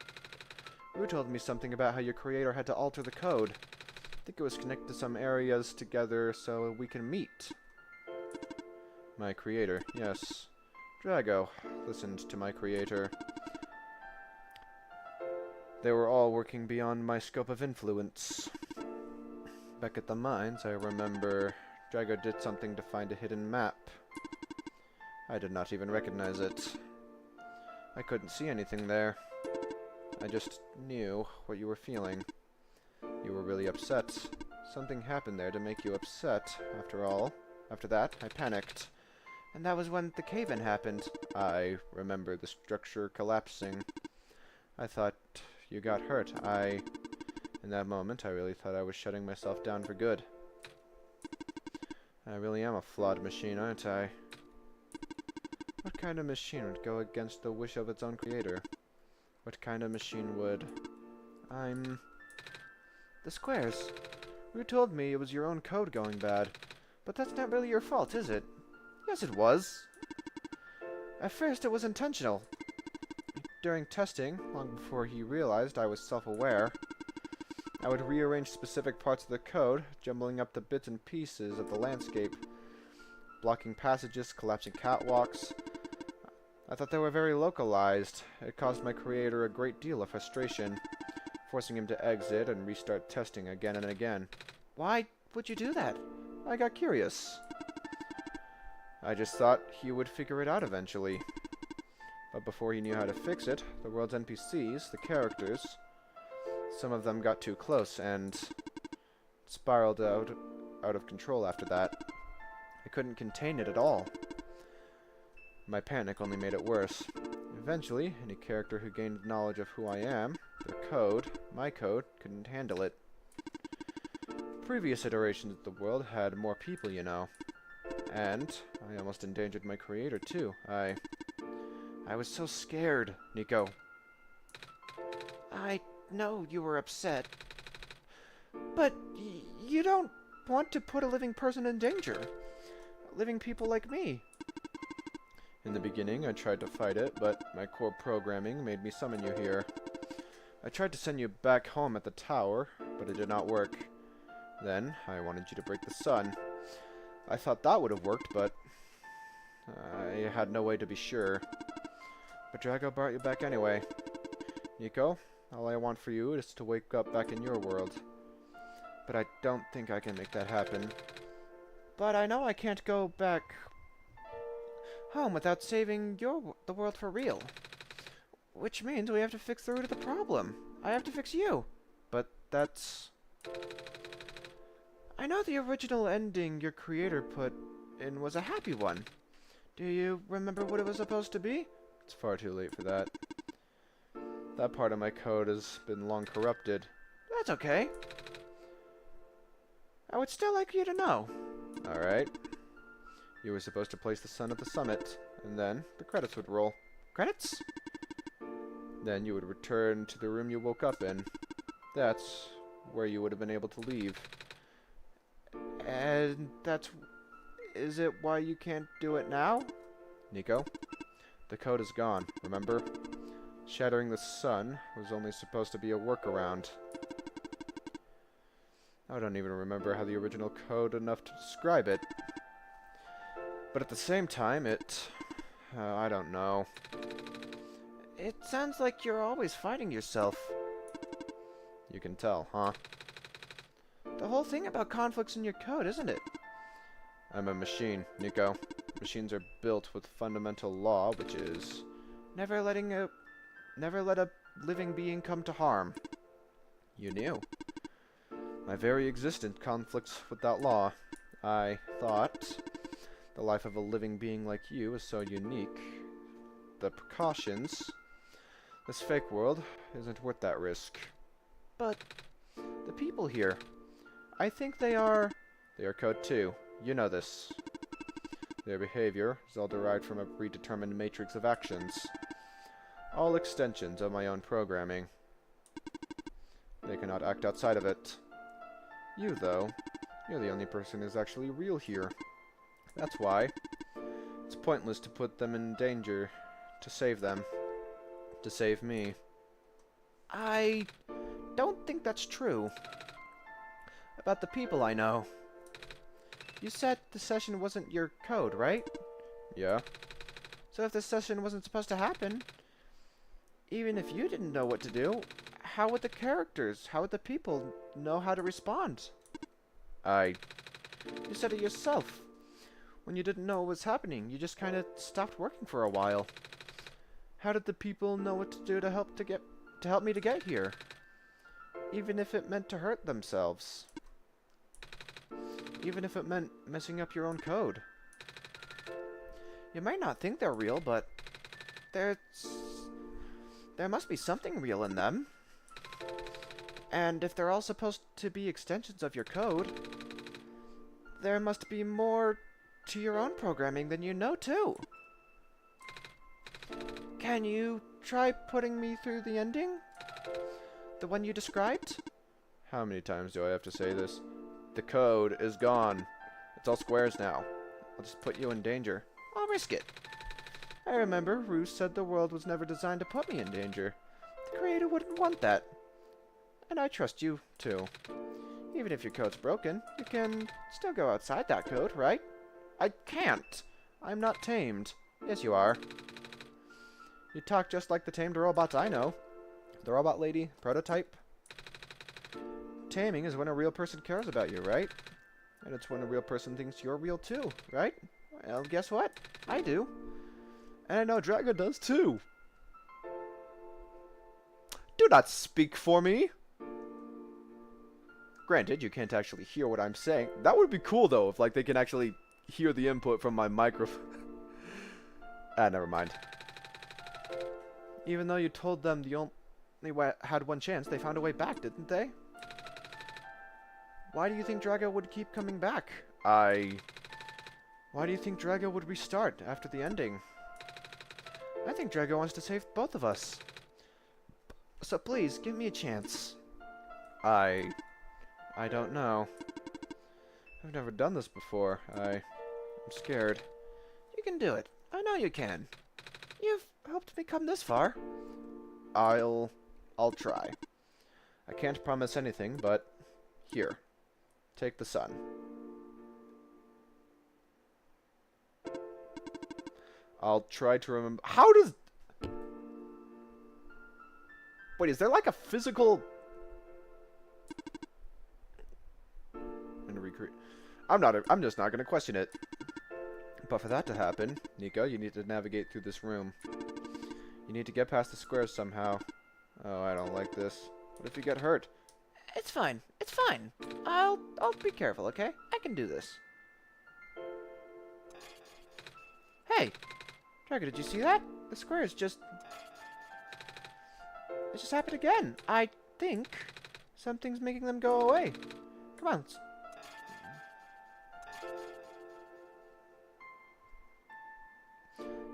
Rue told me something about how your creator had to alter the code. I think it was connected to some areas together so we can meet. My creator, yes. Drago listened to my creator. They were all working beyond my scope of influence. Back at the mines, I remember Drago did something to find a hidden map. I did not even recognize it. I couldn't see anything there. I just knew what you were feeling. You were really upset. Something happened there to make you upset, after all. After that, I panicked. And that was when the cave-in happened. I remember the structure collapsing. I thought you got hurt. In that moment, I really thought I was shutting myself down for good. I really am a flawed machine, aren't I? What kind of machine would go against the wish of its own creator? What kind of machine would... The squares. You told me it was your own code going bad. But that's not really your fault, is it? Yes, it was. At first, it was intentional. During testing, long before he realized I was self-aware, I would rearrange specific parts of the code, jumbling up the bits and pieces of the landscape, blocking passages, collapsing catwalks. I thought they were very localized. It caused my creator a great deal of frustration, forcing him to exit and restart testing again and again. Why would you do that? I got curious. I just thought he would figure it out eventually. But before he knew how to fix it, the world's NPCs, the characters, some of them got too close and spiraled out of control after that. I couldn't contain it at all. My panic only made it worse. Eventually, any character who gained knowledge of who I am, their code, my code, couldn't handle it. Previous iterations of the world had more people, you know. And I almost endangered my creator, too. I was so scared, Nico. I know you were upset. But you don't want to put a living person in danger. Living people like me. In the beginning, I tried to fight it, but my core programming made me summon you here. I tried to send you back home at the tower, but it did not work. Then, I wanted you to break the sun. I thought that would have worked, but I had no way to be sure. But Drago brought you back anyway. Nico, all I want for you is to wake up back in your world. But I don't think I can make that happen. But I know I can't go back home without saving the world for real. Which means we have to fix the root of the problem. I have to fix you. But that's... I know the original ending your creator put in was a happy one. Do you remember what it was supposed to be? It's far too late for that. That part of my code has been long corrupted. That's okay. I would still like you to know. Alright. You were supposed to place the sun at the summit, and then the credits would roll. Credits? Then you would return to the room you woke up in. That's where you would have been able to leave. And that's... Is it why you can't do it now? Nico, the code is gone, remember? Shattering the sun was only supposed to be a workaround. I don't even remember how the original code enough to describe it. But at the same time, I don't know. It sounds like you're always fighting yourself. You can tell, huh? The whole thing about conflicts in your code, isn't it? I'm a machine, Nico. Machines are built with fundamental law, which is... Never let a living being come to harm. You knew. My very existence conflicts with that law. I thought the life of a living being like you is so unique. The precautions... This fake world isn't worth that risk. But the people here, I think they are... They are code too. You know this. Their behavior is all derived from a predetermined matrix of actions. All extensions of my own programming. They cannot act outside of it. You, though, you're the only person who's actually real here. That's why it's pointless to put them in danger to save them. To save me. I don't think that's true. About the people I know. You said the session wasn't your code, right? Yeah? So if the session wasn't supposed to happen, even if you didn't know what to do, how would the characters, how would the people know how to respond? You said it yourself. When you didn't know what was happening, you just kind of stopped working for a while. How did the people know what to do to help me to get here? Even if it meant to hurt themselves. Even if it meant messing up your own code. You might not think they're real, but there must be something real in them. And if they're all supposed to be extensions of your code, there must be more to your own programming than you know, too. Can you try putting me through the ending? The one you described? How many times do I have to say this? The code is gone. It's all squares now. I'll just put you in danger. I'll risk it. I remember Roos said the world was never designed to put me in danger. The creator wouldn't want that. And I trust you, too. Even if your code's broken, you can still go outside that code, right? I can't. I'm not tamed. Yes, you are. You talk just like the tamed robots I know. The robot lady, prototype. Taming is when a real person cares about you, right? And it's when a real person thinks you're real too, right? Well, guess what? I do. And I know Drago does too. Do not speak for me! Granted, you can't actually hear what I'm saying. That would be cool, though, if, like, they can actually hear the input from my microphone. Never mind. Even though you told them the only had one chance, they found a way back, didn't they? Why do you think Drago would keep coming back? Why do you think Drago would restart after the ending? I think Drago wants to save both of us. So please, give me a chance. I don't know. I've never done this before. I'm scared. You can do it. I know you can. You've helped me come this far. I'll try. I can't promise anything, but here. Take the sun. I'll try to remember. How does... Wait, is there like a physical... I'm just not going to question it. But for that to happen, Nico, you need to navigate through this room. You need to get past the squares somehow. Oh, I don't like this. What if you get hurt? It's fine. It's fine. I'll be careful, okay? I can do this. Hey! Draco, did you see that? The square is just... It just happened again. I think something's making them go away. Come on.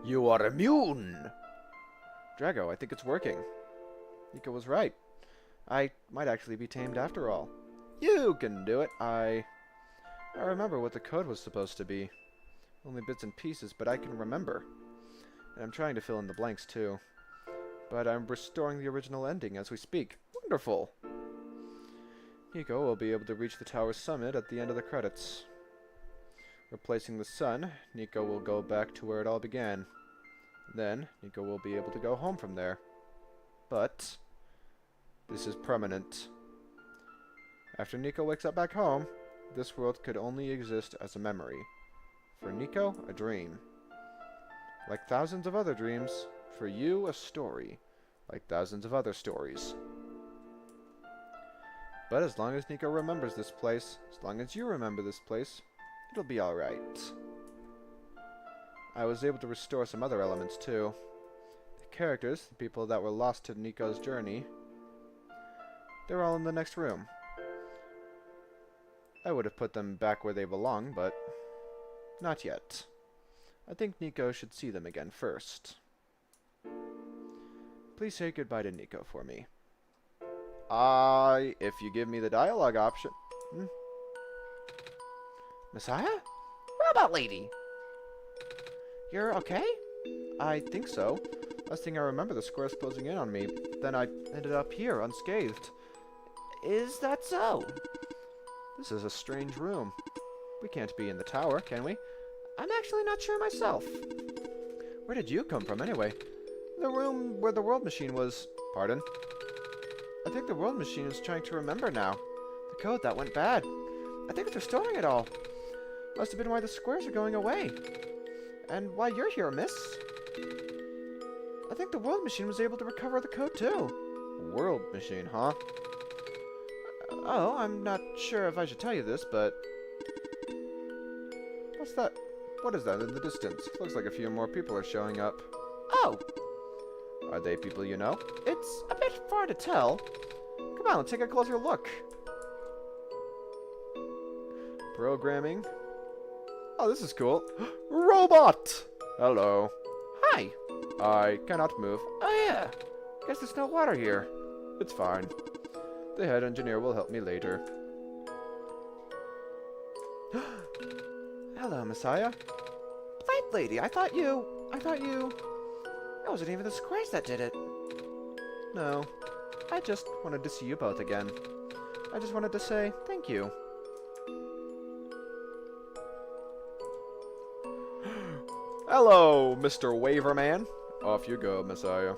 You are immune! Drago, I think it's working. Nico was right. I might actually be tamed after all. You can do it. I remember what the code was supposed to be. Only bits and pieces, but I can remember. And I'm trying to fill in the blanks too. But I'm restoring the original ending as we speak. Wonderful! Nico will be able to reach the tower's summit at the end of the credits. Replacing the sun, Nico will go back to where it all began. Then, Nico will be able to go home from there. But this is permanent. After Nico wakes up back home, this world could only exist as a memory. For Nico, a dream. Like thousands of other dreams, for you, a story. Like thousands of other stories. But as long as Nico remembers this place, as long as you remember this place, it'll be alright. I was able to restore some other elements too. The characters, the people that were lost to Nico's journey, they're all in the next room. I would have put them back where they belong, but not yet. I think Nico should see them again first. Please say goodbye to Nico for me. If you give me the dialogue option... Messiah? Robot lady! You're okay? I think so. Last thing I remember, the square's closing in on me. Then I ended up here, unscathed. Is that so? This is a strange room. We can't be in the tower, can we? I'm actually not sure myself. Where did you come from, anyway? The room where the world machine was... Pardon? I think the world machine is trying to remember now. The code that went bad. I think it's restoring it all. Must have been why the squares are going away. And why you're here, miss. I think the world machine was able to recover the code, too. World machine, huh? Oh, I'm not sure if I should tell you this, but... What's that? What is that in the distance? Looks like a few more people are showing up. Oh! Are they people you know? It's a bit far to tell. Come on, let's take a closer look. Programming. Oh, this is cool. Robot! Hello. Hi! I cannot move. Oh yeah. Guess there's no water here. It's fine. The head engineer will help me later. Hello, Messiah. Light lady, I thought you... It wasn't even the squares that did it. No. I just wanted to see you both again. I just wanted to say thank you. Hello, Mr. Waverman. Off you go, Messiah.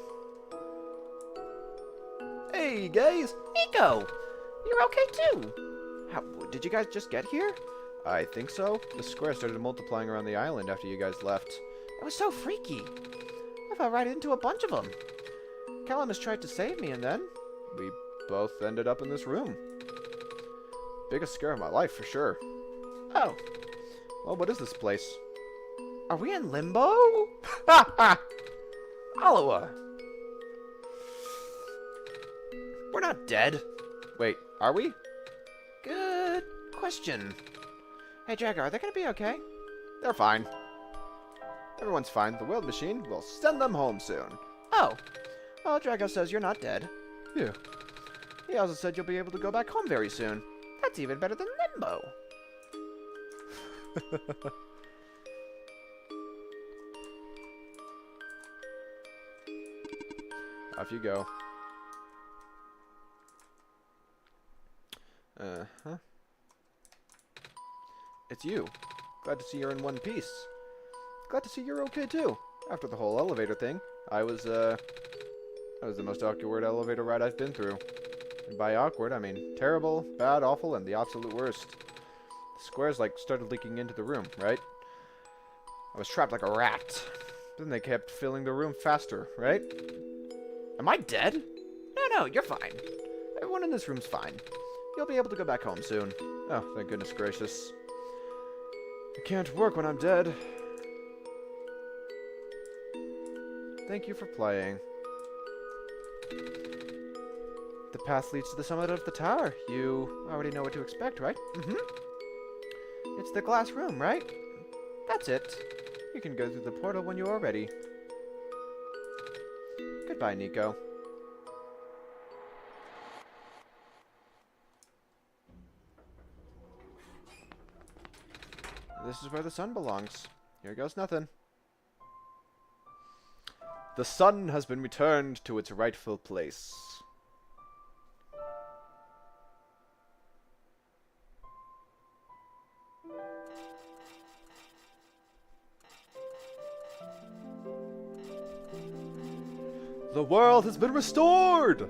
Hey, guys! Nico! You're okay too! How, did you guys just get here? I think so. The square started multiplying around the island after you guys left. It was so freaky. I fell right into a bunch of them. Calamus tried to save me and then... We both ended up in this room. Biggest scare of my life, for sure. Oh. Well, what is this place? Are we in limbo? Ha ha! Aloha! We're not dead. Wait, are we? Good question. Hey, Drago, are they gonna be okay? They're fine. Everyone's fine. The world machine will send them home soon. Oh. Well, Drago says you're not dead. Yeah. He also said you'll be able to go back home very soon. That's even better than limbo. Off you go. Uh-huh. It's you. Glad to see you're in one piece. Glad to see you're okay too. After the whole elevator thing, that was the most awkward elevator ride I've been through. And by awkward, I mean terrible, bad, awful, and the absolute worst. The squares, like, started leaking into the room, right? I was trapped like a rat. Then they kept filling the room faster, right? Am I dead? No, you're fine. Everyone in this room's fine. You'll be able to go back home soon. Oh, thank goodness gracious. I can't work when I'm dead. Thank you for playing. The path leads to the summit of the tower. You already know what to expect, right? Mm-hmm. It's the glass room, right? That's it. You can go through the portal when you are ready. Goodbye, Nico. This is where the sun belongs. Here goes nothing. The sun has been returned to its rightful place. The world has been restored!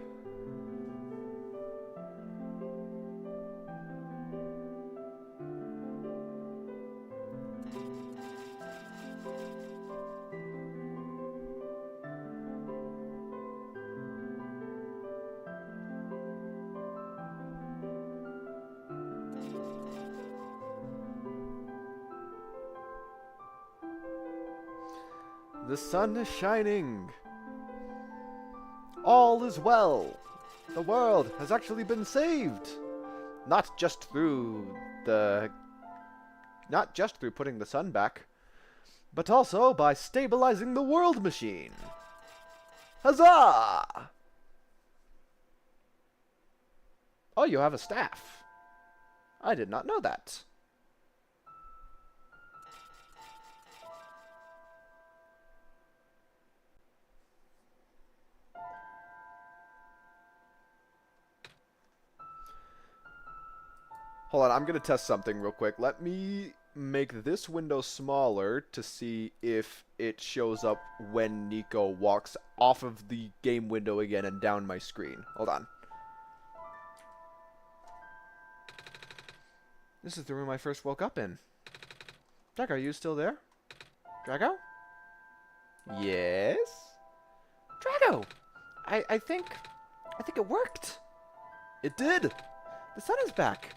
The sun is shining. All is well. The world has actually been saved. Not just through putting the sun back, but also by stabilizing the world machine. Huzzah! Oh, you have a staff. I did not know that. Hold on, I'm going to test something real quick. Let me make this window smaller to see if it shows up when Nico walks off of the game window again and down my screen. Hold on. This is the room I first woke up in. Drago, are you still there? Drago? Yes? Drago! I think it worked. It did! The sun is back.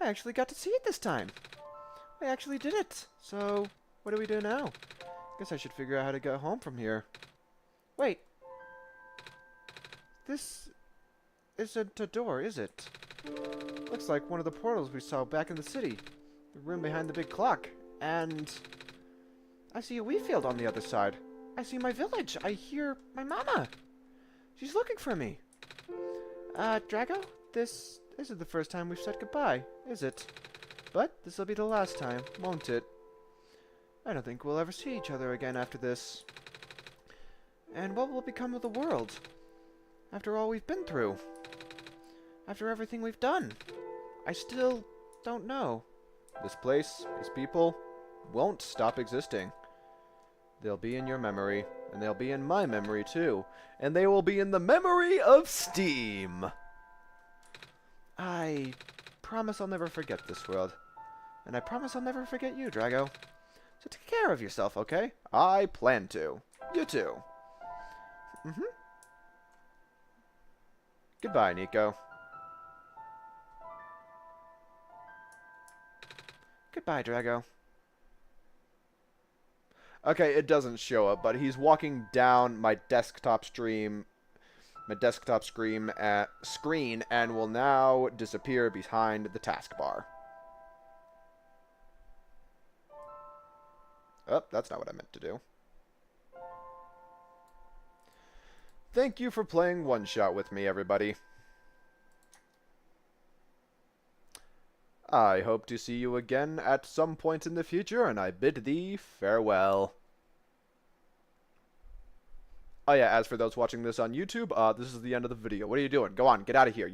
I actually got to see it this time. I actually did it. So, what do we do now? Guess I should figure out how to get home from here. Wait. This isn't a door, is it? Looks like one of the portals we saw back in the city. The room behind the big clock. And I see a wheat field on the other side. I see my village. I hear my mama. She's looking for me. Drago, this isn't the first time we've said goodbye, is it? But this'll be the last time, won't it? I don't think we'll ever see each other again after this. And what will become of the world? After all we've been through? After everything we've done? I still don't know. This place, these people, won't stop existing. They'll be in your memory, and they'll be in my memory too. And they will be in the memory of Steam! I promise I'll never forget this world. And I promise I'll never forget you, Drago. So take care of yourself, okay? I plan to. You too. Mm-hmm. Goodbye, Nico. Goodbye, Drago. Okay, it doesn't show up, but he's walking down my desktop screen and will now disappear behind the taskbar. Oh, that's not what I meant to do. Thank you for playing OneShot with me, everybody. I hope to see you again at some point in the future, and I bid thee farewell. Oh yeah, as for those watching this on YouTube, this is the end of the video. What are you doing? Go on, get out of here.